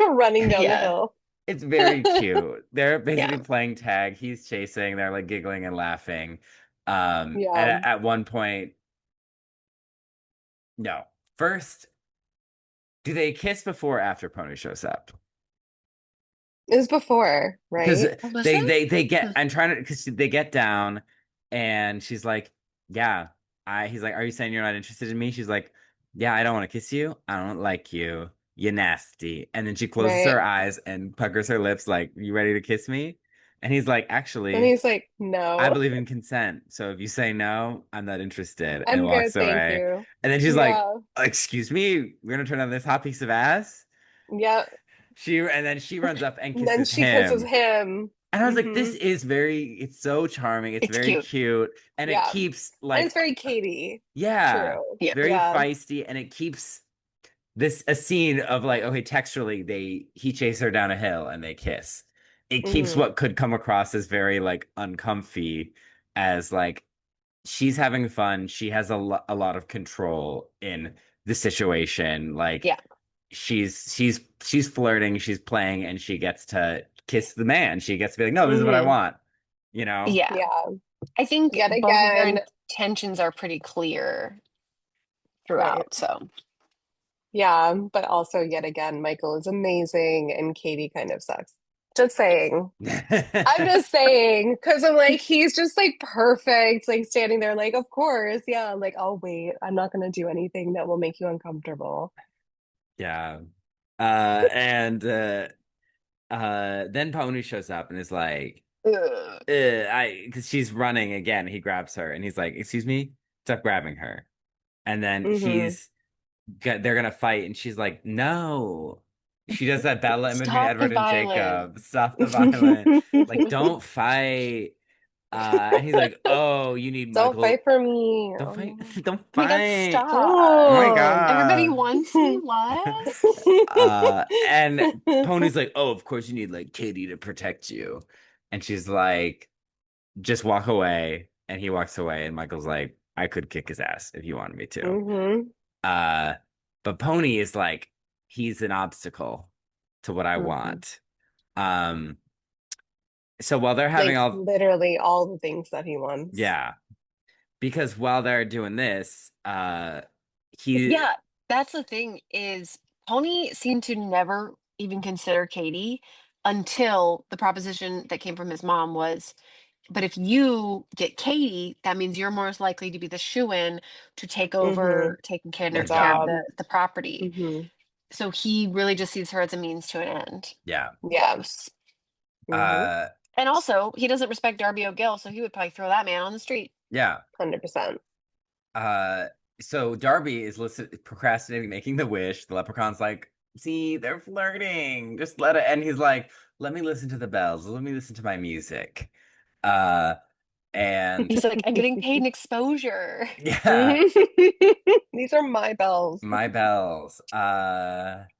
Running down the
Yeah.
hill.
It's very cute. They're basically
Yeah.
playing tag. He's chasing. They're like giggling and laughing. And
Yeah.
at one point, no. First, do they kiss before or after Pony shows up?
It was before,
Because
right?
Oh, was
they
it?
get. I'm trying to because they get down, and she's like, "Yeah." He's like, "Are you saying you're not interested in me?" She's like, "Yeah, I don't want to kiss you. I don't like you. You nasty." And then she closes
Right.
her eyes and puckers her lips, like, "You ready to kiss me?" And he's like,
And
"Actually."
he's like,
I
no,
believe in consent. So if you say no, I'm not interested, and
I'm
walks
good, thank
away.
you.
And then she's like,
Yeah.
excuse me, we're gonna turn on this hot piece of ass.
Yeah.
And then she runs up and
And then
kisses
she kisses
him.
him.
And I was like,
Hmm.
it's so charming, it's
It's
very
cute.
cute, and it
Yeah.
keeps
And it's
like,
very Katie.
yeah,
True.
Yeah.
very
Yeah.
feisty, and it keeps this a scene of like, okay, texturally, he chases her down a hill and they kiss. It keeps
Hmm.
what could come across as very like uncomfy as like she's having fun. She has a lot of control in the situation. Like
Yeah.
she's flirting, she's playing, and she gets to kiss the man. She gets to be like, no, this is what I
Hmm.
want, you know?
Yeah.
Yeah.
I think
Yet
both of their
again,
intentions are pretty clear
right.
throughout. So,
Yeah. But also, yet again, Michael is amazing and Katie kind of sucks. Just saying. I'm just saying, because I'm like, he's just like perfect, like standing there, like, of course, yeah, like, I'll wait. I'm not going to do anything that will make you uncomfortable.
Yeah. And then Pony shows up and is like,
ugh.
because she's running again. He grabs her and he's like, excuse me, stop grabbing her. And then
Hmm.
they're gonna fight, and she's like, no. She does that battle image between
Stop the
Edward and
violence.
Jacob. Stop the violence. Like, don't fight. And he's like, oh, you need
Don't
Michael.
fight for me.
Don't fight. Don't
Oh my God,
fight. Oh
stop.
my
Oh.
Everybody
God.
wants me. What?
And Pony's like, oh, of course you need like Katie to protect you. And she's like, just walk away. And he walks away, and Michael's like, I could kick his ass if you wanted me to.
Hmm.
Uh, but Pony is like, he's an obstacle to what I
Hmm.
want. Um, so while they're having
Like
all,
literally all the things that he wants.
yeah, because while they're doing this, he,
Yeah, that's the thing is Pony seemed to never even consider Katie until the proposition that came from his mom was, but if you get Katie, that means you're most likely to be the shoe-in to take
Hmm.
over taking
The
the
care of
job.
job.
the property.
Hmm.
So he really just sees her as a means to an end.
Yeah.
Yeah.
Gross.
Mm-hmm.
Uh,
And also, he doesn't respect Darby O'Gill, so he would probably throw that man on the street.
yeah.
100%.
Uh, so Darby is procrastinating making the wish. The leprechaun's like, see, they're flirting. Just let it. And he's like, let me listen to the bells. Let me listen to my music. Uh, and
He's like, I'm getting paid in exposure.
yeah,
Mhm. These are my bells.
my bells.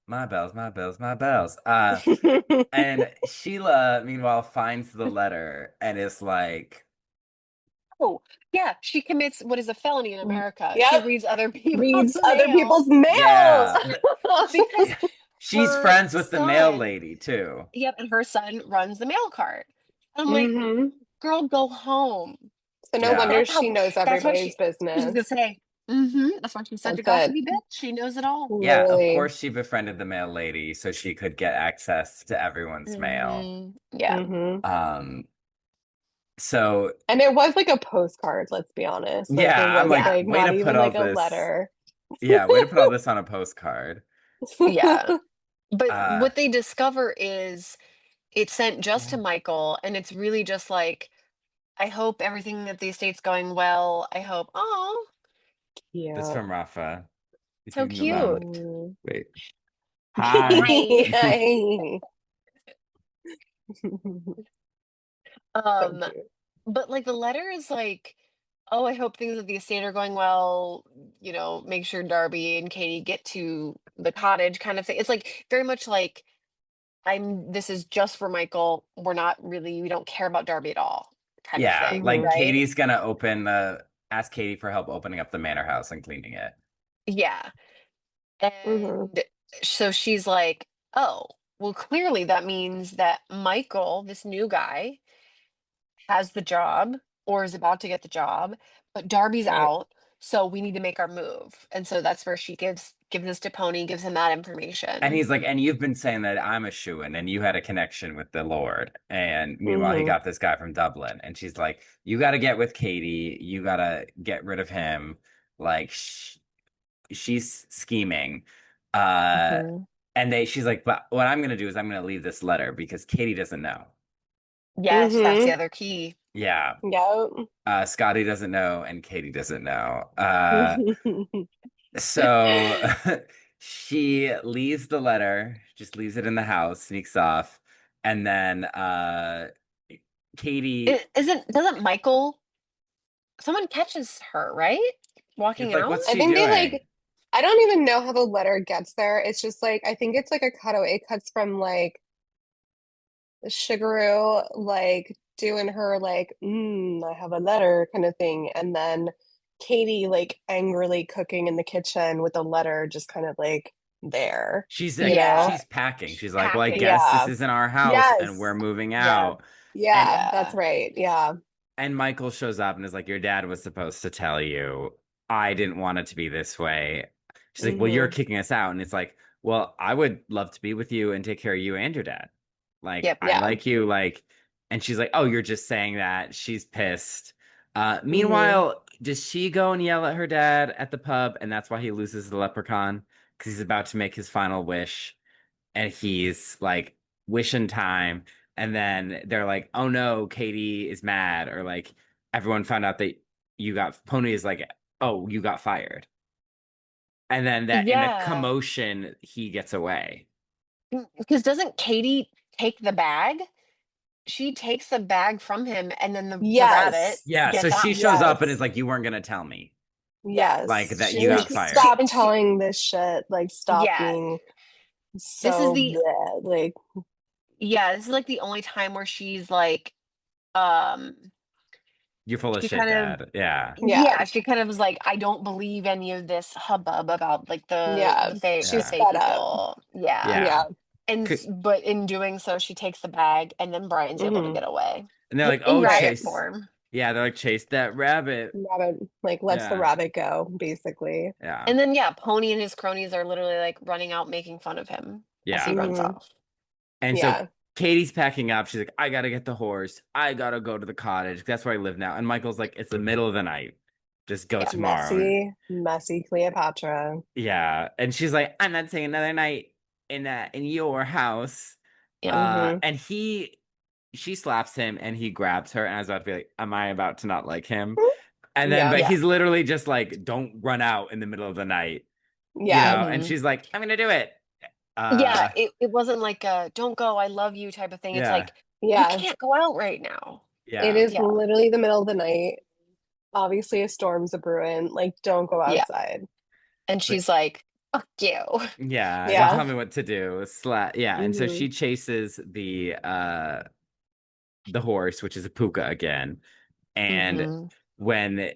My bells, my bells, my bells. And Sheila, meanwhile, finds the letter and is like,
Oh, yeah, she commits what is a felony in America. She
Yep.
reads other people's
Reads other
mail
people's mails.
yeah.
because
She's
her
friends with the mail
son,
lady too.
yep, and her son runs the mail cart. I'm like,
hmm
girl, go home.
So no
Yeah.
wonder
That's
she
how,
knows
that's what
everybody's
I was gonna
business.
say. That's why she's such a
That's it.
gossipy bitch. She knows it all.
Yeah, of
Literally.
course she befriended the mail lady so she could get access to everyone's mail.
Yeah.
hmm
Um, so
And it was like a postcard, let's be honest. Like it
yeah, I'm
was
like,
Yeah.
like
way to
not
put
even
all
like a
this,
letter.
yeah, way to put all this on a postcard.
Yeah. But
Uh,
what they discover is it's sent just to Michael, and it's really just like, I hope everything at the estate's going well. I hope, oh,
this
Yeah.
from Rafa. If
so
you can allow,
cute.
Mm.
wait. Hi.
Hi.
Yay. So
Um,
cute.
but like the letter is like, oh, I hope things at the estate are going well. Make sure Darby and Katie get to the cottage kind of thing. It's like very much like this is just for Michael. We don't care about Darby at all kind of
Yeah,
thing,
like
hmm
right?
Katie's gonna ask Katie for help opening up the manor house and cleaning it.
Yeah.
hmm
And so she's like, oh, well, clearly that means that Michael, this new guy, has the job or is about to get the job, but Darby's
Right.
out. So we need to make our move. And so that's where she gives this to Pony, gives him that
And
information.
he's like, and you've been saying that I'm a shoo-in and you had a connection with the Lord. And meanwhile, he
hmm
got this guy from Dublin. And she's like, you got to get with Katie. You got to get rid of him. Like, she's scheming. Uh,
hmm
and she's like, but what I'm going to do is I'm going to leave this letter because Katie doesn't know.
Yes, that's the
hmm
other key.
Yeah.
Yep.
Scotty doesn't know and Katie doesn't know. So she leaves the letter, just leaves it in the house, sneaks off, and then Katie
Doesn't Michael, someone catches her, right?
is
Walking
like,
out?
"What's
I
she
think they
doing?"
like, I don't even know how the letter gets there. It's just like, I think it's like a cutaway. It cuts from like Shigeru, like doing her, like, I have a letter kind of thing. And then Katie, like, angrily cooking in the kitchen with a letter just kind of like there,
She's
you
like,
Yeah.
know?
she's packing. She's like, "Well, I
Packing.
guess this
Yeah.
isn't our house, and we're
Yes.
moving
Yeah.
out." And
Yeah, that's
Yeah.
right. Yeah.
and Michael shows up and is like, "Your dad was supposed to tell you. I didn't want it to be this way." She's like, "Well, you're
hmm
kicking us out." And it's like, "Well, I would love to be with you and take care of you and your dad. Like,
Yep.
I
Yeah.
like you." Like, and she's like, "Oh, you're just saying that." She's pissed.
hmm
Meanwhile, does she go and yell at her dad at the pub, and that's why he loses the leprechaun because he's about to make his final wish, and he's like wishing time, and then they're like, oh no, Katie is mad, or like everyone found out that Pony is like, oh, you got fired, and then that in a
Yeah.
commotion he gets away.
Because doesn't Katie take the bag? She takes the bag from him, and then the rabbit
Yes.
Yeah, so
gets
she
out.
shows up and is
Yes.
like, you weren't gonna tell me like
Yes.
that
Yes.
you
She's
And
got
like,
fired.
stop telling this shit. Like, stop
yeah,
being
this is
so
the
bleh. Like,
this is like the only time where she's like, um,
You're full of
she
shit,
kind of,
dad. Yeah.
yeah.
she kind of was like, I don't believe any of this hubbub about like the
Yeah.
the Fey
She's
Yeah.
Fey
fed up.
people. Yeah.
Yeah.
Yeah.
But in doing so, she takes the bag, and then Brian's able to
hmm
get away
And they're like,
in
oh,
Right.
rabbit
chase.
form.
Yeah, they're like, chase that rabbit.
Rabbit, like, lets the
Yeah.
rabbit go, basically.
Yeah.
And then yeah, Pony and his cronies are literally like running out making fun of him as he
Yeah.
runs
hmm
off.
And so
Yeah.
Katie's packing up. She's like, I gotta get the horse. I gotta go to the cottage. That's where I live now. And Michael's like, it's the middle of the night. Just go
Yeah,
tomorrow.
messy Cleopatra.
Yeah. And she's like, I'm not staying another night in your house.
Yep.
And she slaps him and he grabs her, and I was about to be like, am I about to not like him? And then,
Yeah,
but
Yeah.
he's literally just like, don't run out in the middle of the night,
yeah,
and
hmm
she's like, I'm gonna do it.
Yeah,
Uh,
it wasn't like a "Don't go, I love you" type of thing. It's
yeah,
like, "You
yeah.
can't go out right now."
It
yeah,
is
Yeah,
literally the middle of the night. Obviously, a storm's a brewing. Like, don't go
yeah.
outside.
And
but
she's like, "Fuck you."
yeah, don't
Yeah.
tell me what to do. Yeah, and so
Hmm.
she chases the horse, which is a puka again, and
hmm
when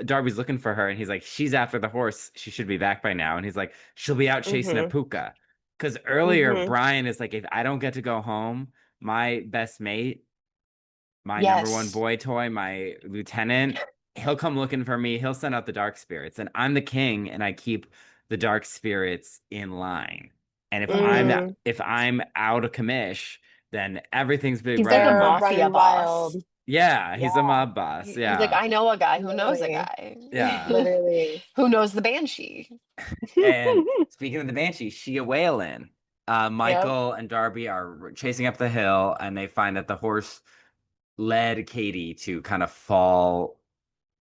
Darby's looking for her, and he's like, she's after the horse. She should be back by now. And he's like, she'll be out chasing a
Hmm.
puka. Because earlier,
Hmm.
Brian is like, if I don't get to go home, my best mate, my number one
Yes.
boy toy, my lieutenant, he'll come looking for me. He'll send out the dark spirits. And I'm the king, and I keep the dark spirits in line. And
hmm
if I'm out of commish, then everything's big
He's like a
They're
run.
mafia
running wild.
boss.
Yeah,
Yeah,
he's a mob boss.
He's like,
Yeah.
"I know a guy who knows a
literally.
guy
Yeah.
Literally.
who knows the banshee."
And speaking of the Banshee, she a wailing.
Yep.
Michael and Darby are chasing up the hill, and they find that the horse led Katie to kind of fall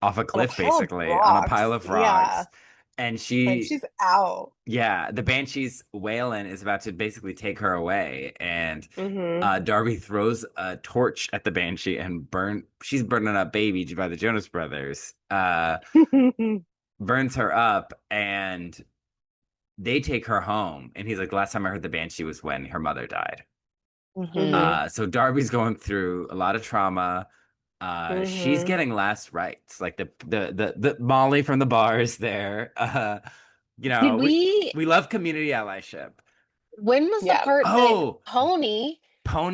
off a
On a
cliff,
pile of
basically, on a pile
rocks.
of
Yeah.
rocks. And
Like she's out.
yeah, the Banshee's wailing is about to basically take her away. And
Hmm.
Darby throws a torch at the Banshee and she's burning up Baby by the Jonas Brothers. Burns her up, and they take her home, and he's like, last time I heard the Banshee was when her mother died.
Hmm.
hmm
So Darby's going through a lot of trauma. She's
Hmm.
getting last rites, like the Molly from the bar is there.
Did
We
we?
we love community allyship.
When was the
Yeah.
part that
Oh,
Pony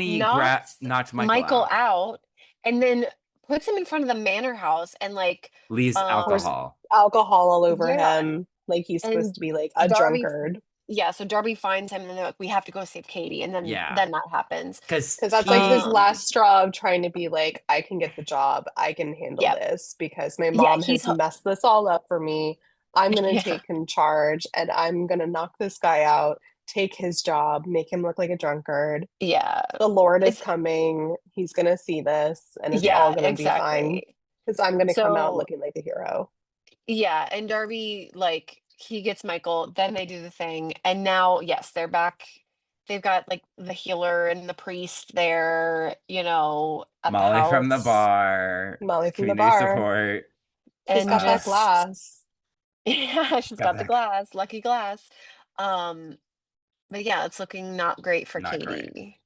knocks
knocked Michael
Michael
out.
out and then puts him in front of the manor house and like,
Leaves
Pours
um,
alcohol.
alcohol all over
yeah,
him. Like he's supposed
and
to be like a
Darby,
drunkard.
yeah, so Darby finds him and they're like, we have to go save Katie, and then
Yeah,
that happens.
because
Because that's like his
he,
Um,
last straw of trying to be like, I can get the job. I can handle
yeah,
this because my
yeah,
mom
he's
has messed this all up for me. I'm going to
yeah,
take in charge and I'm going to knock this guy out, take his job, make him look like a drunkard.
yeah,
The Lord is
it's
coming. He's going to see this and it's all
yeah,
going to be fine
exactly.
because I'm going to come out
So
looking like a hero.
yeah, and Darby, like, he gets Michael, then they do the thing, and now, yes, they're back. They've got like the healer and the priest there, at the
Molly from the
house,
bar,
Molly from the
community
bar.
support.
She's
and
got that
just
glass.
yeah, she's
Got
got the
that.
glass, lucky glass. Um, but yeah, it's looking not great for
Not great.
Katie.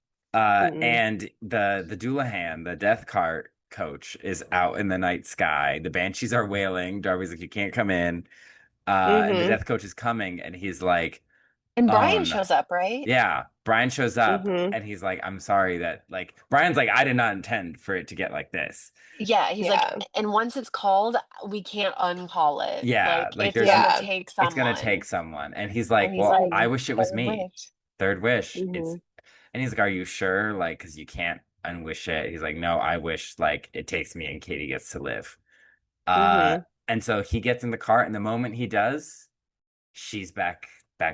Mm-mm.
And the Doulahan, the death cart coach, is out in the night sky. The banshees are wailing. Darby's like, you can't come in. And the
Mm-hmm.
death coach is coming, and he's like,
And
oh
Brian
no.
shows up, right?
Yeah. Brian shows up,
Mm-hmm.
and he's like, I'm sorry that, like, Brian's like, I did not intend for it to get like this.
Yeah, he's like,
Yeah.
and once it's called, we can't uncall it.
Yeah,
Like,
like
it's
there's
gonna
Yeah.
take
it's gonna take
someone.
someone. And he's
And
like,
he's
well,
like,
I
Mm-hmm.
wish it was
third
me.
wish.
Third wish.
Mm-hmm.
And he's like, are you sure? Like, because you can't unwish it. He's like, no, I wish like it takes me and Katie gets to live. Uh,
Mm-hmm.
and so he gets in the cart, and the moment he does, she's back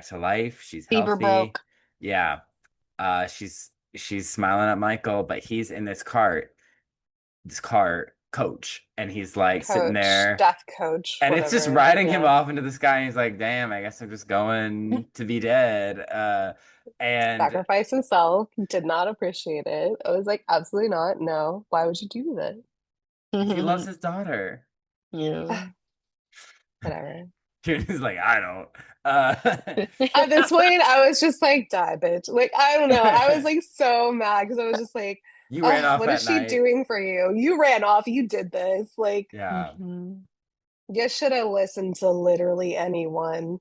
to life. She's
Bieber
healthy.
broke.
Yeah. She's smiling at Michael, but he's in this car coach, and he's like sitting
Coach,
there,
death coach,
and it's just
whatever.
riding him
Yeah.
off into the sky. And he's like, damn, I guess I'm just going to be dead. And
Sacrifice himself. Did not appreciate it. I was like, absolutely not. No. Why would you do that?
he loves his daughter.
Yeah.
Whatever.
He's like, I don't. Uh,
At this point, I was just like, die, bitch. Like, I don't know. I was like so mad because I was just like,
you ran off
what is
at
she
night.
doing for you? You ran off. You did this. Like,
Yeah.
Mhm.
you should have listened to literally anyone.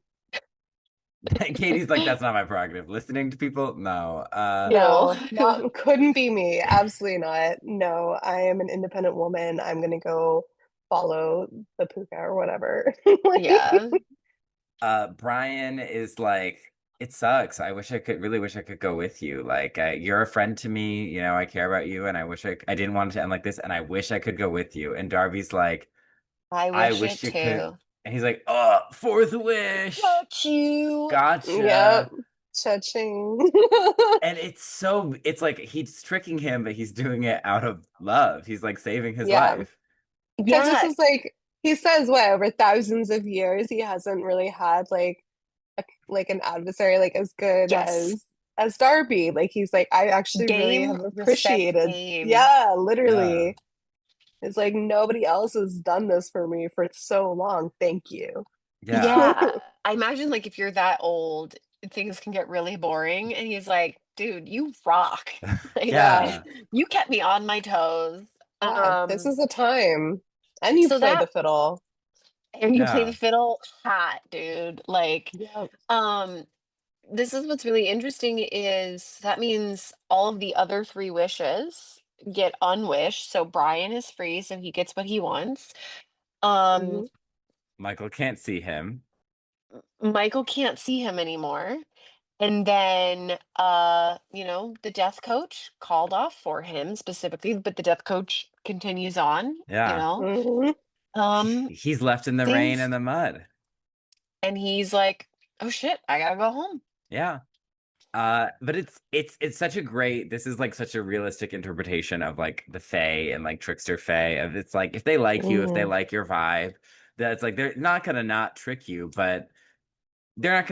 And Katie's like, that's not my prerogative. Listening to people? No.
No.
No, not couldn't be me. Absolutely not. No, I am an independent woman. I'm gonna go follow the puka or whatever. Like,
Yeah.
Brian is like, it sucks. Really wish I could go with you. Like, you're a friend to me. I care about you, and I didn't want it to end like this, and I wish I could go with you. And Darby's like,
I
I
wish
wish
it
you could.
too.
And he's like, oh, fourth wish.
Got you.
Yep.
Gotcha.
Cha-ching.
And it's like he's tricking him, but he's doing it out of love. He's like saving his
Yeah.
life.
Because this
Yeah.
is like he says what over thousands of years he hasn't really had like an adversary like as good
Yes.
as Darby. Like he's like I actually really
Game,
have
respect,
appreciated.
game.
Yeah,
Yeah.
literally. It's like nobody else has done this for me for so long. Thank you.
Yeah.
Yeah. I imagine like if you're that old, things can get really boring. And he's like, dude, you rock. Like
Yeah.
Yeah.
you kept me on my toes.
Yeah. This
Um,
is the time. And you
so
play
that
the fiddle.
and you play the
Yeah.
fiddle hot, dude. Like,
Yeah.
um, this is what's really interesting is that means all of the other three wishes get unwished. So Brian is free, so he gets what he wants. Um,
Hmm.
Michael can't see him.
Michael can't see him anymore. And then the death coach called off for him specifically, but the death coach continues on, you
Yeah.
know.
Hmm.
Um
He's left in the rain
things
and the mud.
and he's like, "Oh shit, I gotta go home."
Yeah. But it's such a great, this is like such a realistic interpretation of like the Fae and like trickster Fae. Of it's like if they like you, if they
Hmm.
like your vibe, that's like they're not gonna not trick you, but they're not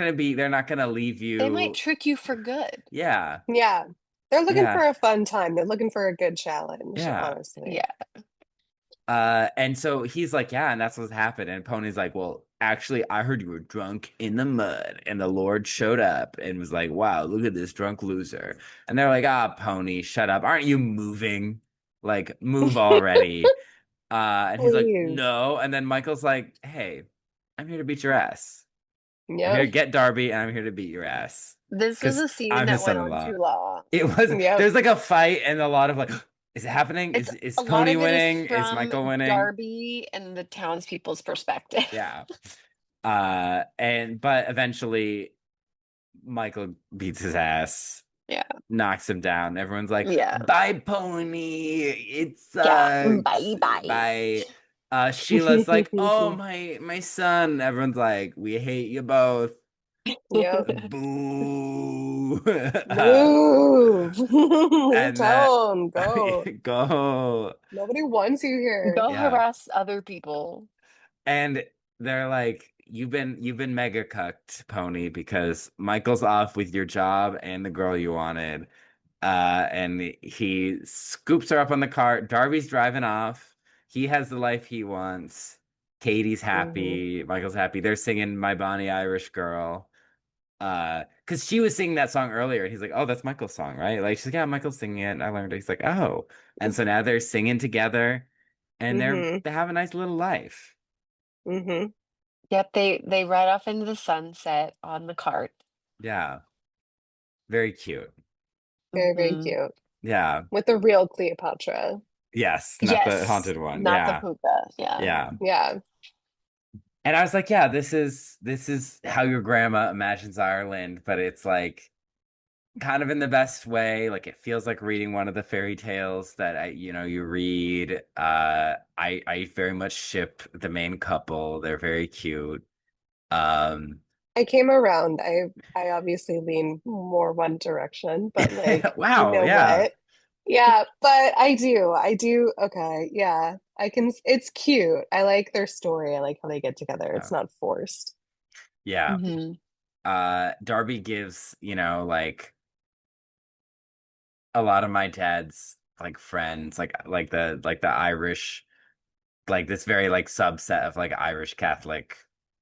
gonna leave
They might
you.
trick you for good.
Yeah.
Yeah. They're looking
Yeah.
for a fun time. They're looking for a good challenge,
Yeah.
honestly.
Yeah.
And so he's like, yeah, and that's what's happened. And Pony's like, well, actually, I heard you were drunk in the mud, and the Lord showed up and was like, wow, look at this drunk loser. And they're like, ah, Pony, shut up. Aren't you moving? Like, move already. And he's like,
Please.
no. And then Michael's like, hey, I'm here to beat your ass. I'm here
Yep.
to get Darby, and I'm here to beat your ass.
This was
Because
a scene
I'm his
that went on
son-in-law.
too long.
It was
Yep.
there's like a fight and a lot of like, is it happening?
It's
Is
a lot
Pony
of it is
winning? Is
from
Michael winning?
Darby and the townspeople's perspective.
Yeah. But eventually Michael beats his ass,
Yeah.
knocks him down. Everyone's like,
Yeah.
bye, Pony. It
Yeah.
sucks.
Bye bye.
Bye. Sheila's like, oh my son. Everyone's like, we hate you both.
Yep.
Boo.
Move. Leave
And that
town. Go.
go.
Nobody wants you here.
Go
Yeah.
harass other people.
And they're like, you've been mega cucked, Pony, because Michael's off with your job and the girl you wanted. And he scoops her up on the cart. Darby's driving off. He has the life he wants. Katie's
Hmm.
happy. Michael's happy. They're singing My Bonnie Irish Girl. Because she was singing that song earlier, and he's like, oh, that's Michael's song, right? Like she's like, yeah, Michael's singing it. And I learned it. He's like, oh. And so now they're singing together and
Hmm.
they have a nice little life.
Hmm.
Yep, they ride off into the sunset on the cart.
Yeah. Very cute.
Very, very
Hmm.
cute.
Yeah.
With the real Cleopatra.
Yes, not the
Yes,
haunted one.
not the
Yeah.
puka. Yeah.
Yeah.
Yeah.
And I was like, yeah, this is how your grandma imagines Ireland, but it's like kind of in the best way. Like it feels like reading one of the fairy tales that you read. I very much ship the main couple. They're very cute. Um
I came around. I obviously lean more one direction, but like, you
wow,
know
yeah.
what? Yeah, but I do. I do. Okay. Yeah. It's cute. I like their story. I like how they get together.
Yeah.
It's not forced.
Yeah.
Hmm.
Darby gives, like a lot of my dad's like friends, like the Irish, like this very like subset of like Irish Catholic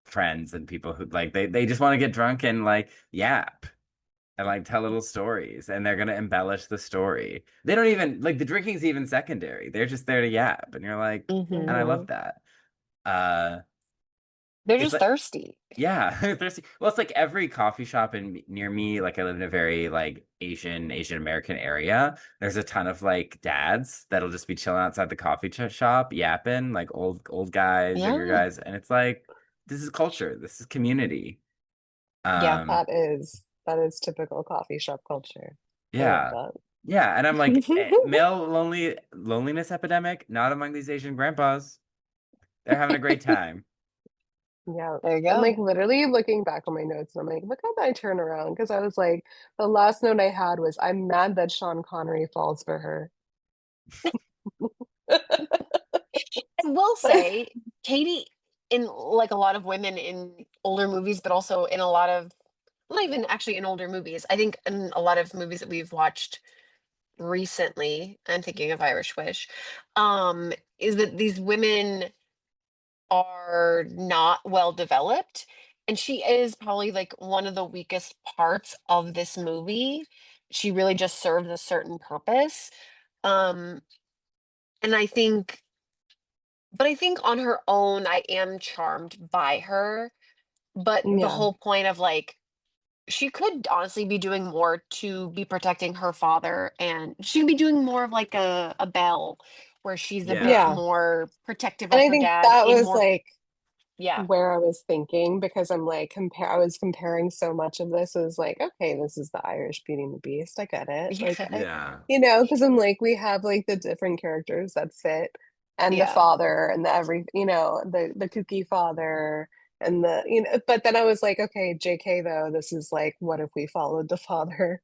friends and people who like they just want to get drunk and like yap and like tell little stories and they're gonna embellish the story. They don't even like the drinking's even secondary. They're just there to yap and you're like, and
Hmm.
I love
Hmm.
that. Uh
They're
it's
just
like
thirsty.
yeah, thirsty. Well, it's like every coffee shop near me. Like I live in a very like Asian American area. There's a ton of like dads that'll just be chilling outside the coffee shop, yapping, like old guys, younger
Yeah.
guys, and it's like this is culture. This is community.
Yeah.
That is typical coffee shop culture. I love
Yeah,
that.
yeah, and I'm like male loneliness epidemic, not among these Asian grandpas. They're having a great time.
Yeah.
There you
I'm like
go.
literally looking back on my notes and I'm like, look how I turn around. Because I was like, the last note I had was, I'm mad that Sean Connery falls for her.
I will say, Katie, in like a lot of women in older movies, but also in a lot of, not even actually in older movies, I think in a lot of movies that we've watched recently, I'm thinking of Irish Wish, is that these women are not well developed. And she is probably like one of the weakest parts of this movie. She really just serves a certain purpose. Um, and I think on her own, I am charmed by her. But the
Yeah.
whole point of like, she could honestly be doing more to be protecting her father, and she could be doing more of like a Belle, where she's a bit
Yeah.
Yeah.
more protective
And
of
I
her
think
dad
that
in
was
more,
like
yeah,
where I was thinking because I'm like I was comparing so much of this. It was like, okay, this is the Irish Beauty and the Beast. I get it. Like
yeah,
Yeah.
because I'm like, we have like the different characters that fit and the
yeah.
father and the the kooky father and but then I was like, okay, JK though, this is like, what if we followed the father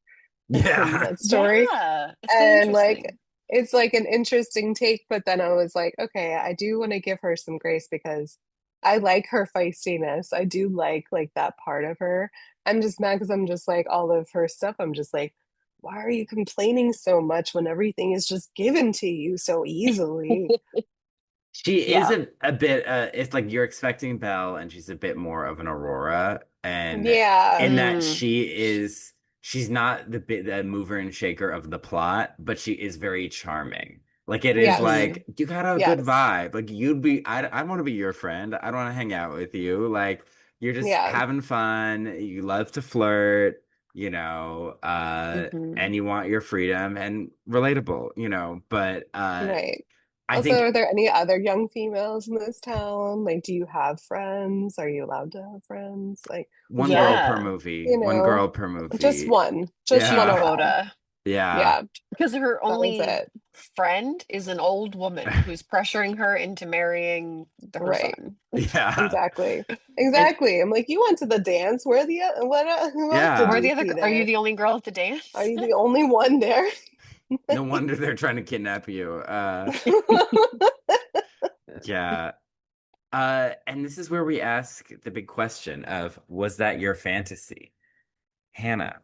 in
Yeah.
that story?
Yeah, it's really
And like
interesting.
it's like an interesting take, but then I was like, okay, I do want to give her some grace because I like her feistiness. I do like that part of her. I'm just mad because I'm just like all of her stuff. I'm just like, why are you complaining so much when everything is just given to you so easily?
She is
Yeah.
a bit it's like you're expecting Belle and she's a bit more of an Aurora and
Yeah,
in that
Mm,
she's not the mover and shaker of the plot, but she is very charming. Like it is
yes,
mm-hmm.
like you got a good
yes,
vibe. Like you'd be I want to be your friend. I don't want to hang out with you. Like you're just
yeah,
having fun. You love to flirt,
Mm-hmm.
and you want your freedom and relatable, but
right.
I
Also,
think
are there any other young females in this town? Like, do you have friends? Are you allowed to have friends? Like,
one girl
what,
per
Yeah.
movie. One girl per movie.
just
Sheer
one
Yeah.
allowed.
quota.
Yeah.
Yeah,
Because her
that was
only
it.
friend is an old woman who's pressuring her into marrying her
Right.
son.
Yeah.
Exactly.
And
Exactly. I'm like, you went to the dance. Who else did
Where are
yeah.
you
the other?
see
Are you
there?
the only girl at the
Are
dance?
you the only one there?
No wonder they're trying to kidnap you. Yeah. And this is where we ask the big question of, was that your fantasy? Hannah.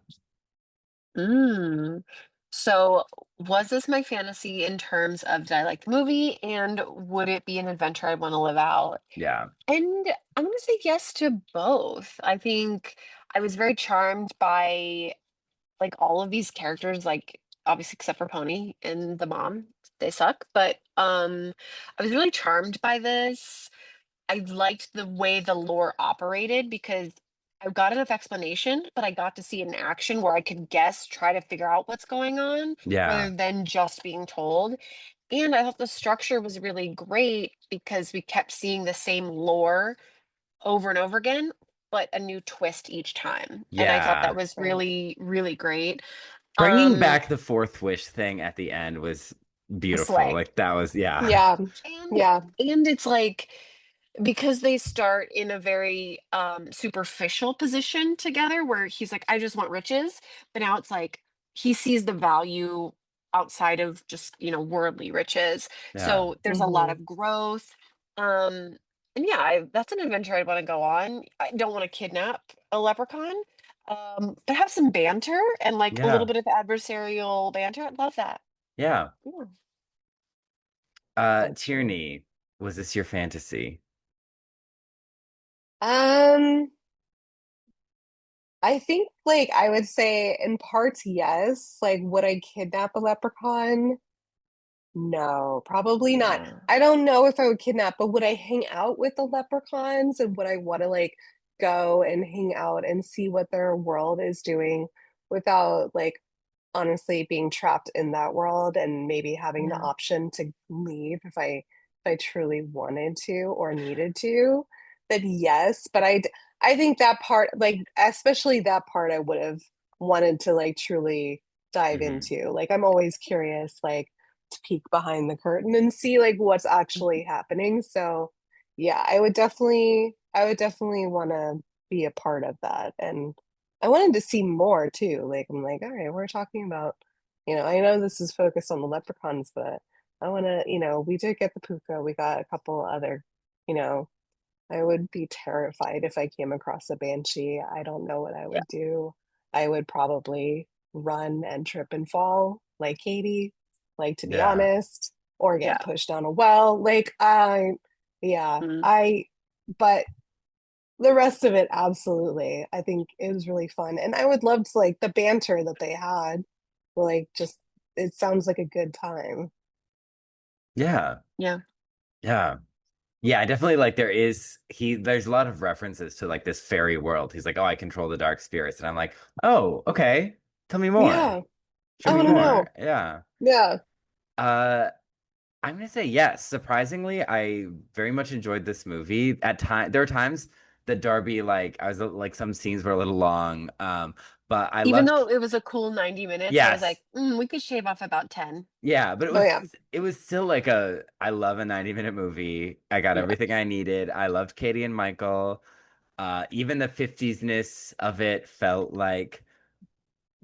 Mm. So, was this my fantasy in terms of did I like the movie and would it be an adventure I'd want to live out?
Yeah.
And I'm going to say yes to both. I think I was very charmed by like all of these characters, like obviously except for Pony and the mom. They suck, but I was really charmed by this. I liked the way the lore operated because I got enough explanation, but I got to see it in action where I could guess, try to figure out what's going on
Yeah.
rather than just being told. And I thought the structure was really great because we kept seeing the same lore over and over again, but a new twist each time. And I thought that
Yeah.
was
Right.
really, really great.
Bringing
Um,
back the fourth wish thing at the end was beautiful.
Slay.
Like that was, yeah.
Yeah.
And
Yeah.
it's like because they start in a very superficial position together where he's like, I just want riches, but now it's like he sees the value outside of just, worldly riches.
Yeah.
So there's a lot
Hmm.
of growth. Um, and yeah, that's an adventure I'd want to go on. I don't want to kidnap a leprechaun. But have some banter and like a little
Yeah.
bit of adversarial banter. I'd love that.
Yeah.
Yeah.
That's true.
Tierney, was this your fantasy?
Um, I think like I would say in parts, yes. Like, would I kidnap a leprechaun? No, probably not.
Yeah.
I don't know if I would kidnap, but would I hang out with the leprechauns and would I want to like go and hang out and see what their world is doing without like honestly being trapped in that world and maybe having the
Yeah.
option to leave if I truly wanted to or needed to, then yes. But I think that part, like especially that part, I would have wanted to like truly dive
Hmm.
into. Like I'm always curious, like to peek behind the curtain and see like what's actually happening. So yeah, I would definitely want to be a part of that. And I wanted to see more too. Like I'm like, all right, we're talking about, I know this is focused on the leprechauns, but I want to, we did get the puka. We got a couple other, you know, I would be terrified if I came across a banshee. I don't know what I
Yeah.
would do. I would probably run and trip and fall like Katie, like to be
Yeah.
honest, or get
Yeah.
pushed down a well. Yeah,
Mm.
but the rest of it, absolutely. I think it was really fun. And I would love to like the banter that they had, like just it sounds like a good time.
Yeah.
Yeah.
Yeah. Yeah, I definitely like there's a lot of references to like this fairy world. He's like, "Oh, I control the dark spirits." And I'm like, "Oh, okay. Tell me more.
Yeah,
Show
I
me
want to
more."
know.
Yeah.
Yeah.
Uh I'm gonna say yes. Surprisingly, I very much enjoyed this movie. There were times that Darby, like, I was like, some scenes were a little long. But I
Even
loved,
though it was a cool 90 minutes, I was
yes,
like, we could shave off about 10.
yeah, but
Oh yeah.
it was still like I love a 90-minute movie. I got
Yeah.
everything I needed. I loved Katie and Michael. Even the 50s-ness of it felt like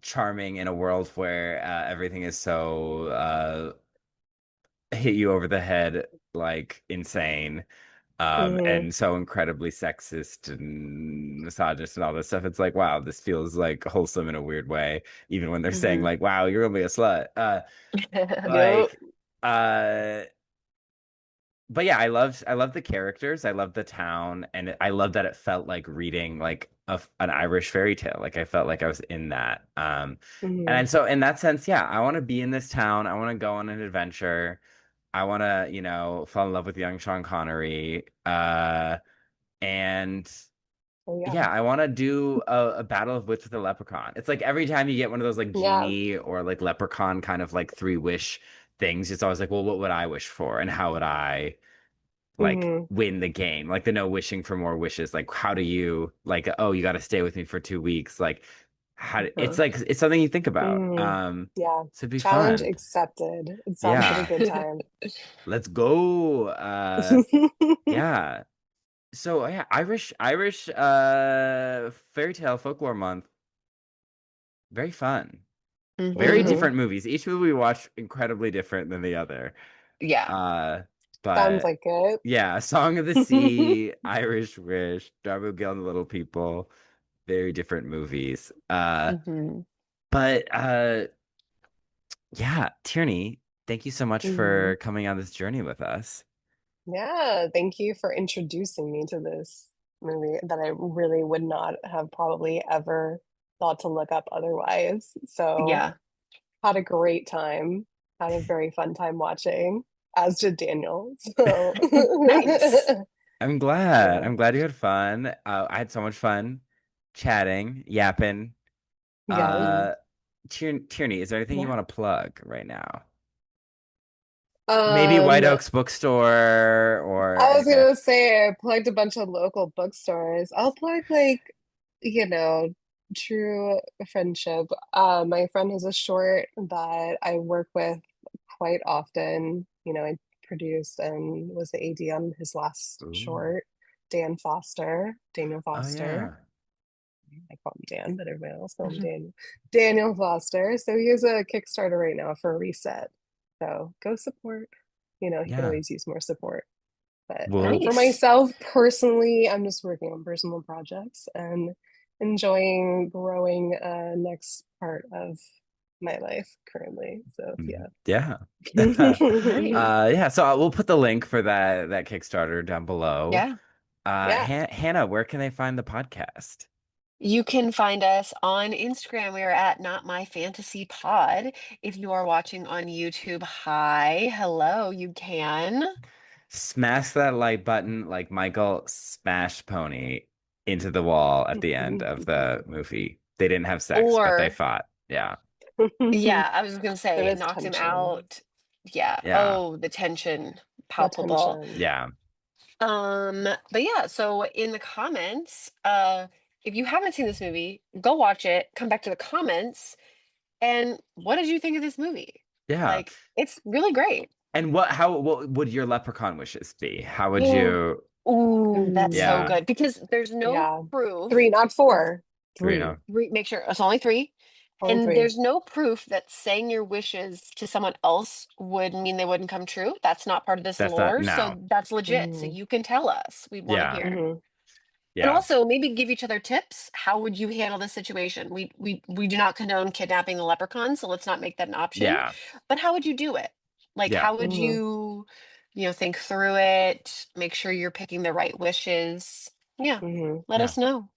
charming in a world where everything is so hit you over the head, like insane.
Hmm.
And so incredibly sexist and misogynist and all this stuff. It's like, wow, this feels like wholesome in a weird way, even when they're saying
Hmm.
like, wow, you're gonna be a slut.
Yep.
Like, uh, but yeah, I loved the characters, I loved the town, and I loved that it felt like reading like an Irish fairy tale. Like I felt like I was in that.
Hmm.
And so in that sense, yeah, I want to be in this town. I want to go on an adventure. I want to, fall in love with young Sean Connery. And
Oh yeah.
yeah, I want to do a battle of wits with a leprechaun. It's like every time you get one of those like
Yeah.
genie or like leprechaun kind of like three wish things, it's always like, well, what would I wish for? And how would I like
Hmm.
win the game? Like the no wishing for more wishes. Like, how do you like, oh, you got to stay with me for 2 weeks? Like, it's
Uh-huh.
like, it's something you think about.
Hmm. Yeah.
So it'd be
Challenge
fun.
accepted. It sounds like a
Yeah,
good time.
let's go. Yeah. So yeah, Irish fairy tale folklore month. Very fun. Very
Hmm.
Hmm.
different movies. Each movie we watch incredibly different than the other.
Yeah.
Uh
Sounds
but
like it.
yeah, Song of the Sea, Irish Wish, Darby O'Gill and the Little People, very different movies.
Hmm.
But yeah, Tierney, thank you so much
Hmm.
for coming on this journey with us.
Yeah, thank you for introducing me to this movie that I really would not have probably ever thought to look up otherwise. So,
Yeah.
had a great time, had a very fun time watching, as did Daniel. So,
Nice.
I'm glad.
yeah,
I'm glad you had fun. I had so much fun chatting, yapping.
yes.
Hmm.
Uh, Tierney, is there anything you
Yeah.
want to plug right now? Maybe White
Um,
Oaks Bookstore or
I was
anything.
gonna say I plugged a bunch of local bookstores. I'll plug like, you know, true friendship. My friend has a short that I work with quite often. I produced and was the AD on his last
Ooh.
short, Daniel
Oh
Foster.
yeah.
I call him Dan, but everybody else call him Daniel. Daniel Foster. So he has a Kickstarter right now for a reset. So go support. He could
Yeah.
always use more support. But
Well,
for
Nice.
myself personally, I'm just working on personal projects and enjoying growing next part of my life currently. So
yeah.
yeah.
Great.
Yeah, so we'll put the link for that Kickstarter down below.
Yeah.
Yeah.
Hannah, where can they find the podcast?
You can find us on Instagram. We are at Not My Fantasy Pod. If you are watching on YouTube, hi, hello, you can.
Smash that like button like Michael smashed Pony into the wall at the end of the movie. They didn't have sex, but they
Or,
fought. Yeah.
yeah, I was gonna
There
say it
was
knocked him
tension.
out. Yeah.
Yeah.
Oh, the tension,
The
palpable.
tension.
Yeah.
But yeah, so in the comments, if you haven't seen this movie, go watch it, come back to the comments, and what did you think of this movie?
Yeah.
Like, it's really great.
And what would your leprechaun wishes be? How would
Oh,
you?
Ooh, that's so
Yeah.
good because there's no
Yeah.
proof.
3, not
Of
4.
Three
3.
no.
make sure it's only three,
Only
and
3.
there's no proof that saying your wishes to someone else would mean they wouldn't come true. That's not part of this
That's not
lore, so
no.
that's legit. So
Mhm.
you can tell us. We want to
Yeah.
hear.
Mhm.
And
Yeah.
also maybe give each other tips. How would you handle this situation? We do not condone kidnapping the leprechaun, so let's not make that an option.
Yeah.
But how would you do it? Like
Yeah.
how would
Mhm.
you think through it, make sure you're picking the right wishes. Yeah.
Mhm.
Let
Yeah.
us know.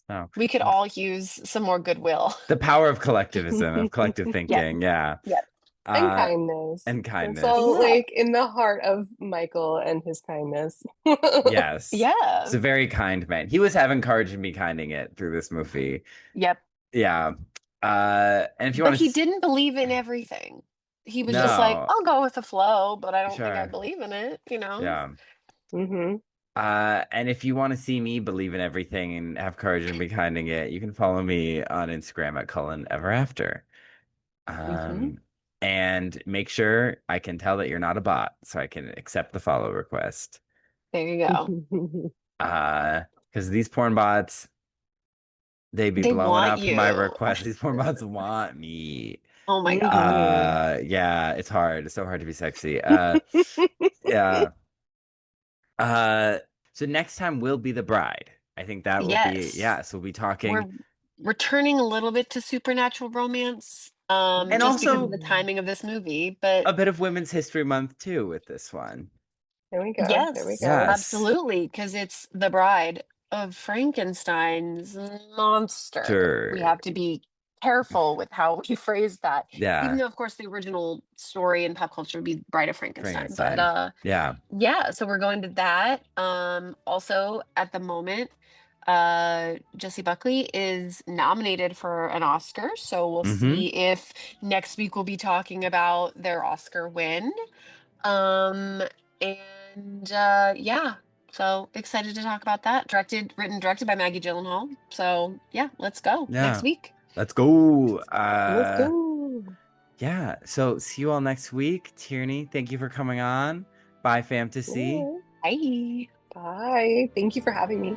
No.
We could all use some more goodwill.
The power of collectivism, of collective
Yep.
thinking. Yeah.
Yep.
And
Uh,
kindness.
and
That's
kindness.
all
Yeah.
like in the heart of Michael and his kindness.
Yes. He's
Yeah.
a very kind man. He was having courage and me kinding it through this movie.
Yep.
Yeah. And if you
But
want to,
he didn't believe in everything. He was just like,
no,
I'll go with the flow, but I don't think I
sure.
believe in it.
Yeah.
Mhm.
And if you want to see me believe in everything and have courage and be kinding it, you can follow me on Instagram at Cullen Ever After.
Hmm.
Um, and make sure I can tell that you're not a bot, so I can accept the follow request.
There you go.
Because these porn bots, they be
They
blowing
want
up my
you.
requests. These porn bots want me.
Oh my God.
Mhm.
Yeah, it's hard. It's so hard to be sexy. Yeah. Uh, so next time we'll be the bride. I think that will be,
Yes.
yeah. So we'll be talking,
We're returning a little bit to supernatural romance,
and
just because of
also
the
Mm.
timing of this movie. But
a bit of Women's History Month too with this one.
There we go. There we
yes,
go.
Yes.
absolutely, because it's the bride of Frankenstein's monster. We
Sure.
have to be careful with how we phrase that, even
Yeah.
though, of course, the original story in pop culture would be Bride of Frankenstein. But
Frankenstein. Yeah.
yeah, so we're going to that. Also, at the moment, Jessie Buckley is nominated for an Oscar, so we'll
Mm-hmm.
see if next week we'll be talking about their Oscar win. Um, and yeah, so excited to talk about that. Written, directed by Maggie Gyllenhaal. So yeah, let's go next
Yeah.
week.
Let's go.
Let's go.
Yeah. So see you all next week. Tierney, thank you for coming on. Bye, Fantasy.
Yeah.
Bye.
Bye. Thank you for having me.